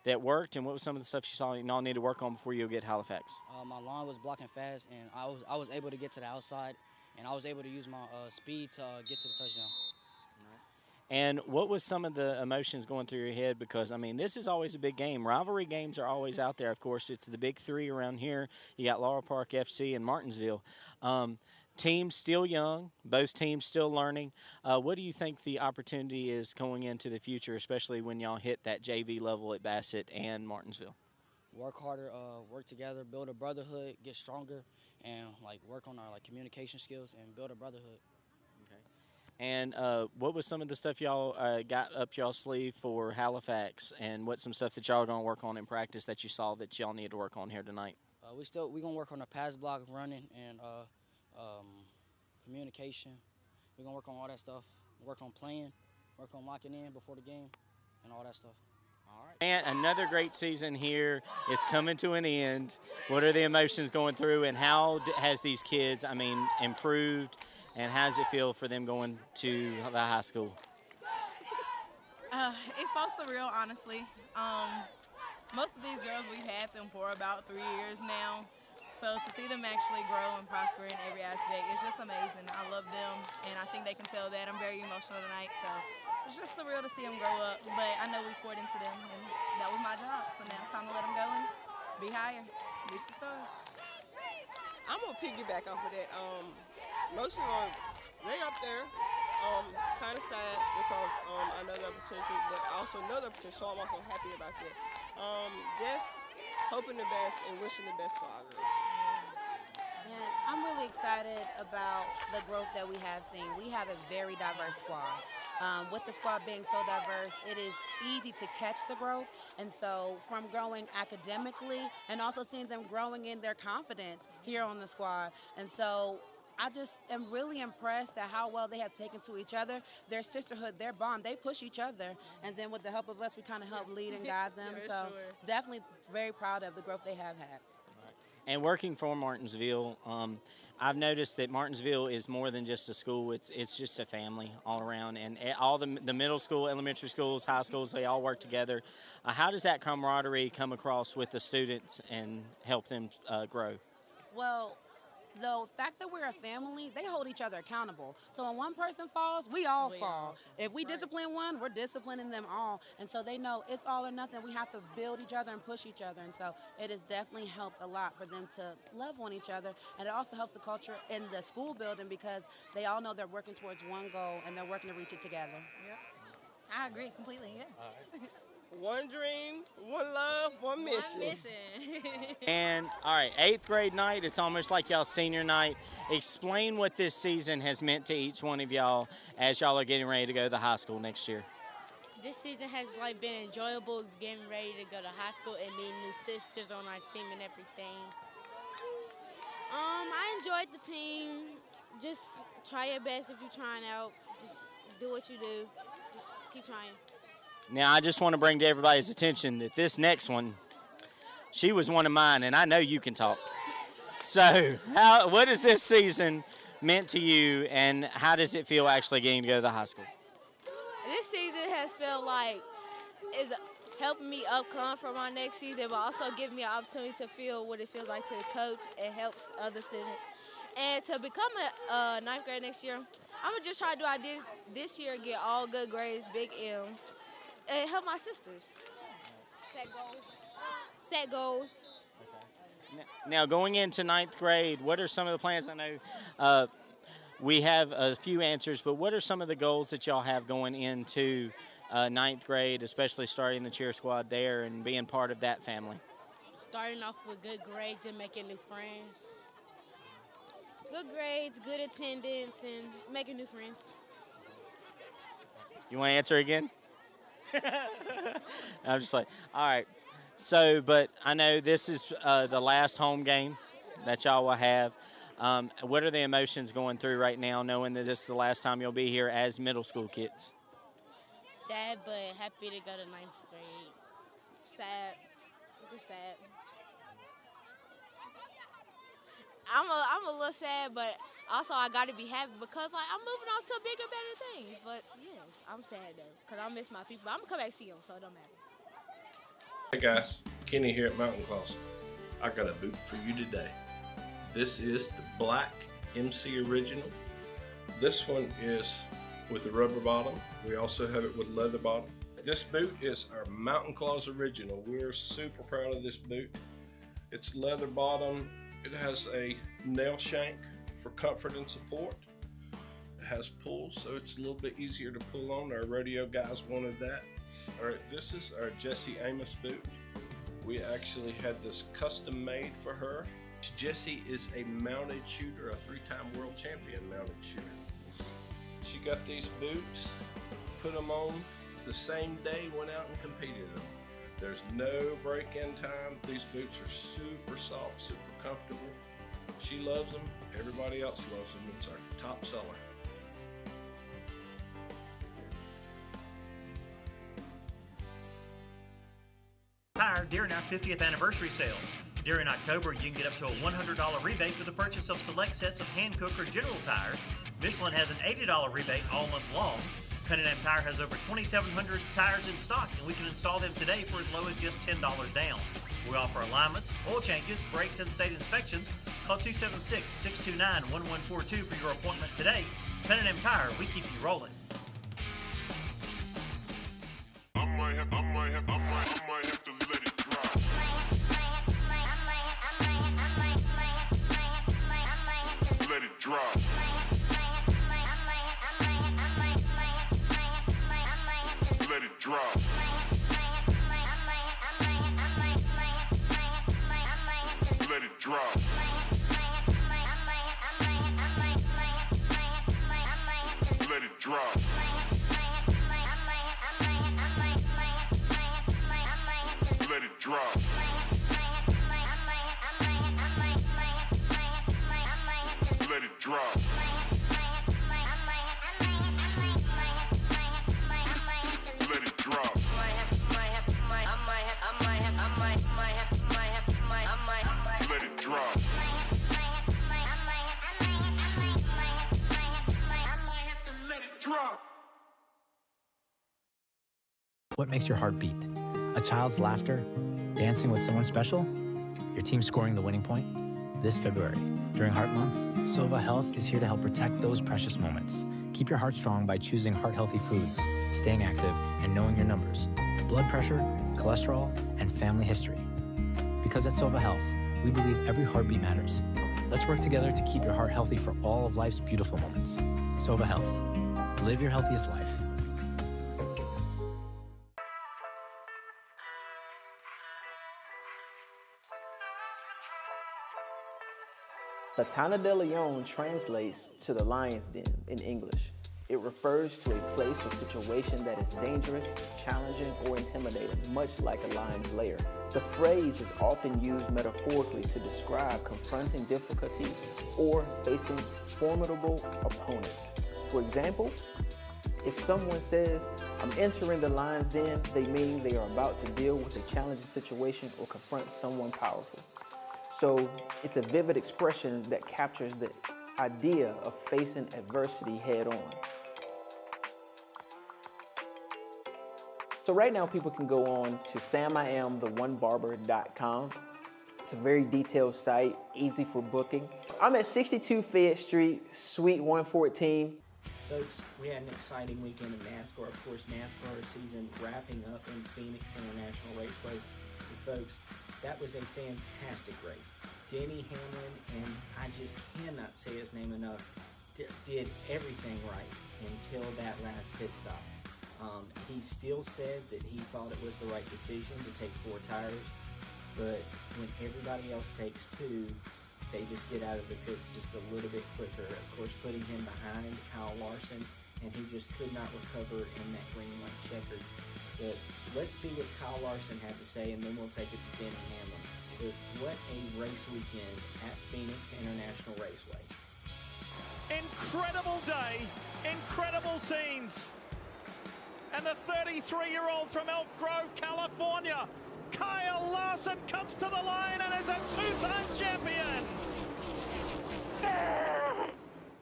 Speaker 25: that worked, and what was some of the stuff you saw you all need to work on before you get Halifax?
Speaker 13: My line was blocking fast, and I was able to get to the outside, and I was able to use my speed to get to the touchdown.
Speaker 25: And what was some of the emotions going through your head? Because, I mean, this is always a big game. Rivalry games are always out there. Of course, it's the big three around here. You got Laurel Park FC and Martinsville. Teams still young, both teams still learning. What do you think the opportunity is going into the future, especially when y'all hit that JV level at Bassett and Martinsville?
Speaker 13: Work harder, work together, build a brotherhood, get stronger, and work on our communication skills and build a brotherhood.
Speaker 25: And what was some of the stuff y'all got up y'all's sleeve for Halifax, and what's some stuff that y'all are going to work on in practice that you saw that y'all need to work on here tonight?
Speaker 13: We're going to work on the pass block, running, and communication. We're going to work on all that stuff, work on playing, work on locking in before the game, and all that stuff.
Speaker 25: All right. And another great season here. It's coming to an end. What are the emotions going through, and how has these kids, improved? And how does it feel for them going to the high school?
Speaker 14: It's so surreal, honestly. Most of these girls, we've had them for about 3 years now. So to see them actually grow and prosper in every aspect, it's just amazing. I love them, and I think they can tell that. I'm very emotional tonight, so it's just surreal to see them grow up. But I know we poured into them, and that was my job. So now it's time to let them go and be higher, reach the stars.
Speaker 15: I'm going to piggyback off of that. Mostly they up there, kind of sad because I know their potential, but I also know their potential, so I'm also happy about that. Just hoping the best and wishing the best for our girls.
Speaker 16: And I'm really excited about the growth that we have seen. We have a very diverse squad. With the squad being so diverse, it is easy to catch the growth. And so from growing academically and also seeing them growing in their confidence here on the squad. And so I just am really impressed at how well they have taken to each other, their sisterhood, their bond. They push each other, and then with the help of us, we kind of help lead and guide them. So definitely very proud of the growth they have had.
Speaker 25: And working for Martinsville, I've noticed that Martinsville is more than just a school. It's just a family all around. And all the middle school, elementary schools, high schools, they all work together. How does that camaraderie come across with the students and help them grow?
Speaker 16: Well, the fact that we're a family, they hold each other accountable. So when one person falls, we all fall. If we discipline one, we're disciplining them all. And so they know it's all or nothing. We have to build each other and push each other. And so it has definitely helped a lot for them to love on each other. And it also helps the culture in the school building because they all know they're working towards one goal and they're working to reach it together.
Speaker 14: Yep. I agree completely, yeah.
Speaker 15: One dream, one love, one mission.
Speaker 25: And, all right, 8th grade night, it's almost like y'all's senior night. Explain what this season has meant to each one of y'all as y'all are getting ready to go to the high school next year.
Speaker 17: This season has been enjoyable, getting ready to go to high school and meeting new sisters on our team and everything. I enjoyed the team. Just try your best if you're trying out. Just do what you do. Just keep trying.
Speaker 25: Now, I just want to bring to everybody's attention that this next one, she was one of mine, and I know you can talk. So, what has this season meant to you, and how does it feel actually getting to go to the high school?
Speaker 17: This season has felt like it's helping me come for my next season, but also giving me an opportunity to feel what it feels like to coach and help other students. And to become a 9th grade next year, I'm going to just try to do what I did this year, get all good grades, big M. And help my sisters. Set goals.
Speaker 25: Now, going into 9th grade, what are some of the plans? I know we have a few answers, but what are some of the goals that y'all have going into ninth grade, especially starting the cheer squad there and being part of that family?
Speaker 2: Starting off with good grades and making new friends. Good grades, good attendance, and making new friends.
Speaker 25: You want to answer again? I'm just playing. All right. So, but I know this is the last home game that y'all will have. What are the emotions going through right now, knowing that this is the last time you'll be here as middle school kids?
Speaker 2: Sad, but happy to go to ninth grade. Sad. Just sad. I'm a little sad, but also I got to be happy because like I'm moving on to bigger, better things. But yes, I'm sad though because I miss my people. But I'm gonna come back to see them, so it don't matter.
Speaker 5: Hey guys, Kenny here at Mountain Claws. I got a boot for you today. This is the black MC Original. This one is with a rubber bottom. We also have it with leather bottom. This boot is our Mountain Claws Original. We're super proud of this boot. It's leather bottom. It has a nail shank for comfort and support. It has pulls, so it's a little bit easier to pull on. Our rodeo guys wanted that. All right, this is our Jessie Amos boot. We actually had this custom made for her. Jessie is a mounted shooter, a 3-time world champion mounted shooter. She got these boots, put them on the same day, went out and competed in them. There's no break-in time. These boots are super soft, super comfortable. She loves them. Everybody else loves them. It's our top seller.
Speaker 6: Tire during our 50th anniversary sale. During October, you can get up to a $100 rebate for the purchase of select sets of Hankook or General tires. Michelin has an $80 rebate all month long. Penn&M Tire has over 2,700 tires in stock, and we can install them today for as low as just $10 down. We offer alignments, oil changes, brakes, and state inspections. Call 276-629-1142 for your appointment today. Penn&M Tire, we keep you rolling.
Speaker 18: I might have to let it drop. Let it drop. Let it drop. Let it drop. Let it drop. Let it drop. Let it drop. Let it drop. Let it drop. Let it drop.
Speaker 19: What makes your heart beat? A child's laughter? Dancing with someone special? Your team scoring the winning point? This February, during Heart Month, Sova Health is here to help protect those precious moments. Keep your heart strong by choosing heart-healthy foods, staying active, and knowing your numbers, blood pressure, cholesterol, and family history. Because at Sova Health, we believe every heartbeat matters. Let's work together to keep your heart healthy for all of life's beautiful moments. Sova Health. Live your healthiest life.
Speaker 20: Latana de Leon translates to the lion's den in English. It refers to a place or situation that is dangerous, challenging, or intimidating, much like a lion's lair. The phrase is often used metaphorically to describe confronting difficulties or facing formidable opponents. For example, if someone says, "I'm entering the lion's den," they mean they are about to deal with a challenging situation or confront someone powerful. So it's a vivid expression that captures the idea of facing adversity head on. So right now people can go on to samiamtheonebarber.com. It's a very detailed site, easy for booking. I'm at 62 Fayette Street, Suite 114.
Speaker 10: Folks, we had an exciting weekend of NASCAR. Of course, NASCAR season wrapping up in Phoenix International Raceway. And folks, that was a fantastic race. Denny Hamlin, and I just cannot say his name enough, did everything right until that last pit stop. He still said that he thought it was the right decision to take 4 tires, but when everybody else takes 2, they just get out of the pits just a little bit quicker. Of course, putting him behind Kyle Larson, and he just could not recover in that green light checkered. But let's see what Kyle Larson had to say, and then we'll take it to Denny Hamlin. But what a race weekend at Phoenix International Raceway.
Speaker 1: Incredible day, incredible scenes. And the 33-year-old from Elk Grove, California, Kyle Larson, comes to the line and is a 2-time champion.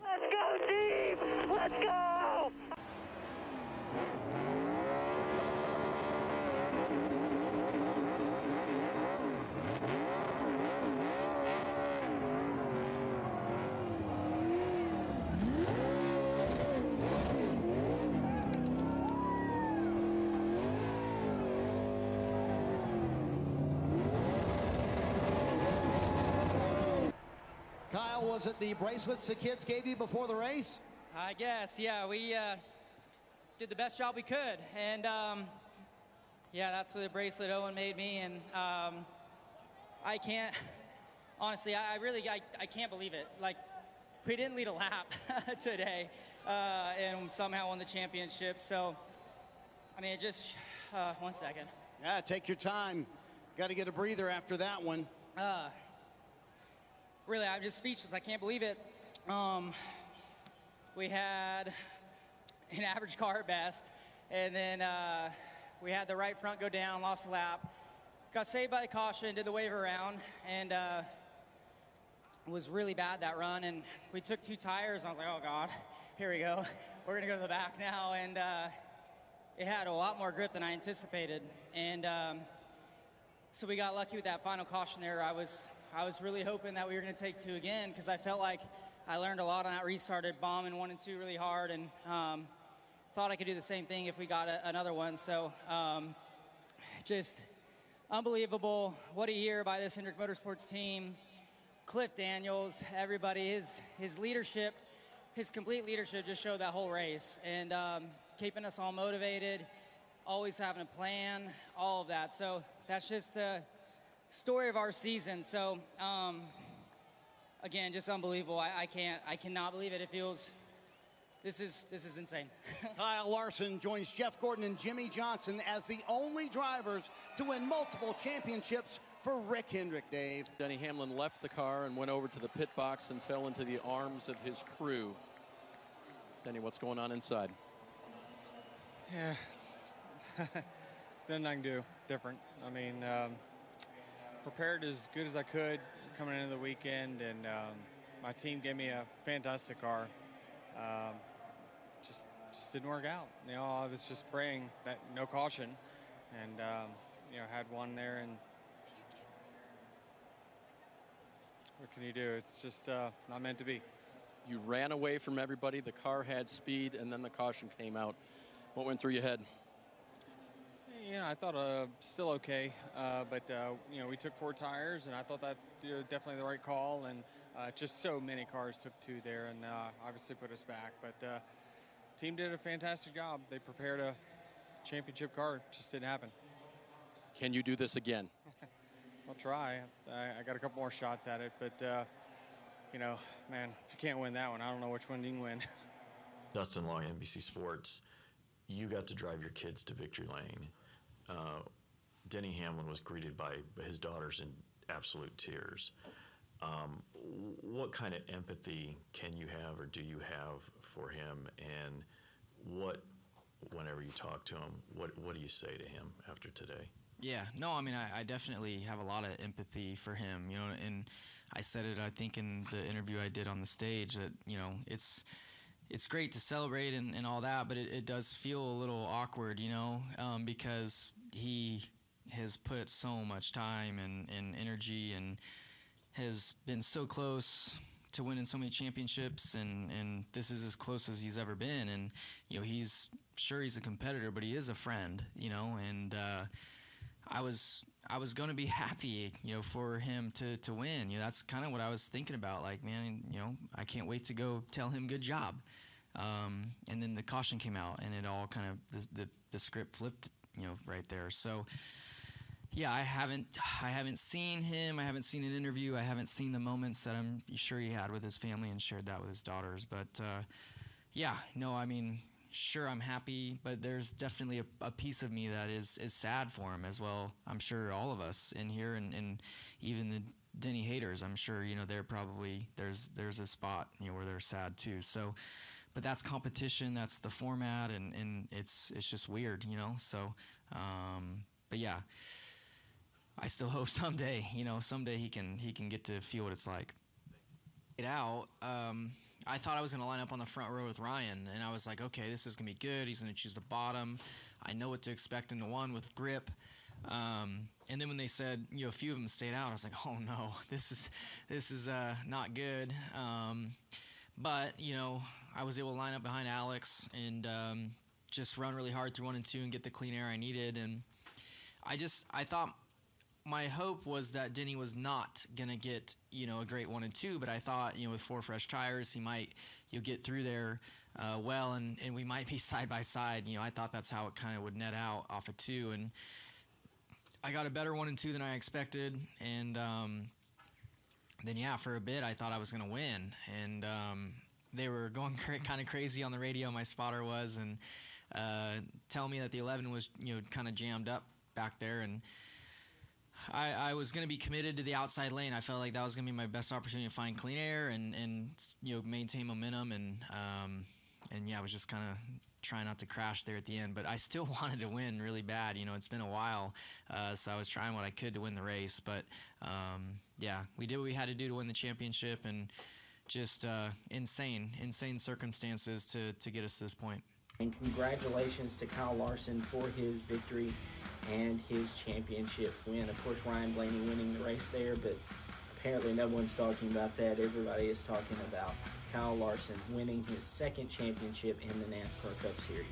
Speaker 3: Let's go, team! Let's go!
Speaker 12: Kyle, was it the bracelets the kids gave you before the race?
Speaker 21: I guess, yeah. We did the best job we could. And, yeah, that's what the bracelet Owen made me. And I can't, honestly, I can't believe it. Like, we didn't lead a lap today and somehow won the championship. So, I mean, it just, 1 second.
Speaker 12: Yeah, take your time. Got to get a breather after that one.
Speaker 21: Really, I'm just speechless. I can't believe it. We had an average car at best, and then we had the right front go down, lost a lap, got saved by the caution, did the wave around, and it was really bad that run. And we took 2 tires, and I was like, oh God, here we go. We're gonna go to the back now, and it had a lot more grip than I anticipated. And so we got lucky with that final caution there. I was really hoping that we were going to take 2 again, because I felt like I learned a lot on that restart, bombing 1 and 2 really hard, and thought I could do the same thing if we got another one. So just unbelievable. What a year by this Hendrick Motorsports team. Cliff Daniels, everybody, his leadership, his complete leadership just showed that whole race, and keeping us all motivated, always having a plan, all of that. So that's just story of our season. So again, just unbelievable. I cannot believe it. It feels, this is insane.
Speaker 12: Kyle Larson joins Jeff Gordon and Jimmy Johnson as the only drivers to win multiple championships for Rick Hendrick, Dave.
Speaker 22: Denny Hamlin left the car and went over to the pit box and fell into the arms of his crew. Denny, what's going on inside?
Speaker 11: Yeah, nothing I can do different. I mean, prepared as good as I could coming into the weekend, and my team gave me a fantastic car. Just didn't work out. You know, I was just praying that no caution, and you know, had one there, and what can you do? It's just not meant to be.
Speaker 22: You ran away from everybody. The car had speed, and then the caution came out. What went through your head?
Speaker 11: You know, I thought still okay, but you know, we took 4 tires, and I thought that definitely the right call, and just so many cars took 2 there, and obviously put us back. But team did a fantastic job. They prepared a championship car. It just didn't happen.
Speaker 22: Can you do this again?
Speaker 11: I'll try. I got a couple more shots at it, but you know, man, if you can't win that one, I don't know which one you can win.
Speaker 23: Dustin Long, NBC Sports. You got to drive your kids to victory lane. Denny Hamlin was greeted by his daughters in absolute tears. What kind of empathy can you have, or do you have for him? And whenever you talk to him, what do you say to him after today?
Speaker 24: Yeah, no, I mean, I definitely have a lot of empathy for him, you know, and I said it, I think, in the interview I did on the stage, that, you know, it's great to celebrate and all that, but it does feel a little awkward, you know, because he has put so much time and energy and has been so close to winning so many championships, and this is as close as he's ever been. And, you know, he's a competitor, but he is a friend, you know, and I was going to be happy, for him to win. That's kind of what I was thinking about. Like, man, I can't wait to go tell him good job. And then the caution came out, and it all kind of the script flipped, right there. So, yeah, I haven't seen him. I haven't seen an interview. I haven't seen the moments that I'm sure he had with his family and shared that with his daughters. But sure, I'm happy, but there's definitely a piece of me that is sad for him as well. I'm sure all of us in here, and even the Denny haters, I'm sure, they're probably, there's a spot, where they're sad too. So, but that's competition, that's the format, and it's just weird, so, but yeah, I still hope someday he can get to feel what it's like. I thought I was going to line up on the front row with Ryan, and I was like, okay, this is going to be good. He's going to choose the bottom. I know what to expect in the one with grip. And then when they said, a few of them stayed out, I was like, oh no, this is not good. But I was able to line up behind Alex and just run really hard through 1 and 2 and get the clean air I needed. And I thought my hope was that Denny was not going to get, a great 1 and 2, but I thought, with 4 fresh tires, he might, get through there well, and we might be side by side. I thought that's how it kind of would net out off of 2, and I got a better 1 and 2 than I expected, and then, for a bit, I thought I was going to win, and they were going kind of crazy on the radio, my spotter was, and telling me that the 11 was, kind of jammed up back there, and I was going to be committed to the outside lane. I felt like that was going to be my best opportunity to find clean air and maintain momentum, and I was just kind of trying not to crash there at the end. But I still wanted to win really bad. It's been a while, so I was trying what I could to win the race. But we did what we had to do to win the championship, and just insane circumstances to get us to this point.
Speaker 10: And congratulations to Kyle Larson for his victory and his championship win. Of course, Ryan Blaney winning the race there, but apparently no one's talking about that. Everybody is talking about Kyle Larson winning his second championship in the NASCAR Cup Series.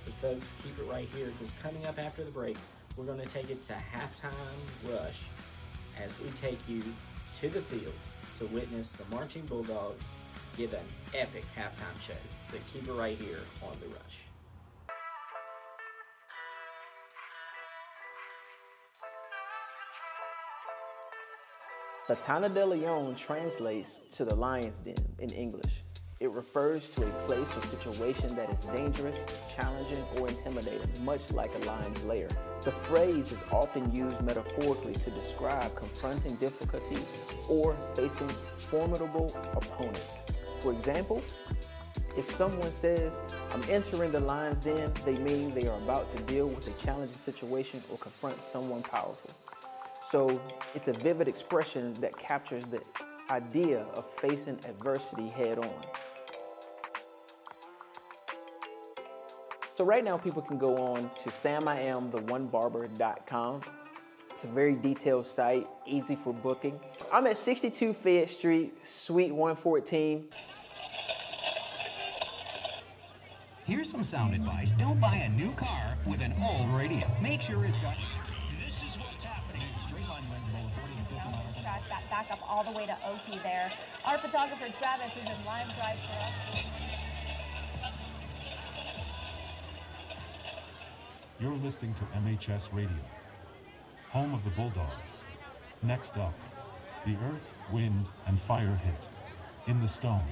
Speaker 10: But folks, keep it right here, because coming up after the break, we're going to take it to Halftime Rush as we take you to the field to witness the Marching Bulldogs give an epic halftime show. So keep it right here on The Rush.
Speaker 20: The Tana de Leon translates to the lion's den in English. It refers to a place or situation that is dangerous, challenging, or intimidating, much like a lion's lair. The phrase is often used metaphorically to describe confronting difficulties or facing formidable opponents. For example, if someone says, "I'm entering the lion's den," they mean they are about to deal with a challenging situation or confront someone powerful. So it's a vivid expression that captures the idea of facing adversity head on. So right now people can go on to samiamtheonebarber.com. It's a very detailed site, easy for booking. I'm at 62 Fayette Street, Suite 114.
Speaker 4: Here's some sound advice. Don't buy a new car with an old radio. Make sure it's got... This is what's happening. Straight line winds roll 40 to 50 miles.
Speaker 7: Crash that back up all the way to Oki there. Our photographer Travis is in live drive for us.
Speaker 8: You're listening to MHS Radio, home of the Bulldogs. Next up, the Earth, Wind, and Fire hit, In the Stone.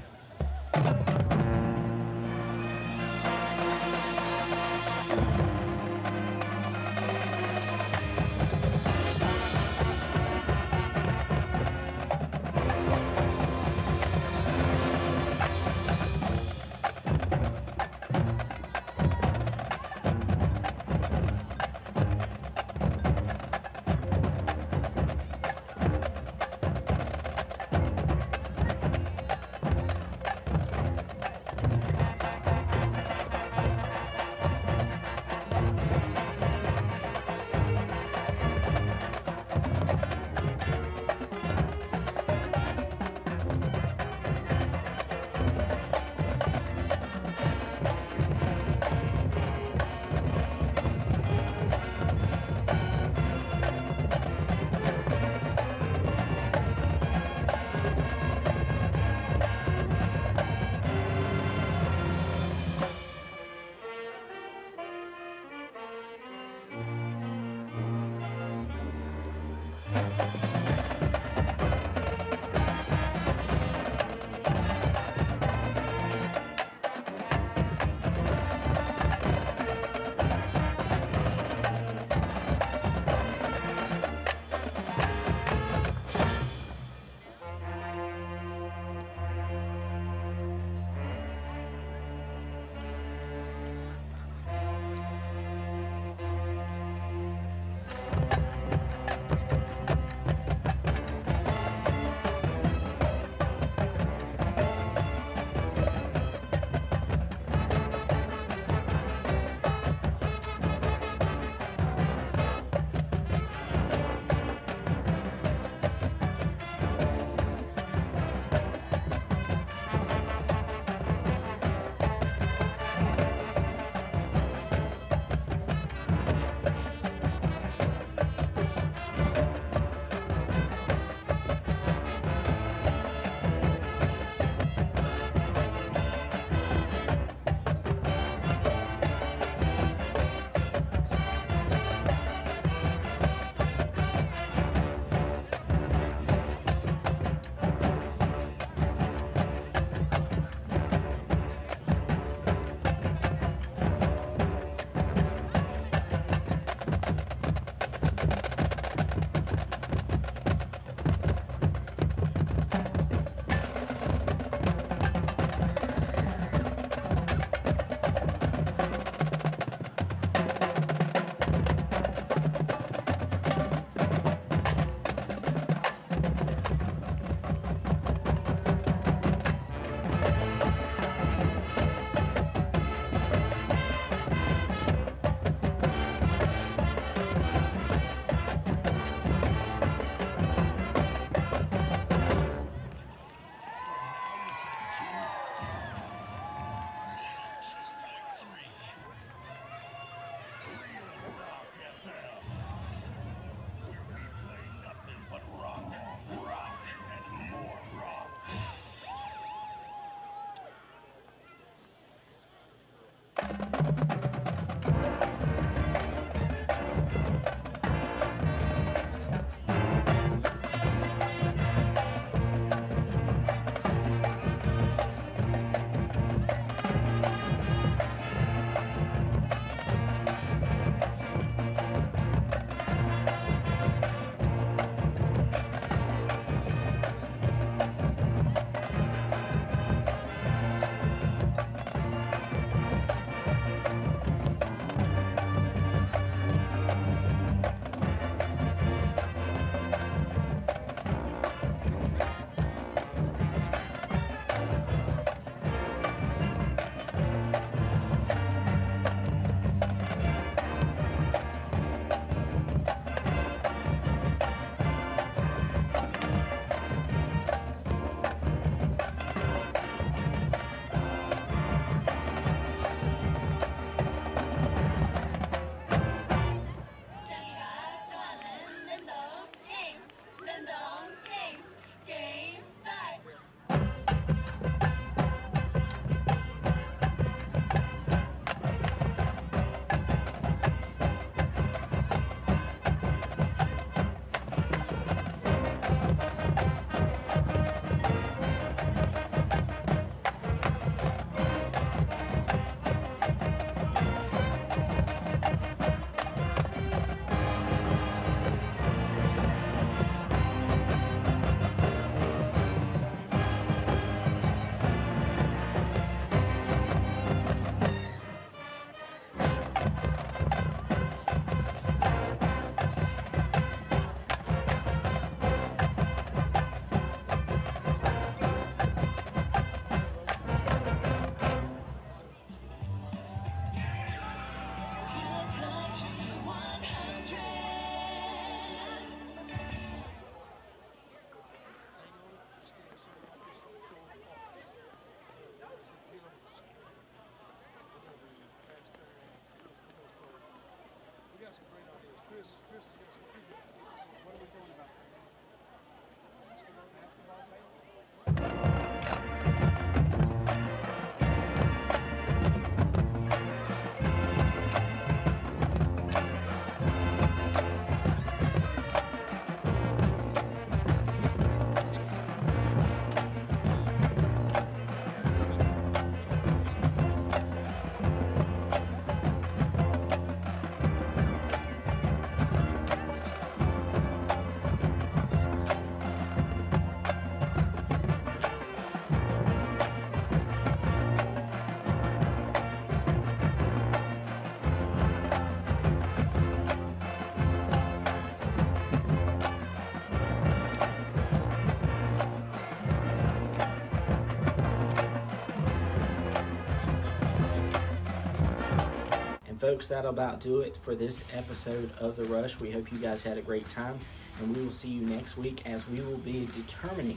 Speaker 10: folks, that'll about do it for this episode of The Rush. We hope you guys had a great time, and we will see you next week as we will be determining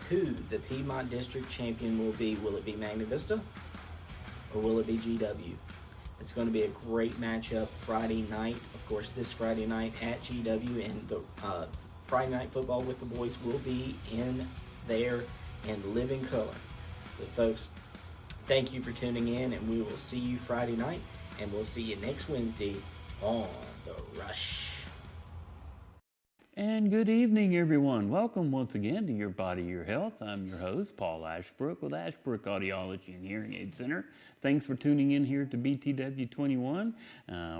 Speaker 10: who the Piedmont District Champion will be. Will it be Magna Vista or will it be GW? It's going to be a great matchup Friday night, of course, this Friday night at GW, and the Friday Night Football with the boys will be in there in living color. But folks, thank you for tuning in, and we will see you Friday night, and we'll see you next Wednesday on The Rush.
Speaker 9: And good evening, everyone. Welcome once again to Your Body, Your Health. I'm your host, Paul Ashbrook with Ashbrook Audiology and Hearing Aid Center. Thanks for tuning in here to BTW21.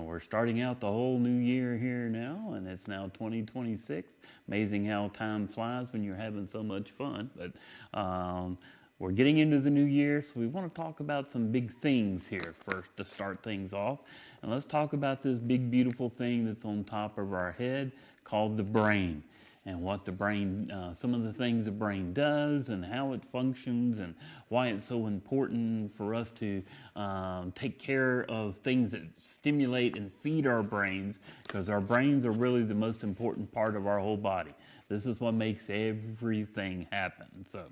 Speaker 9: We're starting out the whole new year here now, and it's now 2026. Amazing how time flies when you're having so much fun. But we're getting into the new year, so we want to talk about some big things here first to start things off. And let's talk about this big, beautiful thing that's on top of our head called the brain, and what the brain, some of the things the brain does and how it functions and why it's so important for us to take care of things that stimulate and feed our brains, because our brains are really the most important part of our whole body. This is what makes everything happen. So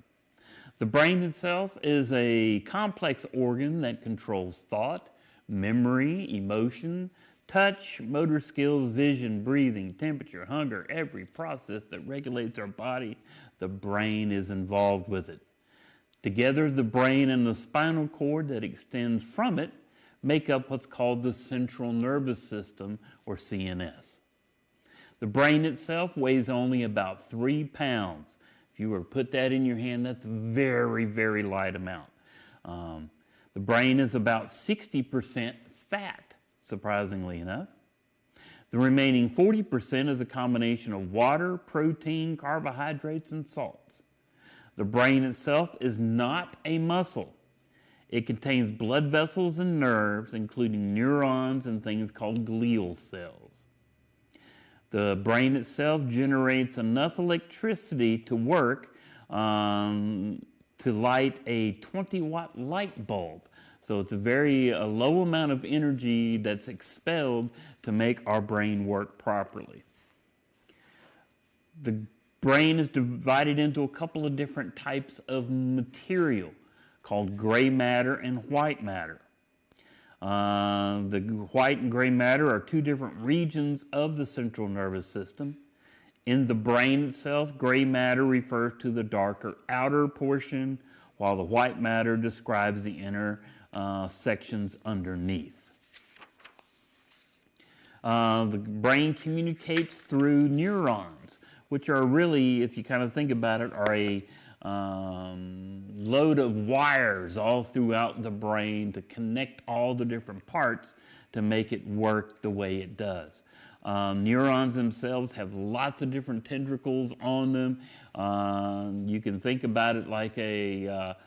Speaker 9: the brain itself is a complex organ that controls thought, memory, emotion, touch, motor skills, vision, breathing, temperature, hunger, every process that regulates our body, the brain is involved with it. Together, the brain and the spinal cord that extends from it make up what's called the central nervous system, or CNS. The brain itself weighs only about 3 pounds. If you were to put that in your hand, that's a very, very light amount. The brain is about 60% fat, surprisingly enough. The remaining 40% is a combination of water, protein, carbohydrates, and salts. The brain itself is not a muscle. It contains blood vessels and nerves, including neurons and things called glial cells. The brain itself generates enough electricity to work to light a 20-watt light bulb. So it's a very low amount of energy that's expelled to make our brain work properly. The brain is divided into a couple of different types of material called gray matter and white matter. The white and gray matter are two different regions of the central nervous system. In the brain itself, gray matter refers to the darker outer portion, while the white matter describes the inner sections underneath. The brain communicates through neurons, which are really, if you kind of think about it, are a load of wires all throughout the brain to connect all the different parts to make it work the way it does. Neurons themselves have lots of different tentacles on them. You can think about it like a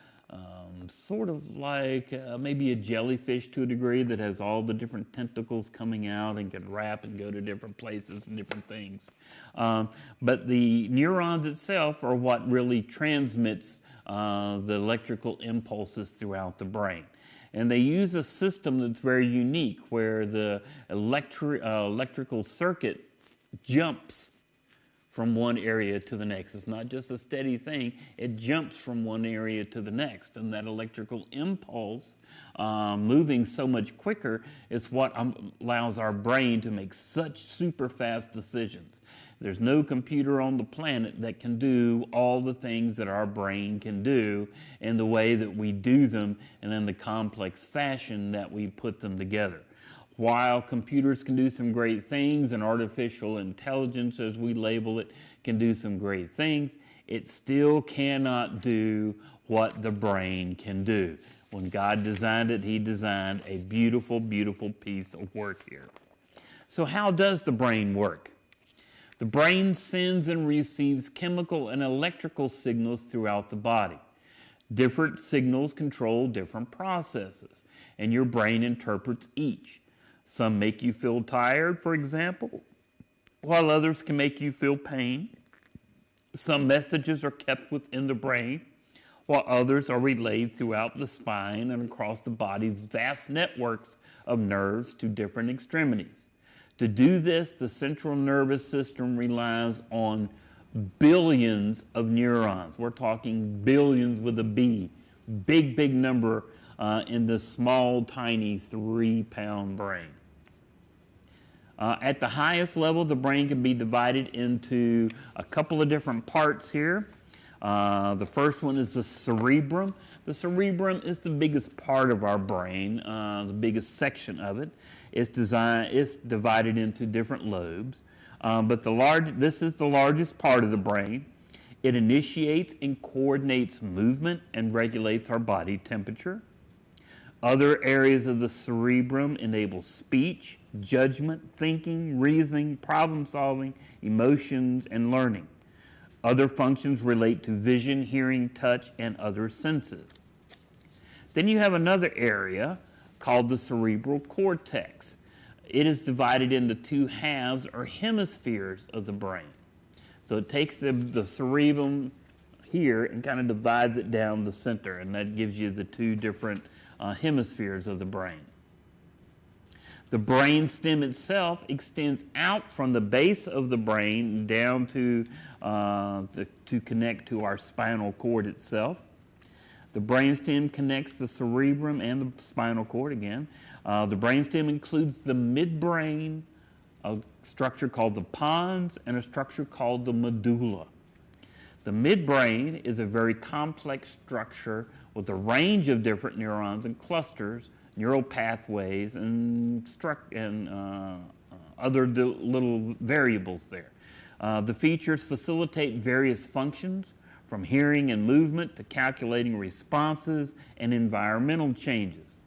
Speaker 9: sort of like maybe a jellyfish to a degree that has all the different tentacles coming out and can wrap and go to different places and different things. But the neurons itself are what really transmits the electrical impulses throughout the brain. And they use a system that's very unique where the electrical circuit jumps from one area to the next. It's not just a steady thing, it jumps from one area to the next. And that electrical impulse moving so much quicker is what allows our brain to make such super fast decisions. There's no computer on the planet that can do all the things that our brain can do in the way that we do them and in the complex fashion that we put them together. While computers can do some great things and artificial intelligence, as we label it, can do some great things, it still cannot do what the brain can do. When God designed it, He designed a beautiful, beautiful piece of work here. So how does the brain work? The brain sends and receives chemical and electrical signals throughout the body. Different signals control different processes, and your brain interprets each. Some make you feel tired, for example, while others can make you feel pain. Some messages are kept within the brain, while others are relayed throughout the spine and across the body's vast networks of nerves to different extremities. To do this, the central nervous system relies on billions of neurons. We're talking billions with a B. Big number in this small, tiny 3-pound brain. At the highest level, the brain can be divided into a couple of different parts here. The first one is the cerebrum. The cerebrum is the biggest part of our brain, the biggest section of it. It's divided into different lobes, but this is the largest part of the brain. It initiates and coordinates movement and regulates our body temperature. Other areas of the cerebrum enable speech, judgment, thinking, reasoning, problem solving, emotions, and learning. Other functions relate to vision, hearing, touch, and other senses. Then you have another area called the cerebral cortex. It is divided into two halves or hemispheres of the brain. So it takes the cerebrum here and kind of divides it down the center, and that gives you the two different hemispheres of the brain. The brain stem itself extends out from the base of the brain down to connect to our spinal cord itself. The brainstem connects the cerebrum and the spinal cord again. The brainstem includes the midbrain, a structure called the pons, and a structure called the medulla. The midbrain is a very complex structure with a range of different neurons and clusters, neural pathways, and other little variables there. The features facilitate various functions, from hearing and movement to calculating responses and environmental changes.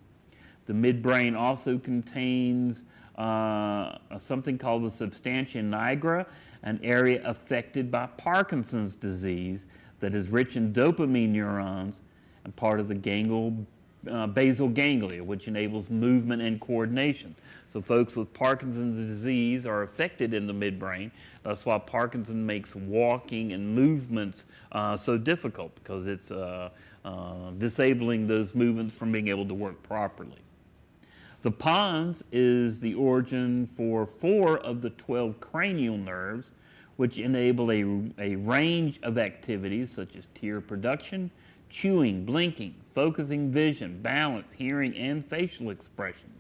Speaker 9: The midbrain also contains something called the substantia nigra, an area affected by Parkinson's disease that is rich in dopamine neurons and part of the basal ganglia, which enables movement and coordination. So folks with Parkinson's disease are affected in the midbrain. That's why Parkinson makes walking and movements so difficult, because it's disabling those movements from being able to work properly. The pons is the origin for 4 of the 12 cranial nerves, which enable a range of activities such as tear production, chewing, blinking, focusing vision, balance, hearing, and facial expressions.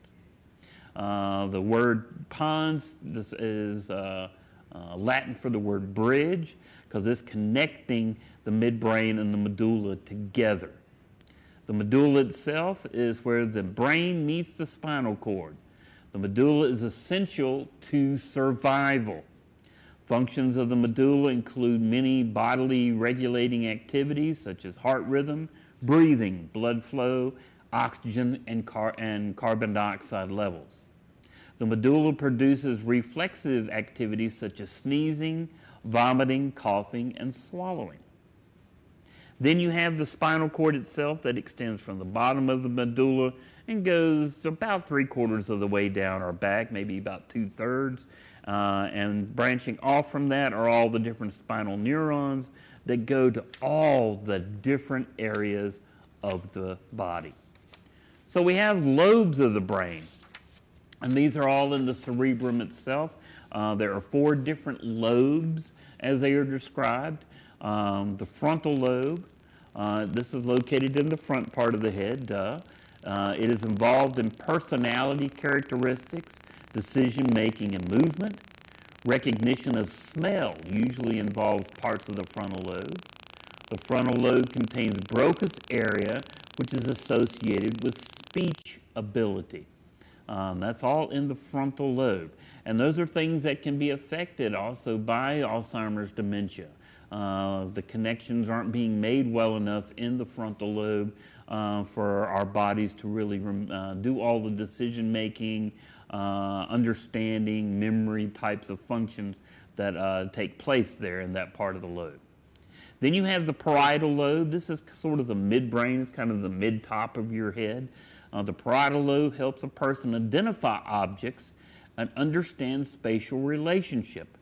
Speaker 9: The word pons, this is Latin for the word bridge, because it's connecting the midbrain and the medulla together. The medulla itself is where the brain meets the spinal cord. The medulla is essential to survival. Functions of the medulla include many bodily regulating activities such as heart rhythm, breathing, blood flow, oxygen, and carbon dioxide levels. The medulla produces reflexive activities such as sneezing, vomiting, coughing, and swallowing. Then you have the spinal cord itself that extends from the bottom of the medulla and goes about 3/4 of the way down our back, maybe about 2/3. And branching off from that are all the different spinal neurons that go to all the different areas of the body. So we have lobes of the brain, and these are all in the cerebrum itself. There are 4 different lobes as they are described. The frontal lobe, this is located in the front part of the head, it is involved in personality characteristics, decision-making and movement. Recognition of smell usually involves parts of the frontal lobe. The frontal lobe contains Broca's area, which is associated with speech ability. That's all in the frontal lobe. And those are things that can be affected also by Alzheimer's dementia. The connections aren't being made well enough in the frontal lobe for our bodies to really do all the decision-making, understanding, memory types of functions that take place there in that part of the lobe. Then you have the parietal lobe. This is sort of the midbrain. It's kind of the mid-top of your head. The parietal lobe helps a person identify objects and understand spatial relationship,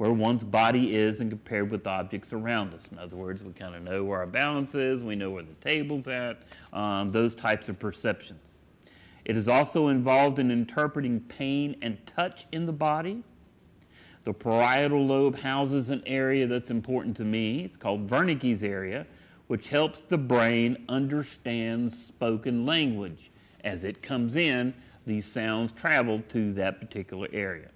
Speaker 9: where one's body is and compared with objects around us. In other words, we kind of know where our balance is, we know where the table's at, those types of perceptions. It is also involved in interpreting pain and touch in the body. The parietal lobe houses an area that's important to me. It's called Wernicke's area, which helps the brain understand spoken language. As it comes in, these sounds travel to that particular area.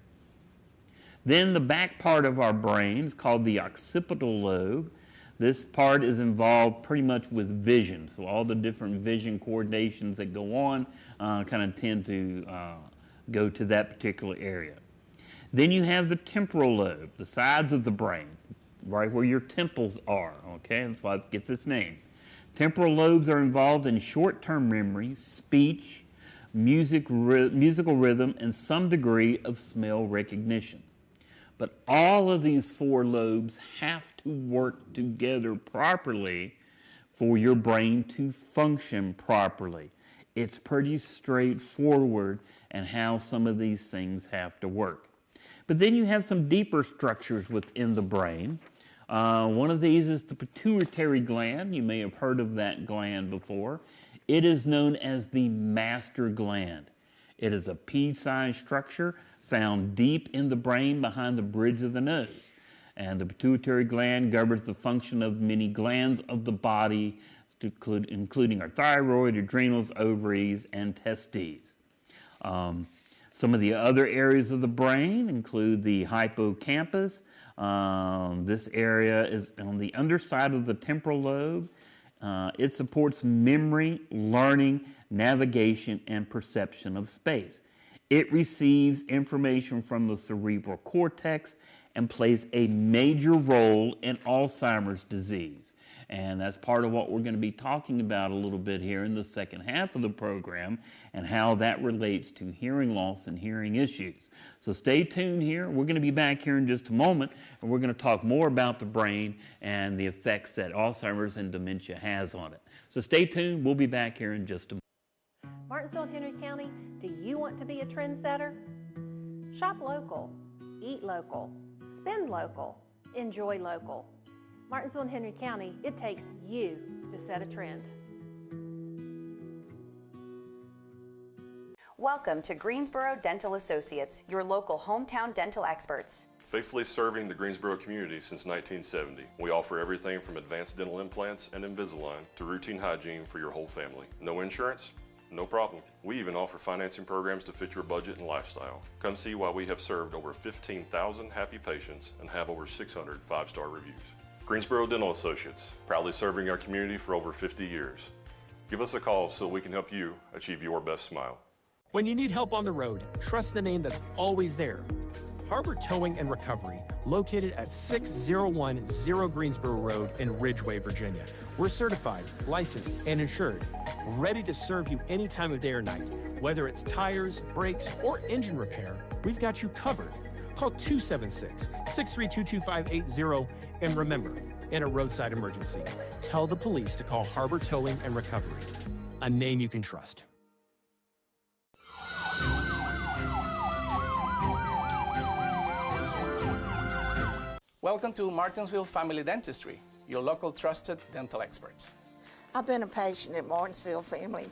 Speaker 9: Then the back part of our brain is called the occipital lobe. This part is involved pretty much with vision. So all the different vision coordinations that go on kind of tend to go to that particular area. Then you have the temporal lobe, the sides of the brain, right where your temples are, okay? That's why it gets its name. Temporal lobes are involved in short-term memory, speech, musical rhythm, and some degree of smell recognition. But all of these four lobes have to work together properly for your brain to function properly. It's pretty straightforward and how some of these things have to work. But then you have some deeper structures within the brain. One of these is the pituitary gland. You may have heard of that gland before. It is known as the master gland. It is a pea-sized structure found deep in the brain behind the bridge of the nose. And the pituitary gland governs the function of many glands of the body, including our thyroid, adrenals, ovaries, and testes. Some of the other areas of the brain include the hippocampus. This area is on the underside of the temporal lobe. It supports memory, learning, navigation, and perception of space. It receives information from the cerebral cortex and plays a major role in Alzheimer's disease. And that's part of what we're going to be talking about a little bit here in the second half of the program and how that relates to hearing loss and hearing issues. So stay tuned here. We're going to be back here in just a moment, and we're going to talk more about the brain and the effects that Alzheimer's and dementia has on it. So stay tuned. We'll be back here in just a moment.
Speaker 7: Martinsville and Henry County, do you want to be a trendsetter? Shop local, eat local, spend local, enjoy local. Martinsville and Henry County, it takes you to set a trend.
Speaker 13: Welcome to Greensboro Dental Associates, your local hometown dental experts.
Speaker 14: Faithfully serving the Greensboro community since 1970. We offer everything from advanced dental implants and Invisalign to routine hygiene for your whole family. No insurance? No problem. We even offer financing programs to fit your budget and lifestyle. Come see why we have served over 15,000 happy patients and have over 600 five-star reviews. Greensboro Dental Associates, proudly serving our community for over 50 years. Give us a call so we can help you achieve your best smile.
Speaker 15: When you need help on the road, trust the name that's always there. Harbor Towing and Recovery, located at 6010 Greensboro Road in Ridgeway, Virginia. We're certified, licensed, and insured, ready to serve you any time of day or night. Whether it's tires, brakes, or engine repair, we've got you covered. Call 276-632-2580, and remember, in a roadside emergency, tell the police to call Harbor Towing and Recovery, a name you can trust.
Speaker 16: Welcome to Martinsville Family Dentistry, your local trusted dental experts.
Speaker 17: I've been a patient at Martinsville Family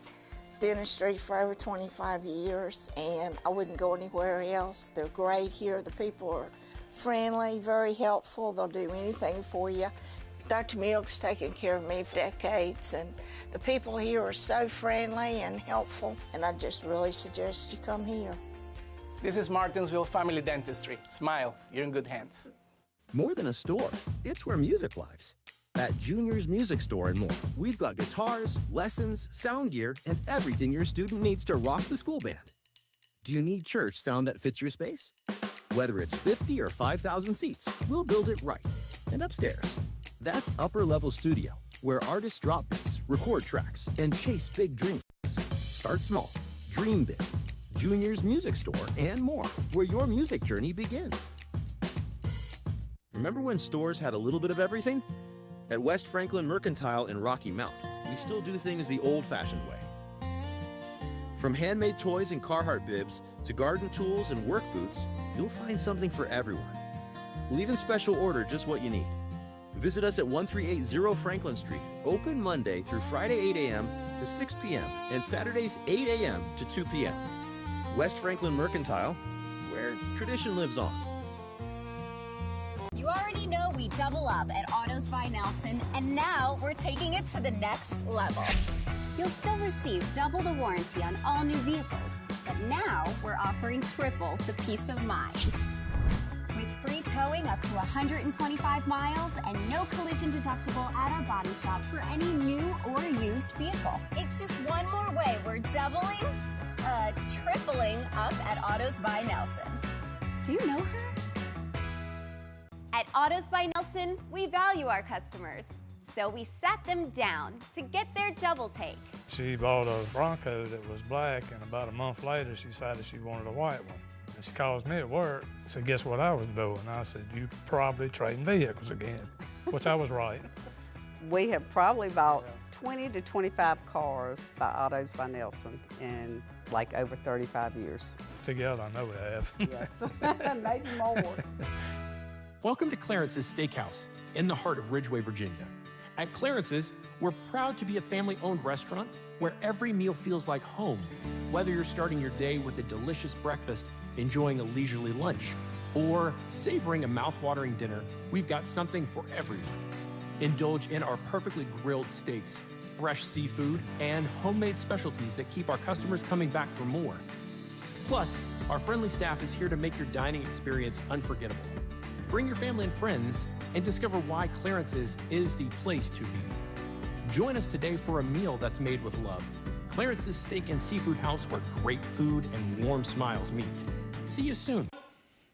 Speaker 17: Dentistry for over 25 years, and I wouldn't go anywhere else. They're great here. The people are friendly, very helpful. They'll do anything for you. Dr. Milk's taken care of me for decades, and the people here are so friendly and helpful, and I just really suggest you come here.
Speaker 16: This is Martinsville Family Dentistry. Smile, you're in good hands.
Speaker 26: More than a store, it's where music lives. At Junior's Music Store and more, we've got guitars, lessons, sound gear, and everything your student needs to rock the school band. Do you need church sound that fits your space? Whether it's 50 or 5,000 seats, we'll build it right. And upstairs, that's Upper Level Studio, where artists drop beats, record tracks, and chase big dreams. Start small, dream big. Junior's Music Store and more, where your music journey begins. Remember when stores had a little bit of everything? At West Franklin Mercantile in Rocky Mount, we still do things the old-fashioned way. From handmade toys and Carhartt bibs to garden tools and work boots, you'll find something for everyone. We'll even special order just what you need. Visit us at 1380 Franklin Street, open Monday through Friday 8 a.m. to 6 p.m. and Saturdays 8 a.m. to 2 p.m. West Franklin Mercantile, where tradition lives on.
Speaker 2: You already know we double up at Autos by Nelson, and now we're taking it to the next level. You'll still receive double the warranty on all new vehicles, but now we're offering triple the peace of mind. With free towing up to 125 miles and no collision deductible at our body shop for any new or used vehicle. It's just one more way we're tripling up at Autos by Nelson. Do you know her? At Autos by Nelson, we value our customers, so we sat them down to get their double take.
Speaker 5: She bought a Bronco that was black, and about a month later, she decided she wanted a white one. And she calls me at work, said, guess what I was doing? I said, you probably trading vehicles again, which I was right.
Speaker 6: We have probably bought 20 to 25 cars by Autos by Nelson in like over 35 years.
Speaker 5: Together, I know we have.
Speaker 6: Yes, maybe more.
Speaker 15: Welcome to Clarence's Steakhouse in the heart of Ridgeway, Virginia. At Clarence's, we're proud to be a family-owned restaurant where every meal feels like home. Whether you're starting your day with a delicious breakfast, enjoying a leisurely lunch, or savoring a mouth-watering dinner, we've got something for everyone. Indulge in our perfectly grilled steaks, fresh seafood, and homemade specialties that keep our customers coming back for more. Plus, our friendly staff is here to make your dining experience unforgettable. Bring your family and friends and discover why Clarence's is the place to be. Join us today for a meal that's made with love. Clarence's Steak and Seafood House, where great food and warm smiles meet. See you soon.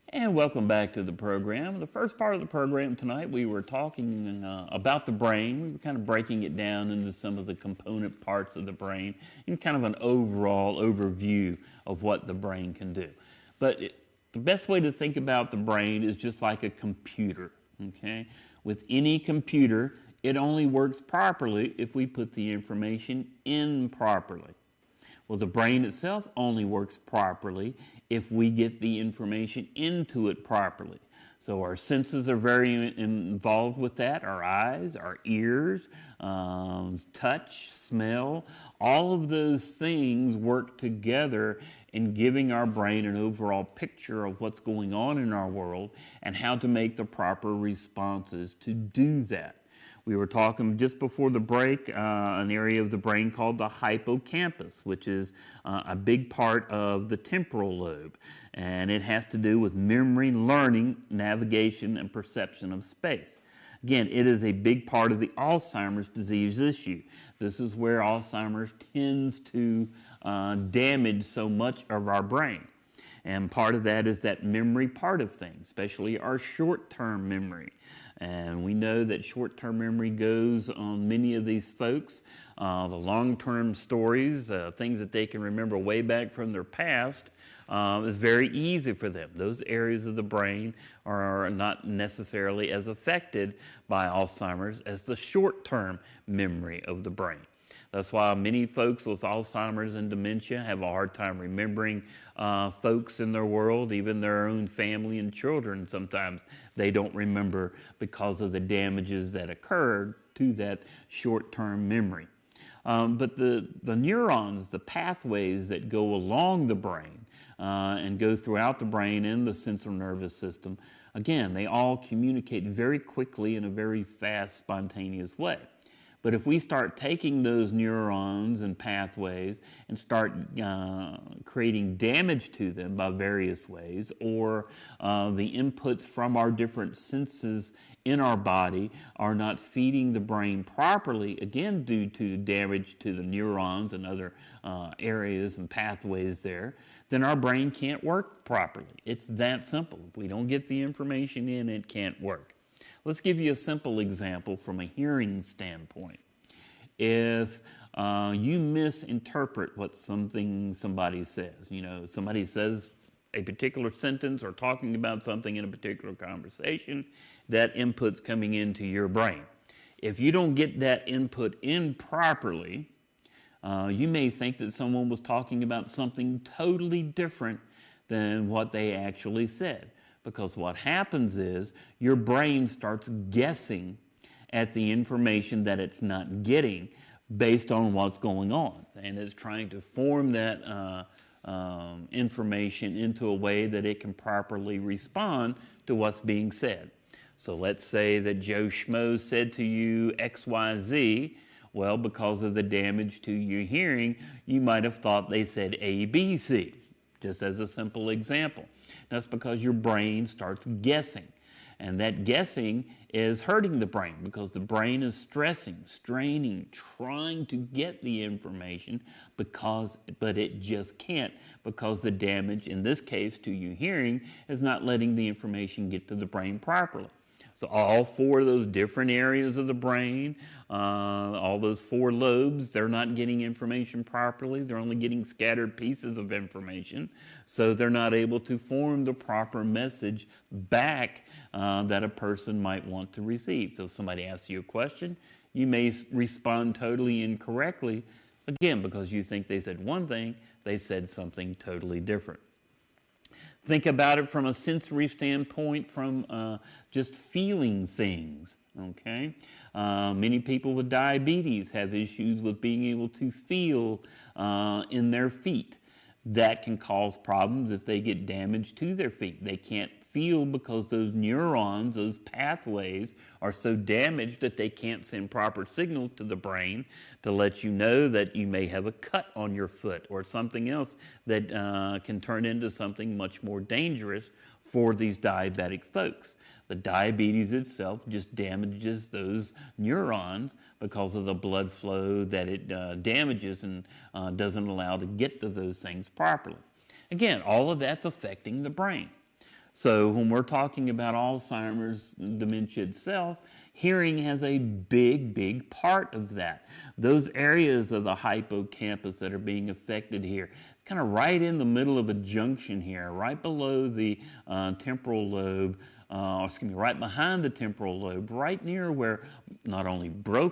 Speaker 9: And welcome back to the program. The first part of the program tonight, we were talking about the brain. We were kind of breaking it down into some of the component parts of the brain and kind of an overall overview of what the brain can do. But the best way to think about the brain is just like a computer, okay? With any computer, it only works properly if we put the information in properly. Well, the brain itself only works properly if we get the information into it properly. So our senses are very involved with that, our eyes, our ears, touch, smell, all of those things work together in giving our brain an overall picture of what's going on in our world and how to make the proper responses to do that. We were talking just before the break, an area of the brain called the hippocampus, which is a big part of the temporal lobe. And it has to do with memory, learning, navigation, and perception of space. Again, it is a big part of the Alzheimer's disease issue. This is where Alzheimer's tends to damage so much of our brain. And part of that is that memory part of things, especially our short-term memory. And we know that short-term memory goes on many of these folks. The long-term stories, things that they can remember way back from their past, is very easy for them. Those areas of the brain are not necessarily as affected by Alzheimer's as the short-term memory of the brain. That's why many folks with Alzheimer's and dementia have a hard time remembering folks in their world, even their own family and children. Sometimes they don't remember because of the damages that occurred to that short-term memory. But the neurons, the pathways that go along the brain and go throughout the brain and the central nervous system, again, they all communicate very quickly in a very fast, spontaneous way. But if we start taking those neurons and pathways and start creating damage to them by various ways, or the inputs from our different senses in our body are not feeding the brain properly, again due to damage to the neurons and other areas and pathways there, then our brain can't work properly. It's that simple. If we don't get the information in, it can't work. Let's give you a simple example from a hearing standpoint. If you misinterpret what somebody says, somebody says a particular sentence or talking about something in a particular conversation, that input's coming into your brain. If you don't get that input in properly, you may think that someone was talking about something totally different than what they actually said, because what happens is your brain starts guessing at the information that it's not getting based on what's going on, and it's trying to form that information into a way that it can properly respond to what's being said. So let's say that Joe Schmo said to you XYZ. Well, because of the damage to your hearing, you might have thought they said ABC, just as a simple example. That's because your brain starts guessing. And that guessing is hurting the brain because the brain is stressing, straining, trying to get the information but it just can't because the damage, in this case to your hearing, is not letting the information get to the brain properly. So all four of those different areas of the brain, all those four lobes, they're not getting information properly. They're only getting scattered pieces of information. So they're not able to form the proper message back that a person might want to receive. So if somebody asks you a question, you may respond totally incorrectly, again, because you think they said one thing, they said something totally different. Think about it from a sensory standpoint, from just feeling things, okay? Many people with diabetes have issues with being able to feel in their feet. That can cause problems if they get damage to their feet. They can't feel because those neurons, those pathways, are so damaged that they can't send proper signals to the brain to let you know that you may have a cut on your foot or something else that can turn into something much more dangerous for these diabetic folks. The diabetes itself just damages those neurons because of the blood flow that it damages and doesn't allow to get to those things properly. Again, all of that's affecting the brain. So when we're talking about Alzheimer's dementia itself, hearing has a big part of that. Those areas of the hippocampus that are being affected here, it's kind of right in the middle of a junction here, right below the temporal lobe, right behind the temporal lobe, right near where not only broken